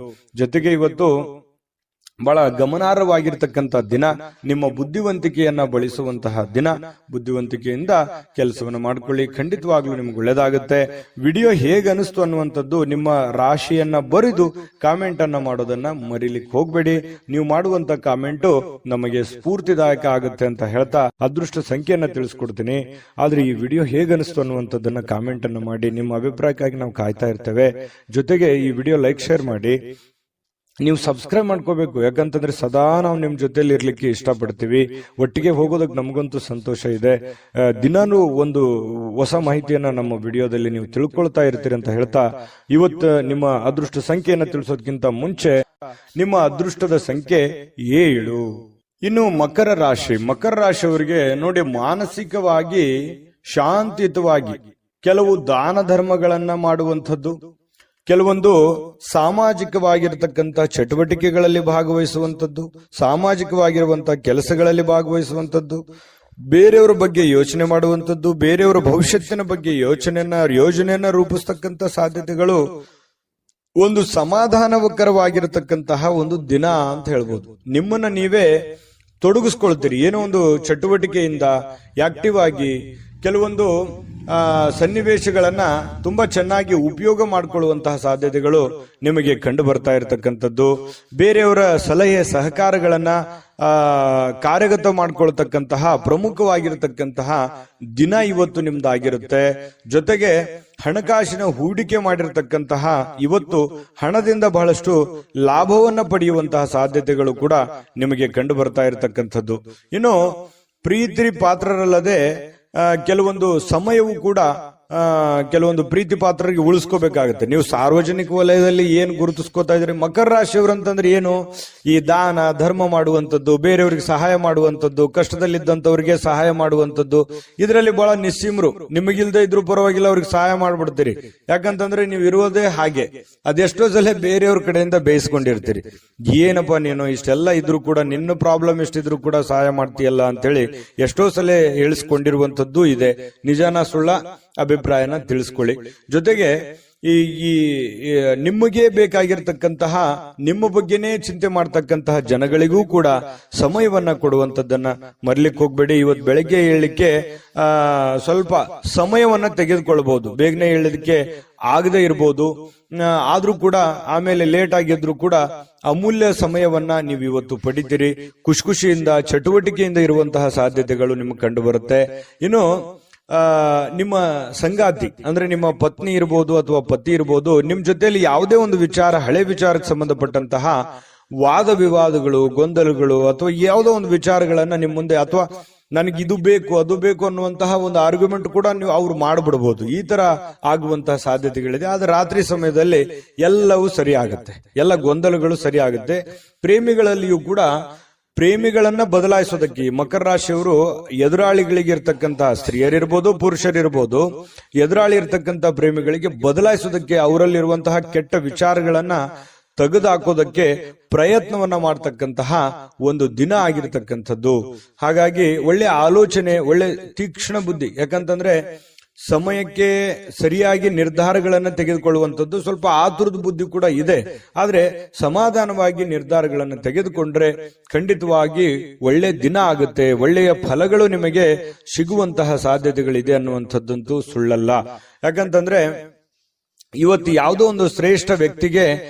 [SPEAKER 1] ಜೊತೆಗೆ ಇವತ್ತು ಬಹಳ ಗಮನಾರ್ಹವಾಗಿರ್ತಕ್ಕಂಥ ದಿನ, ನಿಮ್ಮ ಬುದ್ಧಿವಂತಿಕೆಯನ್ನ ಬಳಸುವಂತಹ ದಿನ. ಬುದ್ಧಿವಂತಿಕೆಯಿಂದ ಕೆಲಸವನ್ನು ಮಾಡ್ಕೊಳ್ಳಿ, ಖಂಡಿತವಾಗ್ಲೂ ನಿಮ್ಗೆ ಒಳ್ಳೇದಾಗುತ್ತೆ. ವಿಡಿಯೋ ಹೇಗೆ ಅನಿಸ್ತು ಅನ್ನುವಂಥದ್ದು ನಿಮ್ಮ ರಾಶಿಯನ್ನ ಬರೆದು ಕಾಮೆಂಟ್ ಅನ್ನ ಮಾಡೋದನ್ನ ಮರಿಲಿಕ್ಕೆ ಹೋಗ್ಬೇಡಿ. ನೀವು ಮಾಡುವಂತ ಕಾಮೆಂಟು ನಮಗೆ ಸ್ಫೂರ್ತಿದಾಯಕ ಆಗುತ್ತೆ ಅಂತ ಹೇಳ್ತಾ ಅದೃಷ್ಟ ಸಂಖ್ಯೆಯನ್ನ ತಿಳಿಸ್ಕೊಡ್ತೀನಿ. ಆದ್ರೆ ಈ ವಿಡಿಯೋ ಹೇಗೆ ಅನಿಸ್ತು ಅನ್ನುವಂಥದ್ದನ್ನ ಕಾಮೆಂಟ್ ಅನ್ನ ಮಾಡಿ. ನಿಮ್ಮ ಅಭಿಪ್ರಾಯಕ್ಕಾಗಿ ನಾವು ಕಾಯ್ತಾ ಇರ್ತೇವೆ. ಜೊತೆಗೆ ಈ ವಿಡಿಯೋ ಲೈಕ್, ಶೇರ್ ಮಾಡಿ. ನೀವು ಸಬ್ಸ್ಕ್ರೈಬ್ ಮಾಡ್ಕೋಬೇಕು. ಯಾಕಂತಂದ್ರೆ ಸದಾ ನಾವು ನಿಮ್ ಜೊತೆಲಿ ಇರ್ಲಿಕ್ಕೆ ಇಷ್ಟಪಡ್ತೀವಿ. ಒಟ್ಟಿಗೆ ಹೋಗೋದಕ್ಕೆ ನಮಗಂತೂ ಸಂತೋಷ ಇದೆ. ದಿನಾನು ಒಂದು ಹೊಸ ಮಾಹಿತಿಯನ್ನ ನಮ್ಮ ವಿಡಿಯೋದಲ್ಲಿ ನೀವು ತಿಳ್ಕೊಳ್ತಾ ಇರ್ತೀರಿ ಅಂತ ಹೇಳ್ತಾ, ಇವತ್ತು ನಿಮ್ಮ ಅದೃಷ್ಟ ಸಂಖ್ಯೆಯನ್ನ ತಿಳಿಸೋದಕ್ಕಿಂತ ಮುಂಚೆ ನಿಮ್ಮ ಅದೃಷ್ಟದ ಸಂಖ್ಯೆ 7. ಇನ್ನು ಮಕರ ರಾಶಿಯವರಿಗೆ ನೋಡಿ, ಮಾನಸಿಕವಾಗಿ ಶಾಂತಿಯುತವಾಗಿ ಕೆಲವು ದಾನ ಧರ್ಮಗಳನ್ನ ಮಾಡುವಂಥದ್ದು, ಕೆಲವೊಂದು ಸಾಮಾಜಿಕವಾಗಿರತಕ್ಕಂಥ ಚಟುವಟಿಕೆಗಳಲ್ಲಿ ಭಾಗವಹಿಸುವಂಥದ್ದು, ಸಾಮಾಜಿಕವಾಗಿರುವಂತಹ ಕೆಲಸಗಳಲ್ಲಿ ಭಾಗವಹಿಸುವಂಥದ್ದು, ಬೇರೆಯವರ ಬಗ್ಗೆ ಯೋಚನೆ ಮಾಡುವಂಥದ್ದು, ಬೇರೆಯವರ ಭವಿಷ್ಯತ್ತಿನ ಬಗ್ಗೆ ಯೋಜನೆಯನ್ನ ರೂಪಿಸ್ತಕ್ಕಂಥ ಸಾಧ್ಯತೆಗಳು ಒಂದು ಸಮಾಧಾನಕರವಾಗಿರತಕ್ಕಂತಹ ಒಂದು ದಿನ ಅಂತ ಹೇಳ್ಬೋದು. ನಿಮ್ಮನ್ನ ನೀವೇ ತೊಡಗಿಸ್ಕೊಳ್ತೀರಿ, ಏನೋ ಒಂದು ಚಟುವಟಿಕೆಯಿಂದ ಆಕ್ಟಿವ್ ಆಗಿ ಕೆಲವೊಂದು ಸನ್ನಿವೇಶಗಳನ್ನ ತುಂಬಾ ಚೆನ್ನಾಗಿ ಉಪಯೋಗ ಮಾಡಿಕೊಳ್ಳುವಂತಹ ಸಾಧ್ಯತೆಗಳು ನಿಮಗೆ ಕಂಡು ಬರ್ತಾ ಇರತಕ್ಕಂಥದ್ದು. ಬೇರೆಯವರ ಸಲಹೆ ಸಹಕಾರಗಳನ್ನ ಕಾರ್ಯಗತ ಮಾಡಿಕೊಳ್ತಕ್ಕಂತಹ ಪ್ರಮುಖವಾಗಿರತಕ್ಕಂತಹ ದಿನ ಇವತ್ತು ನಿಮ್ದಾಗಿರುತ್ತೆ. ಜೊತೆಗೆ ಹಣಕಾಸಿನ ಹೂಡಿಕೆ ಮಾಡಿರತಕ್ಕಂತಹ ಇವತ್ತು ಹಣದಿಂದ ಬಹಳಷ್ಟು ಲಾಭವನ್ನ ಪಡೆಯುವಂತಹ ಸಾಧ್ಯತೆಗಳು ಕೂಡ ನಿಮಗೆ ಕಂಡು ಬರ್ತಾ ಇರತಕ್ಕಂಥದ್ದು. ಇನ್ನು ಪ್ರೀತಿ ಪಾತ್ರರಲ್ಲದೆ ಕೆಲವೊಂದು ಸಮಯವು ಕೂಡ ಕೆಲವೊಂದು ಪ್ರೀತಿ ಪಾತ್ರರಿಗೆ ಉಳಿಸ್ಕೋಬೇಕಾಗುತ್ತೆ. ನೀವು ಸಾರ್ವಜನಿಕ ವಲಯದಲ್ಲಿ ಏನ್ ಗುರುತಿಸ್ಕೋತಾ ಇದ್ರಿ, ಮಕರ ರಾಶಿಯವರು ಅಂತಂದ್ರೆ ಏನು, ಈ ದಾನ ಧರ್ಮ ಮಾಡುವಂಥದ್ದು, ಬೇರೆಯವರಿಗೆ ಸಹಾಯ ಮಾಡುವಂಥದ್ದು, ಕಷ್ಟದಲ್ಲಿದ್ದಂಥವ್ರಿಗೆ ಸಹಾಯ ಮಾಡುವಂಥದ್ದು, ಇದರಲ್ಲಿ ಬಹಳ ನಿಸ್ಸೀಮರು. ನಿಮಗಿಲ್ದೇ ಇದ್ರು ಪರವಾಗಿಲ್ಲ, ಅವ್ರಿಗೆ ಸಹಾಯ ಮಾಡ್ಬಿಡ್ತೀರಿ. ಯಾಕಂತಂದ್ರೆ ನೀವು ಇರೋದೇ ಹಾಗೆ. ಅದೆಷ್ಟೋ ಸಲ ಬೇರೆಯವ್ರ ಕಡೆಯಿಂದ ಬೇಯಿಸ್ಕೊಂಡಿರ್ತೀರಿ. ಏನಪ್ಪಾ ನೀನು ಇಷ್ಟೆಲ್ಲ ಇದ್ರು ಕೂಡ, ನಿನ್ನ ಪ್ರಾಬ್ಲಮ್ ಎಷ್ಟಿದ್ರು ಕೂಡ ಸಹಾಯ ಮಾಡ್ತೀಯಲ್ಲ ಅಂತೇಳಿ ಎಷ್ಟೋ ಸಲ ಹೇಳಿಸ್ಕೊಂಡಿರುವಂತದ್ದು ಇದೆ. ನಿಜಾನ ಸುಳ್ಳ ಅಭಿಪ್ರಾಯನ ತಿಳಿಸ್ಕೊಳ್ಳಿ. ಜೊತೆಗೆ ಈ ನಿಮಗೆ ಬೇಕಾಗಿರ್ತಕ್ಕಂತಹ ನಿಮ್ಮ ಬಗ್ಗೆನೇ ಚಿಂತೆ ಮಾಡ್ತಕ್ಕಂತಹ ಜನಗಳಿಗೂ ಕೂಡ ಸಮಯವನ್ನ ಕೊಡುವಂತದ್ದನ್ನ ಮರ್ಲಿಕ್ಕೆ ಹೋಗ್ಬೇಡಿ. ಇವತ್ತು ಬೆಳಗ್ಗೆ ಏಳಲಿಕ್ಕೆ ಸ್ವಲ್ಪ ಸಮಯವನ್ನ ತೆಗೆದುಕೊಳ್ಬಹುದು, ಬೇಗನೆ ಏಳಲಿಕ್ಕೆ ಆಗದೆ ಇರಬಹುದು, ಆದ್ರೂ ಕೂಡ ಆಮೇಲೆ ಲೇಟ್ ಆಗಿದ್ರು ಕೂಡ ಅಮೂಲ್ಯ ಸಮಯವನ್ನ ನೀವು ಇವತ್ತು ಪಡಿತೀರಿ. ಖುಷಿಯಿಂದ ಚಟುವಟಿಕೆಯಿಂದ ಇರುವಂತಹ ಸಾಧ್ಯತೆಗಳು ನಿಮ್ಗೆ ಕಂಡು ಬರುತ್ತೆ. ಇನ್ನು ನಿಮ್ಮ ಸಂಗಾತಿ ಅಂದ್ರೆ ನಿಮ್ಮ ಪತ್ನಿ ಇರ್ಬೋದು ಅಥವಾ ಪತಿ ಇರ್ಬೋದು, ನಿಮ್ ಜೊತೆಯಲ್ಲಿ ಯಾವುದೇ ಒಂದು ವಿಚಾರ, ಹಳೆ ವಿಚಾರಕ್ಕೆ ಸಂಬಂಧಪಟ್ಟಂತಹ ವಾದ ವಿವಾದಗಳು, ಗೊಂದಲಗಳು ಅಥವಾ ಯಾವುದೋ ಒಂದು ವಿಚಾರಗಳನ್ನ ನಿಮ್ ಮುಂದೆ, ಅಥವಾ ನನಗೆ ಇದು ಬೇಕು ಅದು ಬೇಕು ಅನ್ನುವಂತಹ ಒಂದು ಆರ್ಗ್ಯುಮೆಂಟ್ ಕೂಡ ನೀವು ಅವ್ರು ಮಾಡ್ಬಿಡ್ಬೋದು. ಈ ತರ ಆಗುವಂತಹ ಸಾಧ್ಯತೆಗಳಿದೆ. ಆದ್ರೆ ರಾತ್ರಿ ಸಮಯದಲ್ಲಿ ಎಲ್ಲವೂ ಸರಿ ಆಗುತ್ತೆ, ಎಲ್ಲ ಗೊಂದಲಗಳು ಸರಿ ಆಗುತ್ತೆ. ಪ್ರೇಮಿಗಳಲ್ಲಿಯೂ ಕೂಡ ಪ್ರೇಮಿಗಳನ್ನ ಬದಲಾಯಿಸೋದಕ್ಕೆ ಮಕರ ರಾಶಿಯವರು ಎದುರಾಳಿಗಳಿಗೆ ಇರ್ತಕ್ಕಂತಹ ಸ್ತ್ರೀಯರಿರ್ಬೋದು ಪುರುಷರಿರ್ಬೋದು, ಎದುರಾಳಿ ಇರ್ತಕ್ಕಂತಹ ಪ್ರೇಮಿಗಳಿಗೆ ಬದಲಾಯಿಸೋದಕ್ಕೆ, ಅವರಲ್ಲಿರುವಂತಹ ಕೆಟ್ಟ ವಿಚಾರಗಳನ್ನ ತೆಗೆದುಹಾಕೋದಕ್ಕೆ ಪ್ರಯತ್ನವನ್ನ ಮಾಡ್ತಕ್ಕಂತಹ ಒಂದು ದಿನ ಆಗಿರ್ತಕ್ಕಂಥದ್ದು. ಹಾಗಾಗಿ ಒಳ್ಳೆ ಆಲೋಚನೆ, ಒಳ್ಳೆ ತೀಕ್ಷ್ಣ ಬುದ್ಧಿ. ಯಾಕಂತಂದ್ರೆ ಸಮಯಕ್ಕೆ ಸರಿಯಾಗಿ ನಿರ್ಧಾರಗಳನ್ನು ತೆಗೆದುಕೊಳ್ಳುವಂಥದ್ದು ಸ್ವಲ್ಪ ಆತುರದ ಬುದ್ಧಿ ಕೂಡ ಇದೆ. ಆದ್ರೆ ಸಮಾಧಾನವಾಗಿ ನಿರ್ಧಾರಗಳನ್ನು ತೆಗೆದುಕೊಂಡ್ರೆ ಖಂಡಿತವಾಗಿ ಒಳ್ಳೆ ದಿನ ಆಗುತ್ತೆ, ಒಳ್ಳೆಯ ಫಲಗಳು ನಿಮಗೆ ಸಿಗುವಂತಹ ಸಾಧ್ಯತೆಗಳಿದೆ ಅನ್ನುವಂಥದ್ದಂತೂ ಸುಳ್ಳಲ್ಲ. ಯಾಕಂತಂದ್ರೆ ಇವತ್ತು ಯಾವುದೋ ಒಂದು ಶ್ರೇಷ್ಠ ವ್ಯಕ್ತಿಗೆ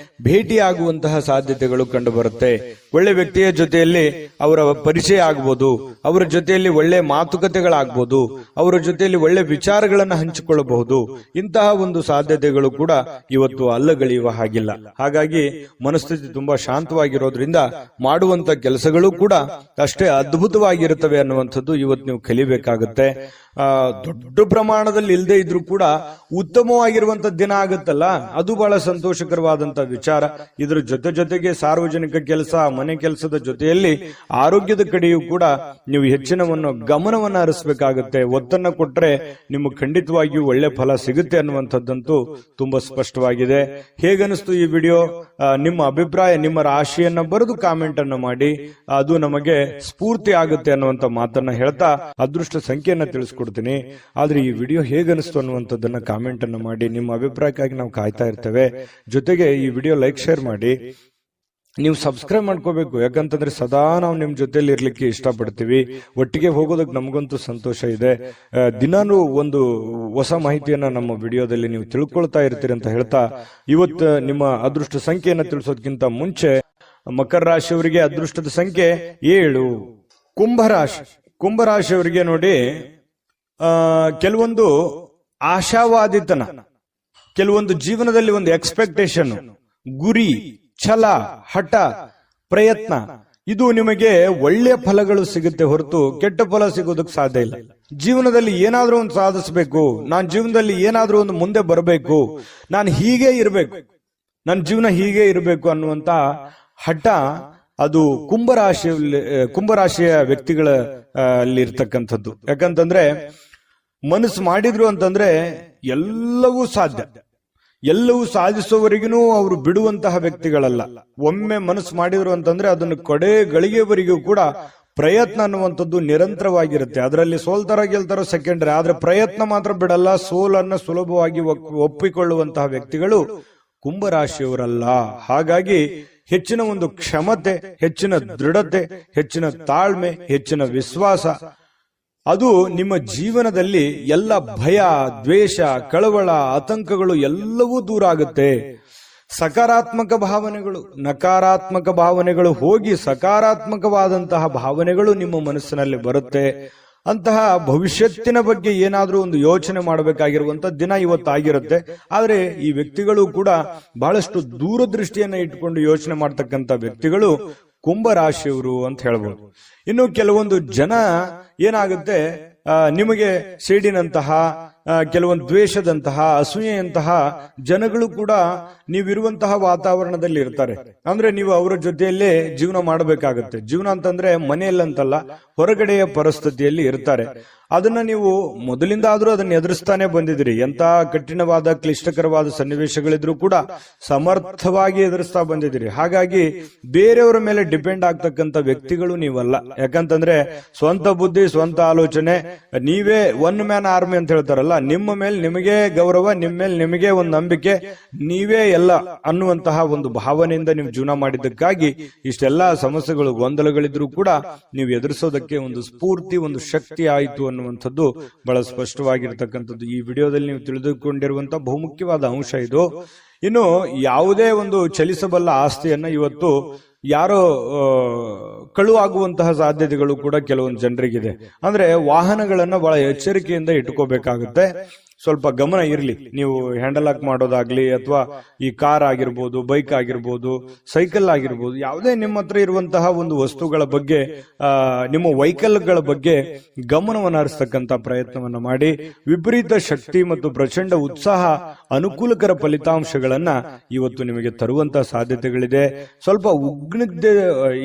[SPEAKER 1] ಭೇಟಿಯಾಗುವಂತಹ ಸಾಧ್ಯತೆಗಳು ಕಂಡು ಬರುತ್ತೆ. ಒಳ್ಳೆ ವ್ಯಕ್ತಿಯ ಜೊತೆಯಲ್ಲಿ ಅವರ ಪರಿಚಯ ಆಗ್ಬೋದು, ಅವರ ಜೊತೆಯಲ್ಲಿ ಒಳ್ಳೆ ಮಾತುಕತೆಗಳಾಗ್ಬೋದು, ಅವರ ಜೊತೆಯಲ್ಲಿ ಒಳ್ಳೆ ವಿಚಾರಗಳನ್ನ ಹಂಚಿಕೊಳ್ಳಬಹುದು. ಇಂತಹ ಒಂದು ಸಾಧ್ಯತೆಗಳು ಕೂಡ ಇವತ್ತು ಅಲ್ಲಗಳೆಯುವ ಹಾಗಿಲ್ಲ. ಹಾಗಾಗಿ ಮನಸ್ಥಿತಿ ತುಂಬಾ ಶಾಂತವಾಗಿರೋದ್ರಿಂದ ಮಾಡುವಂತ ಕೆಲಸಗಳು ಕೂಡ ಅಷ್ಟೇ ಅದ್ಭುತವಾಗಿರುತ್ತವೆ ಅನ್ನುವಂಥದ್ದು ಇವತ್ತು ನೀವು ಕಲಿಬೇಕಾಗುತ್ತೆ. ದೊಡ್ಡ ಪ್ರಮಾಣದಲ್ಲಿ ಇಲ್ಲದೆ ಇದ್ರೂ ಕೂಡ ಉತ್ತಮವಾಗಿರುವಂತ ದಿನ ಆಗುತ್ತಲ್ಲ, ಅದು ಬಹಳ ಸಂತೋಷಕರವಾದಂತ ವಿಚಾರ. ಇದರ ಜೊತೆಗೆ ಸಾರ್ವಜನಿಕ ಕೆಲಸ, ಮನೆ ಕೆಲಸದ ಜೊತೆಯಲ್ಲಿ ಆರೋಗ್ಯದ ಕಡೆಯೂ ಕೂಡ ನೀವು ಹೆಚ್ಚಿನ ಗಮನವನ್ನ ಹರಿಸಬೇಕಾಗುತ್ತೆ. ಒತ್ತನ್ನ ಕೊಟ್ರೆ ನಿಮಗೆ ಖಂಡಿತವಾಗಿಯೂ ಒಳ್ಳೆ ಫಲ ಸಿಗುತ್ತೆ ಅನ್ನುವಂಥದ್ದಂತೂ ತುಂಬಾ ಸ್ಪಷ್ಟವಾಗಿದೆ. ಹೇಗನಿಸ್ತು ಈ ವಿಡಿಯೋ? ನಿಮ್ಮ ಅಭಿಪ್ರಾಯ, ನಿಮ್ಮ ರಾಶಿಯನ್ನ ಬರೆದು ಕಾಮೆಂಟ್ ಅನ್ನ ಮಾಡಿ, ಅದು ನಮಗೆ ಸ್ಫೂರ್ತಿ ಆಗುತ್ತೆ ಅನ್ನುವಂತ ಮಾತನ್ನ ಹೇಳ್ತಾ ಅದೃಷ್ಟ ಸಂಖ್ಯೆಯನ್ನ ತಿಳಿಸ್ಕೊಡ್ತೀನಿ. ಆದ್ರೆ ಈ ವಿಡಿಯೋ ಹೇಗನಿಸ್ತು ಅನ್ನುವಂಥದ್ದನ್ನ ಕಾಮೆಂಟ್ ಅನ್ನ ಮಾಡಿ. ನಿಮ್ಮ ಅಭಿಪ್ರಾಯಕ್ಕಾಗಿ ನಾವು ಕಾಯ್ತಾ ಇರ್ತೇವೆ. ಜೊತೆಗೆ ಈ ವಿಡಿಯೋ ಲೈಕ್, ಶೇರ್ ಮಾಡಿ. ನೀವು ಸಬ್ಸ್ಕ್ರೈಬ್ ಮಾಡ್ಕೋಬೇಕು. ಯಾಕಂತಂದ್ರೆ ಸದಾ ನಾವು ನಿಮ್ ಜೊತೆಲಿ ಇರ್ಲಿಕ್ಕೆ ಇಷ್ಟಪಡ್ತೀವಿ. ಒಟ್ಟಿಗೆ ಹೋಗೋದಕ್ಕೆ ನಮಗಂತೂ ಸಂತೋಷ ಇದೆ. ದಿನಾನು ಒಂದು ಹೊಸ ಮಾಹಿತಿಯನ್ನ ನಮ್ಮ ವಿಡಿಯೋದಲ್ಲಿ ನೀವು ತಿಳ್ಕೊಳ್ತಾ ಇರ್ತೀರಿ ಅಂತ ಹೇಳ್ತಾ, ಇವತ್ತು ನಿಮ್ಮ ಅದೃಷ್ಟ ಸಂಖ್ಯೆಯನ್ನ ತಿಳಿಸೋದಕ್ಕಿಂತ ಮುಂಚೆ ಮಕರ ರಾಶಿಯವರಿಗೆ ಅದೃಷ್ಟದ ಸಂಖ್ಯೆ 7. ಕುಂಭರಾಶಿಯವರಿಗೆ ನೋಡಿ, ಕೆಲವೊಂದು ಆಶಾವಾದಿತನ, ಕೆಲವೊಂದು ಜೀವನದಲ್ಲಿ ಒಂದು ಎಕ್ಸ್ಪೆಕ್ಟೇಷನ್, ಗುರಿ, ಛಲ, ಹಠ, ಪ್ರಯತ್ನ, ಇದು ನಿಮಗೆ ಒಳ್ಳೆಯ ಫಲಗಳು ಸಿಗುತ್ತೆ ಹೊರತು ಕೆಟ್ಟ ಫಲ ಸಿಗೋದಕ್ಕೆ ಸಾಧ್ಯ ಇಲ್ಲ. ಜೀವನದಲ್ಲಿ ಏನಾದ್ರೂ ಒಂದು ಸಾಧಿಸಬೇಕು, ನಾನು ಜೀವನದಲ್ಲಿ ಏನಾದ್ರೂ ಒಂದು ಮುಂದೆ ಬರಬೇಕು, ನಾನು ಹೀಗೆ ಇರಬೇಕು, ನನ್ನ ಜೀವನ ಹೀಗೆ ಇರಬೇಕು ಅನ್ನುವಂತ ಹಠ ಅದು ಕುಂಭರಾಶಿಯ ವ್ಯಕ್ತಿಗಳ ಅಲ್ಲಿ ಇರ್ತಕ್ಕಂಥದ್ದು. ಯಾಕಂತಂದ್ರೆ ಮನಸ್ಸು ಮಾಡಿದ್ರು ಅಂತಂದ್ರೆ ಎಲ್ಲವೂ ಸಾಧ್ಯ. ಎಲ್ಲವೂ ಸಾಧಿಸುವವರೆಗೂ ಅವರು ಬಿಡುವಂತಹ ವ್ಯಕ್ತಿಗಳಲ್ಲ. ಒಮ್ಮೆ ಮನಸ್ಸು ಮಾಡಿದ್ರು ಅಂತಂದ್ರೆ ಅದನ್ನು ಕಡೆ ಗಳಿಗೆವರೆಗೂ ಕೂಡ ಪ್ರಯತ್ನ ಅನ್ನುವಂಥದ್ದು ನಿರಂತರವಾಗಿರುತ್ತೆ. ಅದರಲ್ಲಿ ಸೋಲ್ತಾರ ಗೆಲ್ತಾರೋ ಸೆಕೆಂಡರಿ, ಆದ್ರೆ ಪ್ರಯತ್ನ ಮಾತ್ರ ಬಿಡಲ್ಲ. ಸೋಲನ್ನ ಸುಲಭವಾಗಿ ಒಪ್ಪಿಕೊಳ್ಳುವಂತಹ ವ್ಯಕ್ತಿಗಳು ಕುಂಭರಾಶಿಯವರಲ್ಲ. ಹಾಗಾಗಿ ಹೆಚ್ಚಿನ ಒಂದು ಕ್ಷಮತೆ, ಹೆಚ್ಚಿನ ದೃಢತೆ, ಹೆಚ್ಚಿನ ತಾಳ್ಮೆ, ಹೆಚ್ಚಿನ ವಿಶ್ವಾಸ, ಅದು ನಿಮ್ಮ ಜೀವನದಲ್ಲಿ ಎಲ್ಲ ಭಯ, ದ್ವೇಷ, ಕಳವಳ, ಆತಂಕಗಳು ಎಲ್ಲವೂ ದೂರ ಆಗುತ್ತೆ. ಸಕಾರಾತ್ಮಕ ಭಾವನೆಗಳು, ನಕಾರಾತ್ಮಕ ಭಾವನೆಗಳು ಹೋಗಿ ಸಕಾರಾತ್ಮಕವಾದಂತಹ ಭಾವನೆಗಳು ನಿಮ್ಮ ಮನಸ್ಸಿನಲ್ಲಿ ಬರುತ್ತೆ. ಅಂತಹ ಭವಿಷ್ಯತ್ತಿನ ಬಗ್ಗೆ ಏನಾದ್ರೂ ಒಂದು ಯೋಚನೆ ಮಾಡಬೇಕಾಗಿರುವಂತ ದಿನ ಇವತ್ತಾಗಿರುತ್ತೆ. ಆದ್ರೆ ಈ ವ್ಯಕ್ತಿಗಳು ಕೂಡ ಬಹಳಷ್ಟು ದೂರದೃಷ್ಟಿಯನ್ನ ಇಟ್ಕೊಂಡು ಯೋಚನೆ ಮಾಡ್ತಕ್ಕಂಥ ವ್ಯಕ್ತಿಗಳು ಕುಂಭರಾಶಿಯವರು ಅಂತ ಹೇಳ್ಬೋದು. ಇನ್ನು ಕೆಲವೊಂದು ಜನ ಏನಾಗುತ್ತೆ, ನಿಮಗೆ ಸಿಡಿನಂತಹ, ಕೆಲವೊಂದು ದ್ವೇಷದಂತಹ, ಅಸೂಯೆಯಂತಹ ಜನಗಳು ಕೂಡ ನೀವಿರುವಂತಹ ವಾತಾವರಣದಲ್ಲಿ ಇರ್ತಾರೆ. ಅಂದ್ರೆ ನೀವು ಅವರ ಜೊತೆಯಲ್ಲೇ ಜೀವನ ಮಾಡಬೇಕಾಗತ್ತೆ. ಜೀವನ ಅಂತಂದ್ರೆ ಮನೆಯಲ್ಲಂತಲ್ಲ, ಹೊರಗಡೆಯ ಪರಿಸ್ಥಿತಿಯಲ್ಲಿ ಇರ್ತಾರೆ. ಅದನ್ನ ನೀವು ಮೊದಲಿಂದ ಆದ್ರೂ ಅದನ್ನ ಎದುರಿಸ್ತಾನೆ ಬಂದಿದ್ರಿ. ಎಂತ ಕಠಿಣವಾದ, ಕ್ಲಿಷ್ಟಕರವಾದ ಸನ್ನಿವೇಶಗಳಿದ್ರೂ ಕೂಡ ಸಮರ್ಥವಾಗಿ ಎದುರಿಸ್ತಾ ಬಂದಿದ್ದೀರಿ. ಹಾಗಾಗಿ ಬೇರೆಯವರ ಮೇಲೆ ಡಿಪೆಂಡ್ ಆಗ್ತಕ್ಕಂಥ ವ್ಯಕ್ತಿಗಳು ನೀವಲ್ಲ. ಯಾಕಂತಂದ್ರೆ ಸ್ವಂತ ಬುದ್ಧಿ, ಸ್ವಂತ ಆಲೋಚನೆ, ನೀವೇ ಒನ್ ಮ್ಯಾನ್ ಆರ್ಮಿ ಅಂತ ಹೇಳ್ತಾರಲ್ಲ, ನಿಮ್ಮ ಮೇಲೆ ನಿಮಗೆ ಗೌರವ, ನಿಮ್ಮ ಮೇಲೆ ನಿಮಗೆ ಒಂದು ನಂಬಿಕೆ, ನೀವೇ ಎಲ್ಲ ಅನ್ನುವಂತಹ ಒಂದು ಭಾವನೆಯಿಂದ ನೀವು ಜೀವನ ಮಾಡಿದ್ದಕ್ಕಾಗಿ ಇಷ್ಟೆಲ್ಲಾ ಸಮಸ್ಯೆಗಳು, ಗೊಂದಲಗಳಿದ್ರೂ ಕೂಡ ನೀವು ಎದುರಿಸೋದಕ್ಕೆ ಒಂದು ಸ್ಫೂರ್ತಿ, ಒಂದು ಶಕ್ತಿ ಆಯಿತು ಅನ್ನುವಂಥದ್ದು ಬಹಳ ಸ್ಪಷ್ಟವಾಗಿರ್ತಕ್ಕಂಥದ್ದು ಈ ವಿಡಿಯೋದಲ್ಲಿ ನೀವು ತಿಳಿದುಕೊಂಡಿರುವಂತಹ ಬಹುಮುಖ್ಯವಾದ ಅಂಶ ಇದು. ಇನ್ನು ಯಾವುದೇ ಒಂದು ಚಲಿಸಬಲ್ಲ ಆಸ್ತಿಯನ್ನ ಇವತ್ತು ಯಾರೋ ಕಳುವಾಗುವಂತಹ ಸಾಧ್ಯತೆಗಳು ಕೂಡ ಕೆಲವೊಂದು ಜನರಿಗಿದೆ. ಅಂದ್ರೆ ವಾಹನಗಳನ್ನ ಬಹಳ ಎಚ್ಚರಿಕೆಯಿಂದ ಇಟ್ಕೋಬೇಕಾಗುತ್ತೆ. ಸ್ವಲ್ಪ ಗಮನ ಇರಲಿ. ನೀವು ಹ್ಯಾಂಡಲ್ ಹಾಕ್ ಮಾಡೋದಾಗ್ಲಿ, ಅಥವಾ ಈ ಕಾರ್ ಆಗಿರ್ಬೋದು, ಬೈಕ್ ಆಗಿರ್ಬೋದು, ಸೈಕಲ್ ಆಗಿರ್ಬೋದು, ಯಾವುದೇ ನಿಮ್ಮ ಹತ್ರ ಇರುವಂತಹ ಒಂದು ವಸ್ತುಗಳ ಬಗ್ಗೆ, ನಿಮ್ಮ ವೆಹಿಕಲ್ಗಳ ಬಗ್ಗೆ ಗಮನವನ್ನು ಹರಿಸ್ತಕ್ಕಂಥ ಪ್ರಯತ್ನವನ್ನ ಮಾಡಿ. ವಿಪರೀತ ಶಕ್ತಿ ಮತ್ತು ಪ್ರಚಂಡ ಉತ್ಸಾಹ, ಅನುಕೂಲಕರ ಫಲಿತಾಂಶಗಳನ್ನ ಇವತ್ತು ನಿಮಗೆ ತರುವಂತಹ ಸಾಧ್ಯತೆಗಳಿದೆ. ಸ್ವಲ್ಪ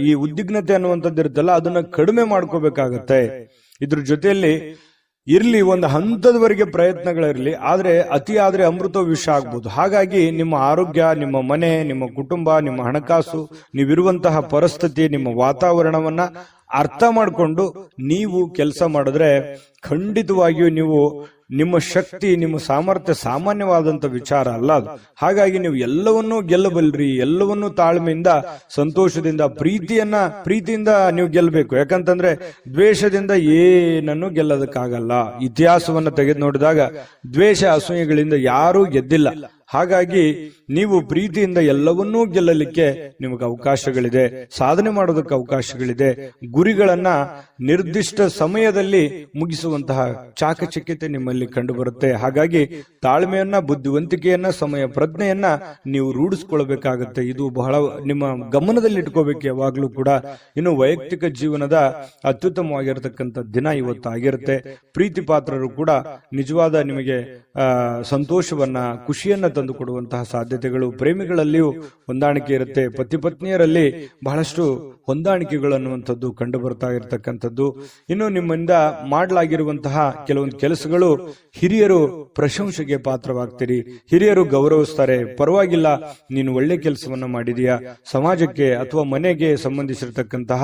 [SPEAKER 1] ಈ ಉದ್ವಿಗ್ನತೆ ಅನ್ನುವಂಥದ್ದು ಇರುತ್ತಲ್ಲ, ಅದನ್ನ ಕಡಿಮೆ ಮಾಡ್ಕೋಬೇಕಾಗತ್ತೆ. ಇದ್ರ ಜೊತೆಯಲ್ಲಿ ಇರ್ಲಿ, ಒಂದು ಹಂತದವರೆಗೆ ಪ್ರಯತ್ನಗಳಿರಲಿ, ಆದ್ರೆ ಅತಿ ಆದ್ರೆ ಅಮೃತ ವಿಷ ಆಗ್ಬೋದು. ಹಾಗಾಗಿ ನಿಮ್ಮ ಆರೋಗ್ಯ, ನಿಮ್ಮ ಮನೆ, ನಿಮ್ಮ ಕುಟುಂಬ, ನಿಮ್ಮ ಹಣಕಾಸು, ನೀವಿರುವಂತಹ ಪರಿಸ್ಥಿತಿ, ನಿಮ್ಮ ವಾತಾವರಣವನ್ನ ಅರ್ಥ ಮಾಡಿಕೊಂಡು ನೀವು ಕೆಲಸ ಮಾಡಿದ್ರೆ ಖಂಡಿತವಾಗಿಯೂ ನೀವು ನಿಮ್ಮ ಶಕ್ತಿ, ನಿಮ್ಮ ಸಾಮರ್ಥ್ಯ ಸಾಮಾನ್ಯವಾದಂತ ವಿಚಾರ ಅಲ್ಲ ಅದು. ಹಾಗಾಗಿ ನೀವು ಎಲ್ಲವನ್ನೂ ಗೆಲ್ಲಬಲ್ರಿ. ಎಲ್ಲವನ್ನೂ ತಾಳ್ಮೆಯಿಂದ, ಸಂತೋಷದಿಂದ, ಪ್ರೀತಿಯಿಂದ ನೀವು ಗೆಲ್ಲಬೇಕು. ಯಾಕಂತಂದ್ರೆ ದ್ವೇಷದಿಂದ ಏನನ್ನೂ ಗೆಲ್ಲೋದಕ್ಕಾಗಲ್ಲ. ಇತಿಹಾಸವನ್ನ ತೆಗೆದು ನೋಡಿದಾಗ ದ್ವೇಷ, ಅಸೂಯೆಗಳಿಂದ ಯಾರೂ ಗೆದ್ದಿಲ್ಲ. ಹಾಗಾಗಿ ನೀವು ಪ್ರೀತಿಯಿಂದ ಎಲ್ಲವನ್ನೂ ಗೆಲ್ಲಲಿಕ್ಕೆ ನಿಮಗೆ ಅವಕಾಶಗಳಿದೆ, ಸಾಧನೆ ಮಾಡೋದಕ್ಕೆ ಅವಕಾಶಗಳಿದೆ. ಗುರಿಗಳನ್ನ ನಿರ್ದಿಷ್ಟ ಸಮಯದಲ್ಲಿ ಮುಗಿಸುವಂತಹ ಚಾಕಚಕ್ಯತೆ ನಿಮ್ಮಲ್ಲಿ ಕಂಡು ಬರುತ್ತೆ. ಹಾಗಾಗಿ ತಾಳ್ಮೆಯನ್ನ, ಬುದ್ಧಿವಂತಿಕೆಯನ್ನ, ಸಮಯ ಪ್ರಜ್ಞೆಯನ್ನ ನೀವು ರೂಢಿಸ್ಕೊಳ್ಬೇಕಾಗತ್ತೆ. ಇದು ಬಹಳ ನಿಮ್ಮ ಗಮನದಲ್ಲಿ ಇಟ್ಕೋಬೇಕು ಯಾವಾಗ್ಲೂ ಕೂಡ. ಇನ್ನು ವೈಯಕ್ತಿಕ ಜೀವನದ ಅತ್ಯುತ್ತಮವಾಗಿರತಕ್ಕಂಥ ದಿನ ಇವತ್ತು ಆಗಿರುತ್ತೆ. ಪ್ರೀತಿ ಪಾತ್ರರು ಕೂಡ ನಿಜವಾದ ನಿಮಗೆ ಸಂತೋಷವನ್ನ, ಖುಷಿಯನ್ನ ತಂದು ಕೊಡುವಂತಹ ಸಾಧ್ಯತೆಗಳು, ಪ್ರೇಮಿಗಳಲ್ಲಿಯೂ ಹೊಂದಾಣಿಕೆ ಇರುತ್ತೆ. ಪತಿ ಪತ್ನಿಯರಲ್ಲಿ ಬಹಳಷ್ಟು ಹೊಂದಾಣಿಕೆಗಳು ಅನ್ನುವಂಥದ್ದು ಕಂಡು ಬರ್ತಾ ಇರತಕ್ಕಂಥದ್ದು. ಇನ್ನು ನಿಮ್ಮಿಂದ ಮಾಡಲಾಗಿರುವಂತಹ ಕೆಲವೊಂದು ಕೆಲಸಗಳು ಹಿರಿಯರು ಪ್ರಶಂಸೆಗೆ ಪಾತ್ರವಾಗ್ತೀರಿ. ಹಿರಿಯರು ಗೌರವಿಸ್ತಾರೆ. ಪರವಾಗಿಲ್ಲ, ನೀನು ಒಳ್ಳೆ ಕೆಲಸವನ್ನ ಮಾಡಿದೀಯಾ, ಸಮಾಜಕ್ಕೆ ಅಥವಾ ಮನೆಗೆ ಸಂಬಂಧಿಸಿರತಕ್ಕಂತಹ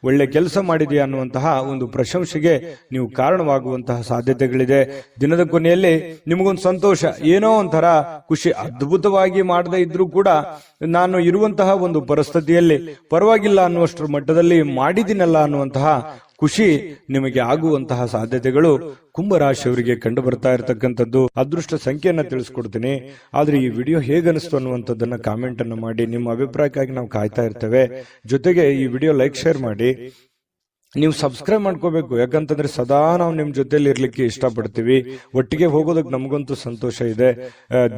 [SPEAKER 1] ಒಳ್ಳೆ ಕೆಲಸ ಮಾಡಿದೆಯಾ ಅನ್ನುವಂತಹ ಒಂದು ಪ್ರಶಂಸೆಗೆ ನೀವು ಕಾರಣವಾಗುವಂತಹ ಸಾಧ್ಯತೆಗಳಿದೆ. ದಿನದ ಕೊನೆಯಲ್ಲಿ ನಿಮಗೊಂದು ಸಂತೋಷ, ಏನೋ ಒಂಥರ ಖುಷಿ. ಅದ್ಭುತವಾಗಿ ಮಾಡದೇ ಇದ್ರೂ ಕೂಡ ನಾನು ಇರುವಂತಹ ಒಂದು ಪರಿಸ್ಥಿತಿಯಲ್ಲಿ ಪರವಾಗಿಲ್ಲ ಅನ್ನುವಷ್ಟರ ಮಟ್ಟದಲ್ಲಿ ಮಾಡಿದಿನಲ್ಲ ಅನ್ನುವಂತಹ ಖುಷಿ ನಿಮಗೆ ಆಗುವಂತಹ ಸಾಧ್ಯತೆಗಳು ಕುಂಭರಾಶಿಯವರಿಗೆ ಕಂಡು ಬರ್ತಾ ಇರತಕ್ಕಂಥದ್ದು. ಅದೃಷ್ಟ ಸಂಖ್ಯೆಯನ್ನ ತಿಳಿಸ್ಕೊಡ್ತೀನಿ. ಆದ್ರೆ ಈ ವಿಡಿಯೋ ಹೇಗನಿಸ್ತು ಅನ್ನುವಂಥದ್ದನ್ನ ಕಾಮೆಂಟ್ ಅನ್ನು ಮಾಡಿ. ನಿಮ್ಮ ಅಭಿಪ್ರಾಯಕ್ಕಾಗಿ ನಾವು ಕಾಯ್ತಾ ಇರ್ತೇವೆ. ಜೊತೆಗೆ ಈ ವಿಡಿಯೋ ಲೈಕ್, ಶೇರ್ ಮಾಡಿ. ನೀವು ಸಬ್ಸ್ಕ್ರೈಬ್ ಮಾಡ್ಕೋಬೇಕು. ಯಾಕಂತಂದ್ರೆ ಸದಾ ನಾವು ನಿಮ್ ಜೊತೆಲಿ ಇರ್ಲಿಕ್ಕೆ ಇಷ್ಟಪಡ್ತೀವಿ. ಒಟ್ಟಿಗೆ ಹೋಗೋದಕ್ಕೆ ನಮಗಂತೂ ಸಂತೋಷ ಇದೆ.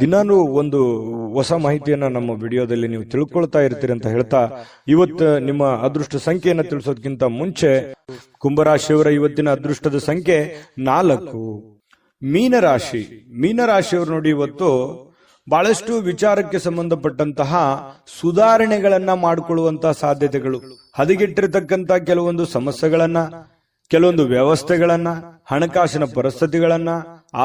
[SPEAKER 1] ದಿನಾನು ಒಂದು ಹೊಸ ಮಾಹಿತಿಯನ್ನ ನಮ್ಮ ವಿಡಿಯೋದಲ್ಲಿ ನೀವು ತಿಳ್ಕೊಳ್ತಾ ಇರ್ತೀರಿ ಅಂತ ಹೇಳ್ತಾ, ಇವತ್ತು ನಿಮ್ಮ ಅದೃಷ್ಟ ಸಂಖ್ಯೆಯನ್ನ ತಿಳಿಸೋದಕ್ಕಿಂತ ಮುಂಚೆ ಕುಂಭರಾಶಿಯವರ ಇವತ್ತಿನ ಅದೃಷ್ಟದ ಸಂಖ್ಯೆ 4. ಮೀನರಾಶಿ. ಮೀನರಾಶಿಯವರು ನೋಡಿ, ಇವತ್ತು ಬಹಳಷ್ಟು ವಿಚಾರಕ್ಕೆ ಸಂಬಂಧಪಟ್ಟಂತಹ ಸುಧಾರಣೆಗಳನ್ನ ಮಾಡಿಕೊಳ್ಳುವಂತಹ ಸಾಧ್ಯತೆಗಳು, ಹದಗೆಟ್ಟಿರತಕ್ಕಂತ ಕೆಲವೊಂದು ಸಮಸ್ಯೆಗಳನ್ನ, ಕೆಲವೊಂದು ವ್ಯವಸ್ಥೆಗಳನ್ನ, ಹಣಕಾಸಿನ ಪರಿಸ್ಥಿತಿಗಳನ್ನ,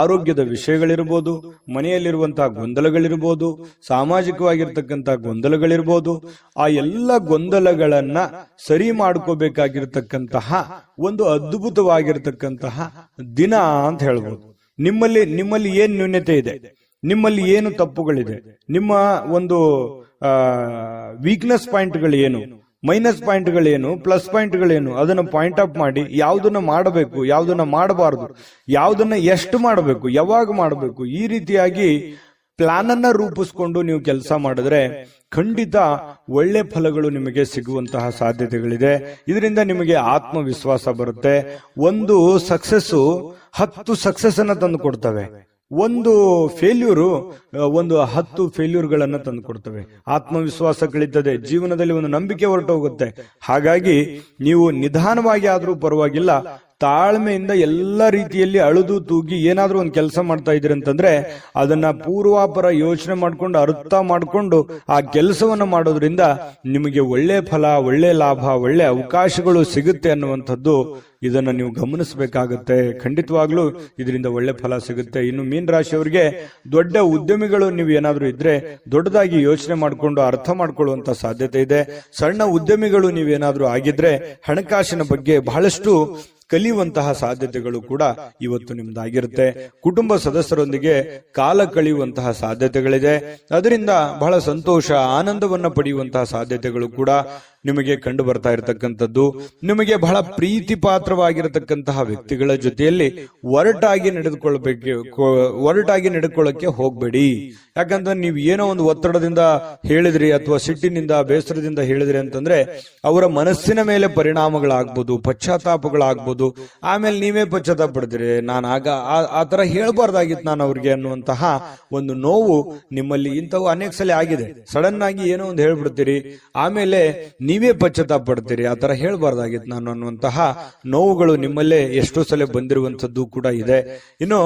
[SPEAKER 1] ಆರೋಗ್ಯದ ವಿಷಯಗಳಿರ್ಬೋದು, ಮನೆಯಲ್ಲಿರುವಂತಹ ಗೊಂದಲಗಳಿರ್ಬೋದು, ಸಾಮಾಜಿಕವಾಗಿರ್ತಕ್ಕಂತಹ ಗೊಂದಲಗಳಿರ್ಬೋದು, ಆ ಎಲ್ಲ ಗೊಂದಲಗಳನ್ನ ಸರಿ ಮಾಡ್ಕೋಬೇಕಾಗಿರ್ತಕ್ಕಂತಹ ಒಂದು ಅದ್ಭುತವಾಗಿರ್ತಕ್ಕಂತಹ ದಿನ ಅಂತ ಹೇಳ್ಬೋದು. ನಿಮ್ಮಲ್ಲಿ ಏನ್ ನ್ಯೂನ್ಯತೆ ಇದೆ, ನಿಮ್ಮಲ್ಲಿ ಏನು ತಪ್ಪುಗಳಿದೆ, ನಿಮ್ಮ ಒಂದು ವೀಕ್ನೆಸ್ ಪಾಯಿಂಟ್ಗಳು ಏನು, ಮೈನಸ್ ಪಾಯಿಂಟ್ಗಳೇನು, ಪ್ಲಸ್ ಪಾಯಿಂಟ್ಗಳೇನು, ಅದನ್ನ ಪಾಯಿಂಟ್ ಅಪ್ ಮಾಡಿ ಯಾವುದನ್ನ ಮಾಡಬೇಕು, ಯಾವುದನ್ನ ಮಾಡಬಾರದು, ಯಾವುದನ್ನ ಎಷ್ಟು ಮಾಡಬೇಕು, ಯಾವಾಗ ಮಾಡಬೇಕು, ಈ ರೀತಿಯಾಗಿ ಪ್ಲಾನ್ ಅನ್ನ ರೂಪಿಸ್ಕೊಂಡು ನೀವು ಕೆಲಸ ಮಾಡಿದ್ರೆ ಖಂಡಿತ ಒಳ್ಳೆ ಫಲಗಳು ನಿಮಗೆ ಸಿಗುವಂತಹ ಸಾಧ್ಯತೆಗಳಿದೆ. ಇದರಿಂದ ನಿಮಗೆ ಆತ್ಮವಿಶ್ವಾಸ ಬರುತ್ತೆ. ಒಂದು ಸಕ್ಸಸ್ 10 ಸಕ್ಸಸ್ ಅನ್ನ ತಂದು ಕೊಡ್ತವೆ. ಒಂದು ಫೇಲ್ಯೂರು 10 ಫೇಲ್ಯೂರ್ಗಳನ್ನ ತಂದು ಕೊಡ್ತವೆ. ಆತ್ಮವಿಶ್ವಾಸ ಕಳೀತದೆ, ಜೀವನದಲ್ಲಿ ಒಂದು ನಂಬಿಕೆ ಹೊರಟೋಗುತ್ತೆ. ಹಾಗಾಗಿ ನೀವು ನಿಧಾನವಾಗಿ ಆದ್ರೂ ಪರವಾಗಿಲ್ಲ, ತಾಳ್ಮೆಯಿಂದ ಎಲ್ಲ ರೀತಿಯಲ್ಲಿ ಅಳುದು ತೂಗಿ ಏನಾದ್ರೂ ಒಂದು ಕೆಲಸ ಮಾಡ್ತಾ ಇದ್ರಿ ಅಂತಂದ್ರೆ ಅದನ್ನ ಪೂರ್ವಾಪರ ಯೋಚನೆ ಮಾಡ್ಕೊಂಡು ಅರ್ಥ ಮಾಡ್ಕೊಂಡು ಆ ಕೆಲಸವನ್ನ ಮಾಡೋದ್ರಿಂದ ನಿಮಗೆ ಒಳ್ಳೆ ಫಲ, ಒಳ್ಳೆ ಲಾಭ, ಒಳ್ಳೆ ಅವಕಾಶಗಳು ಸಿಗುತ್ತೆ ಅನ್ನುವಂಥದ್ದು ಇದನ್ನ ನೀವು ಗಮನಿಸಬೇಕಾಗತ್ತೆ. ಖಂಡಿತವಾಗ್ಲೂ ಇದರಿಂದ ಒಳ್ಳೆ ಫಲ ಸಿಗುತ್ತೆ. ಇನ್ನು ಮೀನ ರಾಶಿಯವರಿಗೆ ದೊಡ್ಡ ಉದ್ಯಮಿಗಳು ನೀವು ಏನಾದ್ರೂ ಇದ್ರೆ ದೊಡ್ಡದಾಗಿ ಯೋಚನೆ ಮಾಡಿಕೊಂಡು ಅರ್ಥ ಮಾಡ್ಕೊಳ್ಳುವಂತ ಸಾಧ್ಯತೆ ಇದೆ. ಸಣ್ಣ ಉದ್ಯಮಿಗಳು ನೀವೇನಾದ್ರೂ ಆಗಿದ್ರೆ ಹಣಕಾಸಿನ ಬಗ್ಗೆ ಬಹಳಷ್ಟು ಕಲಿಯುವಂತಹ ಸಾಧ್ಯತೆಗಳು ಕೂಡ ಇವತ್ತು ನಿಮ್ದಾಗಿರುತ್ತೆ. ಕುಟುಂಬ ಸದಸ್ಯರೊಂದಿಗೆ ಕಾಲ ಕಳೆಯುವಂತಹ ಸಾಧ್ಯತೆಗಳಿದೆ. ಅದರಿಂದ ಬಹಳ ಸಂತೋಷ, ಆನಂದವನ್ನ ಪಡೆಯುವಂತಹ ಸಾಧ್ಯತೆಗಳು ಕೂಡ ನಿಮಗೆ ಕಂಡು ಬರ್ತಾ ಇರತಕ್ಕಂಥದ್ದು. ನಿಮಗೆ ಬಹಳ ಪ್ರೀತಿ ಪಾತ್ರವಾಗಿರತಕ್ಕಂತಹ ವ್ಯಕ್ತಿಗಳ ಜೊತೆಯಲ್ಲಿ ಒರಟಾಗಿ ನಡೆದುಕೊಳ್ಳಕ್ಕೆ ಹೋಗ್ಬೇಡಿ. ಯಾಕಂದ್ರೆ ನೀವು ಏನೋ ಒಂದು ಒತ್ತಡದಿಂದ ಹೇಳಿದ್ರಿ ಅಥವಾ ಸಿಟ್ಟಿನಿಂದ ಬೇಸರದಿಂದ ಹೇಳಿದ್ರಿ ಅಂತಂದ್ರೆ ಅವರ ಮನಸ್ಸಿನ ಮೇಲೆ ಪರಿಣಾಮಗಳಾಗ್ಬೋದು, ಪಶ್ಚಾತ್ತಾಪಗಳಾಗ್ಬೋದು. ಆಮೇಲೆ ನೀವೇ ಪಶ್ಚಾತ್ತಾಪ ಪಡ್ತೀರಿ, ನಾನು ಆಗ ಆ ತರ ಹೇಳ್ಬಾರ್ದಾಗಿತ್ತು ನಾನು ಅವ್ರಿಗೆ ಅನ್ನುವಂತಹ ಒಂದು ನೋವು ನಿಮ್ಮಲ್ಲಿ ಇಂಥವು ಅನೇಕ ಸಲ ಆಗಿದೆ. ಸಡನ್ ಆಗಿ ಏನೋ ಒಂದು ಹೇಳ್ಬಿಡ್ತೀರಿ, ಆಮೇಲೆ ನೀವೇ ಪಶ್ಚಾತ್ತಾಪ ಪಡ್ತೀರಿ, ಆ ತರ ಹೇಳ್ಬಾರ್ದಾಗಿತ್ತು ನಾನು ಅನ್ನುವಂತಹ ನೋವುಗಳು ನಿಮ್ಮಲ್ಲೇ ಎಷ್ಟೋ ಸಲ ಬಂದಿರುವಂತದ್ದು ಕೂಡ ಇದೆ. ಇನ್ನು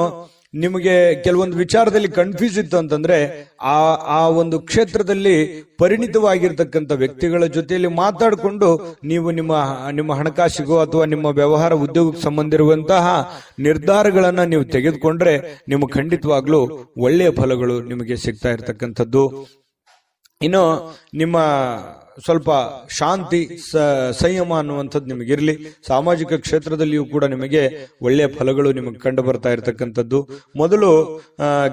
[SPEAKER 1] ನಿಮಗೆ ಕೆಲವೊಂದು ವಿಚಾರದಲ್ಲಿ ಕನ್ಫ್ಯೂಸ್ ಇತ್ತು ಅಂತಂದ್ರೆ ಆ ಒಂದು ಕ್ಷೇತ್ರದಲ್ಲಿ ಪರಿಣಿತವಾಗಿರ್ತಕ್ಕಂಥ ವ್ಯಕ್ತಿಗಳ ಜೊತೆಯಲ್ಲಿ ಮಾತಾಡಿಕೊಂಡು ನೀವು ನಿಮ್ಮ ಹಣಕಾಸಿಗೋ ಅಥವಾ ನಿಮ್ಮ ವ್ಯವಹಾರ ಉದ್ಯೋಗಕ್ಕೆ ಸಂಬಂಧಿರುವಂತಹ ನಿರ್ಧಾರಗಳನ್ನ ನೀವು ತೆಗೆದುಕೊಂಡ್ರೆ ನಿಮಗೆ ಖಂಡಿತವಾಗ್ಲೂ ಒಳ್ಳೆಯ ಫಲಗಳು ನಿಮಗೆ ಸಿಗ್ತಾ ಇರ್ತಕ್ಕಂಥದ್ದು. ಇನ್ನು ನಿಮ್ಮ ಸ್ವಲ್ಪ ಶಾಂತಿ, ಸಂಯಮ ಅನ್ನುವಂಥದ್ದು ನಿಮಗಿರ್ಲಿ. ಸಾಮಾಜಿಕ ಕ್ಷೇತ್ರದಲ್ಲಿಯೂ ಕೂಡ ನಿಮಗೆ ಒಳ್ಳೆಯ ಫಲಗಳು ನಿಮಗೆ ಕಂಡು ಬರ್ತಾ ಇರತಕ್ಕಂಥದ್ದು. ಮೊದಲು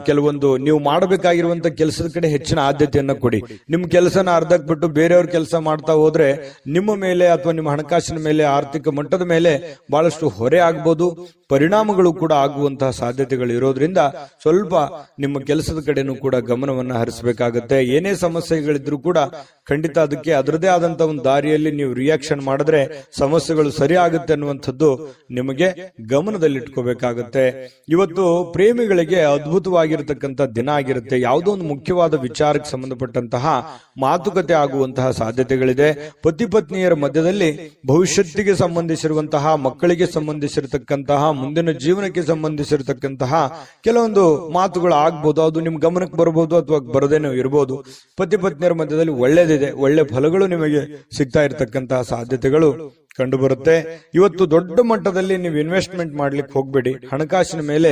[SPEAKER 1] ಕೆಲವೊಂದು ನೀವು ಮಾಡಬೇಕಾಗಿರುವಂತ ಕೆಲಸದ ಕಡೆ ಹೆಚ್ಚಿನ ಆದ್ಯತೆಯನ್ನ ಕೊಡಿ. ನಿಮ್ಮ ಕೆಲಸನ ಅರ್ಧಕ್ಕೆ ಬಿಟ್ಟು ಬೇರೆಯವ್ರ ಕೆಲಸ ಮಾಡ್ತಾ ಹೋದ್ರೆ ನಿಮ್ಮ ಮೇಲೆ ಅಥವಾ ನಿಮ್ಮ ಹಣಕಾಸಿನ ಮೇಲೆ, ಆರ್ಥಿಕ ಮಟ್ಟದ ಮೇಲೆ ಬಹಳಷ್ಟು ಹೊರೆ ಆಗ್ಬೋದು, ಪರಿಣಾಮಗಳು ಕೂಡ ಆಗುವಂತಹ ಸಾಧ್ಯತೆಗಳು ಇರೋದ್ರಿಂದ ಸ್ವಲ್ಪ ನಿಮ್ಮ ಕೆಲಸದ ಕಡೆನೂ ಕೂಡ ಗಮನವನ್ನ ಹರಿಸಬೇಕಾಗತ್ತೆ. ಏನೇ ಸಮಸ್ಯೆಗಳಿದ್ರೂ ಕೂಡ ಖಂಡಿತ ಅದಕ್ಕೆ ಅದರದೇ ಆದಂತ ಒಂದು ದಾರಿಯಲ್ಲಿ ನೀವು ರಿಯಾಕ್ಷನ್ ಮಾಡಿದ್ರೆ ಸಮಸ್ಯೆಗಳು ಸರಿ ಆಗುತ್ತೆ ಅನ್ನುವಂಥದ್ದು ನಿಮಗೆ ಗಮನದಲ್ಲಿಟ್ಕೋಬೇಕಾಗತ್ತೆ. ಇವತ್ತು ಪ್ರೇಮಿಗಳಿಗೆ ಅದ್ಭುತವಾಗಿರತಕ್ಕಂತ ದಿನ ಆಗಿರುತ್ತೆ. ಯಾವುದೋ ಒಂದು ಮುಖ್ಯವಾದ ವಿಚಾರಕ್ಕೆ ಸಂಬಂಧಪಟ್ಟಂತಹ ಮಾತುಕತೆ ಆಗುವಂತಹ ಸಾಧ್ಯತೆಗಳಿದೆ. ಪತಿ ಪತ್ನಿಯರ ಮಧ್ಯದಲ್ಲಿ ಭವಿಷ್ಯತ್ತಿಗೆ ಸಂಬಂಧಿಸಿರುವಂತಹ, ಮಕ್ಕಳಿಗೆ ಸಂಬಂಧಿಸಿರತಕ್ಕಂತಹ, ಮುಂದಿನ ಜೀವನಕ್ಕೆ ಸಂಬಂಧಿಸಿರತಕ್ಕಂತಹ ಕೆಲವೊಂದು ಮಾತುಗಳು ಆಗ್ಬೋದು. ಅದು ನಿಮ್ ಗಮನಕ್ಕೆ ಬರಬಹುದು ಅಥವಾ ಬರದೇನೋ ಇರಬಹುದು. ಪತಿ ಪತ್ನಿಯರ ಮಧ್ಯದಲ್ಲಿ ಒಳ್ಳೇದಿದೆ, ಒಳ್ಳೆ ಫಲಗಳು ನಿಮಗೆ ಸಿಗ್ತಾ ಇರತಕ್ಕಂತಹ ಸಾಧ್ಯತೆಗಳು ಕಂಡು ಬರುತ್ತೆ. ಇವತ್ತು ದೊಡ್ಡ ಮಟ್ಟದಲ್ಲಿ ನೀವು ಇನ್ವೆಸ್ಟ್ಮೆಂಟ್ ಮಾಡ್ಲಿಕ್ಕೆ ಹೋಗ್ಬೇಡಿ. ಹಣಕಾಸಿನ ಮೇಲೆ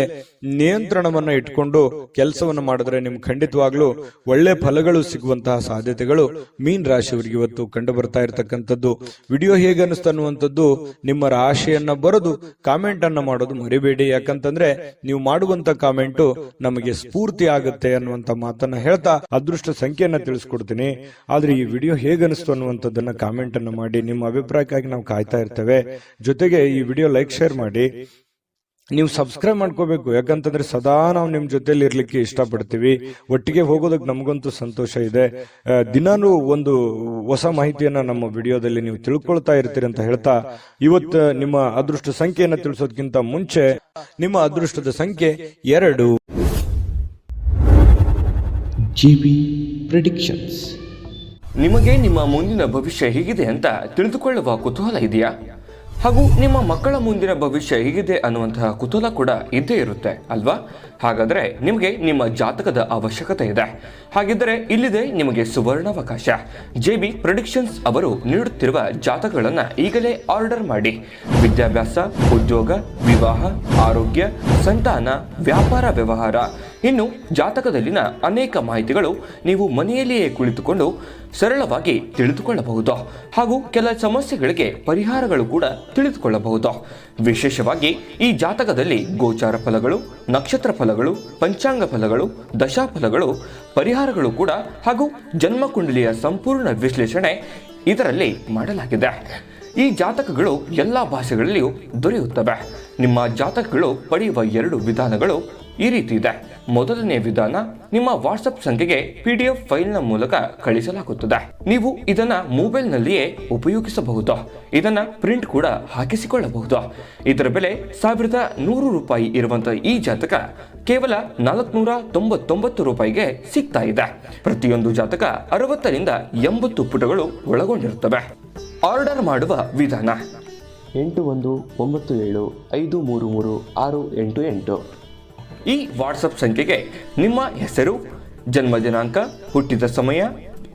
[SPEAKER 1] ನಿಯಂತ್ರಣವನ್ನ ಇಟ್ಕೊಂಡು ಕೆಲಸವನ್ನ ಮಾಡಿದ್ರೆ ನಿಮ್ಗೆ ಖಂಡಿತವಾಗ್ಲೂ ಒಳ್ಳೆ ಫಲಗಳು ಸಿಗುವಂತಹ ಸಾಧ್ಯತೆಗಳು ಮೀನ್ ರಾಶಿಯವರಿಗೆ ಇವತ್ತು ಕಂಡು ಬರ್ತಾ ಇರತಕ್ಕಂಥದ್ದು. ವಿಡಿಯೋ ಹೇಗೆ ಅನಿಸ್ತು ಅನ್ನುವಂಥದ್ದು ನಿಮ್ಮ ರಾಶಿಯನ್ನ ಬರೆದು ಕಾಮೆಂಟ್ ಅನ್ನ ಮಾಡೋದು ಮರಿಬೇಡಿ. ಯಾಕಂತಂದ್ರೆ ನೀವು ಮಾಡುವಂತ ಕಾಮೆಂಟು ನಮಗೆ ಸ್ಫೂರ್ತಿ ಆಗುತ್ತೆ ಅನ್ನುವಂತ ಮಾತನ್ನ ಹೇಳ್ತಾ ಅದೃಷ್ಟ ಸಂಖ್ಯೆಯನ್ನ ತಿಳಿಸ್ಕೊಡ್ತೀನಿ. ಆದ್ರೆ ಈ ವಿಡಿಯೋ ಹೇಗೆ ಅನಿಸ್ತು ಅನ್ನುವಂಥದ್ದನ್ನ ಕಾಮೆಂಟ್ ಅನ್ನ ಮಾಡಿ. ನಿಮ್ಮ ಅಭಿಪ್ರಾಯಕ್ಕಾಗಿ ನಾವು ಕಾಯ್ತಾ ಇರ್ತೇವೆ. ಜೊತೆಗೆ ಈ ವಿಡಿಯೋ ಲೈಕ್, ಶೇರ್ ಮಾಡಿ. ನೀವು ಸಬ್ಸ್ಕ್ರೈಬ್ ಮಾಡ್ಕೋಬೇಕು. ಯಾಕಂತಂದ್ರೆ ಸದಾ ನಾವು ನಿಮ್ ಜೊತೆಲಿ ಇರ್ಲಿಕ್ಕೆ ಇಷ್ಟಪಡ್ತೀವಿ. ಒಟ್ಟಿಗೆ ಹೋಗೋದಕ್ಕೆ ನಮಗಂತೂ ಸಂತೋಷ ಇದೆ. ದಿನಾನು ಒಂದು ಹೊಸ ಮಾಹಿತಿಯನ್ನ ನಮ್ಮ ವಿಡಿಯೋದಲ್ಲಿ ನೀವು ತಿಳ್ಕೊಳ್ತಾ ಇರ್ತೀರಿ ಅಂತ ಹೇಳ್ತಾ ಇವತ್ತು ನಿಮ್ಮ ಅದೃಷ್ಟ ಸಂಖ್ಯೆಯನ್ನ ತಿಳಿಸೋದಕ್ಕಿಂತ ಮುಂಚೆ ನಿಮ್ಮ ಅದೃಷ್ಟದ ಸಂಖ್ಯೆ 2.
[SPEAKER 3] JB Predictions.
[SPEAKER 4] ನಿಮಗೆ ನಿಮ್ಮ ಮುಂದಿನ ಭವಿಷ್ಯ ಹೇಗಿದೆ ಅಂತ ತಿಳಿದುಕೊಳ್ಳುವ ಕುತೂಹಲ ಇದೆಯಾ? ಹಾಗೂ ನಿಮ್ಮ ಮಕ್ಕಳ ಮುಂದಿನ ಭವಿಷ್ಯ ಹೇಗಿದೆ ಅನ್ನುವಂತಹ ಕುತೂಹಲ ಕೂಡ ಇದ್ದೇ ಇರುತ್ತೆ ಅಲ್ವಾ? ಹಾಗಾದರೆ ನಿಮಗೆ ನಿಮ್ಮ ಜಾತಕದ ಅವಶ್ಯಕತೆ ಇದೆ. ಹಾಗಿದ್ದರೆ ಇಲ್ಲಿದೆ ನಿಮಗೆ ಸುವರ್ಣಾವಕಾಶ. JB ಪ್ರೆಡಿಕ್ಷನ್ಸ್ ಅವರು ನೀಡುತ್ತಿರುವ ಜಾತಕಗಳನ್ನು ಈಗಲೇ ಆರ್ಡರ್ ಮಾಡಿ. ವಿದ್ಯಾಭ್ಯಾಸ, ಉದ್ಯೋಗ, ವಿವಾಹ, ಆರೋಗ್ಯ, ಸಂತಾನ, ವ್ಯಾಪಾರ ವ್ಯವಹಾರ, ಇನ್ನು ಜಾತಕದಲ್ಲಿನ ಅನೇಕ ಮಾಹಿತಿಗಳು ನೀವು ಮನೆಯಲ್ಲಿಯೇ ಕುಳಿತುಕೊಂಡು ಸರಳವಾಗಿ ತಿಳಿದುಕೊಳ್ಳಬಹುದು ಹಾಗೂ ಕೆಲ ಸಮಸ್ಯೆಗಳಿಗೆ ಪರಿಹಾರಗಳು ಕೂಡ ತಿಳಿದುಕೊಳ್ಳಬಹುದು. ವಿಶೇಷವಾಗಿ ಈ ಜಾತಕದಲ್ಲಿ ಗೋಚಾರ ಫಲಗಳು, ನಕ್ಷತ್ರ ಫಲಗಳು, ಪಂಚಾಂಗ ಫಲಗಳು, ದಶಾಫಲಗಳು, ಪರಿಹಾರಗಳು ಕೂಡ ಹಾಗೂ ಜನ್ಮಕುಂಡಲಿಯ ಸಂಪೂರ್ಣ ವಿಶ್ಲೇಷಣೆ ಇದರಲ್ಲಿ ಮಾಡಲಾಗಿದೆ. ಈ ಜಾತಕಗಳು ಎಲ್ಲ ಭಾಷೆಗಳಲ್ಲಿಯೂ ದೊರೆಯುತ್ತವೆ. ನಿಮ್ಮ ಜಾತಕಗಳು ಪಡೆಯುವ 2 ವಿಧಾನಗಳು ಈ ರೀತಿ ಇದೆ. ಮೊದಲನೇ ವಿಧಾನ, ನಿಮ್ಮ ವಾಟ್ಸಪ್ ಸಂಖ್ಯೆಗೆ PDF ಫೈಲ್ನ ಮೂಲಕ ಕಳಿಸಲಾಗುತ್ತದೆ. ನೀವು ಇದನ್ನ ಮೊಬೈಲ್ನಲ್ಲಿಯೇ ಉಪಯೋಗಿಸಬಹುದು. ಇದನ್ನ ಪ್ರಿಂಟ್ ಕೂಡ ಹಾಕಿಸಿಕೊಳ್ಳಬಹುದು. ಇದರ ಬೆಲೆ 1100 ರೂಪಾಯಿ ಇರುವಂತಹ ಈ ಜಾತಕ ಕೇವಲ 499 ರೂಪಾಯಿಗೆ ಸಿಗ್ತಾ ಇದೆ. ಪ್ರತಿಯೊಂದು ಜಾತಕ 60 ರಿಂದ 80 ಪುಟಗಳು ಒಳಗೊಂಡಿರುತ್ತವೆ. ಆರ್ಡರ್ ಮಾಡುವ ವಿಧಾನ
[SPEAKER 5] 8197533688.
[SPEAKER 4] ಈ ವಾಟ್ಸಪ್ ಸಂಖ್ಯೆಗೆ ನಿಮ್ಮ ಹೆಸರು, ಜನ್ಮ ದಿನಾಂಕ, ಹುಟ್ಟಿದ ಸಮಯ,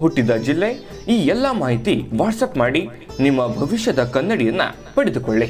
[SPEAKER 4] ಹುಟ್ಟಿದ ಜಿಲ್ಲೆ ಈ ಎಲ್ಲ ಮಾಹಿತಿ ವಾಟ್ಸಪ್ ಮಾಡಿ ನಿಮ್ಮ ಭವಿಷ್ಯದ ಕನ್ನಡಿಯನ್ನ ಪಡೆದುಕೊಳ್ಳಿ.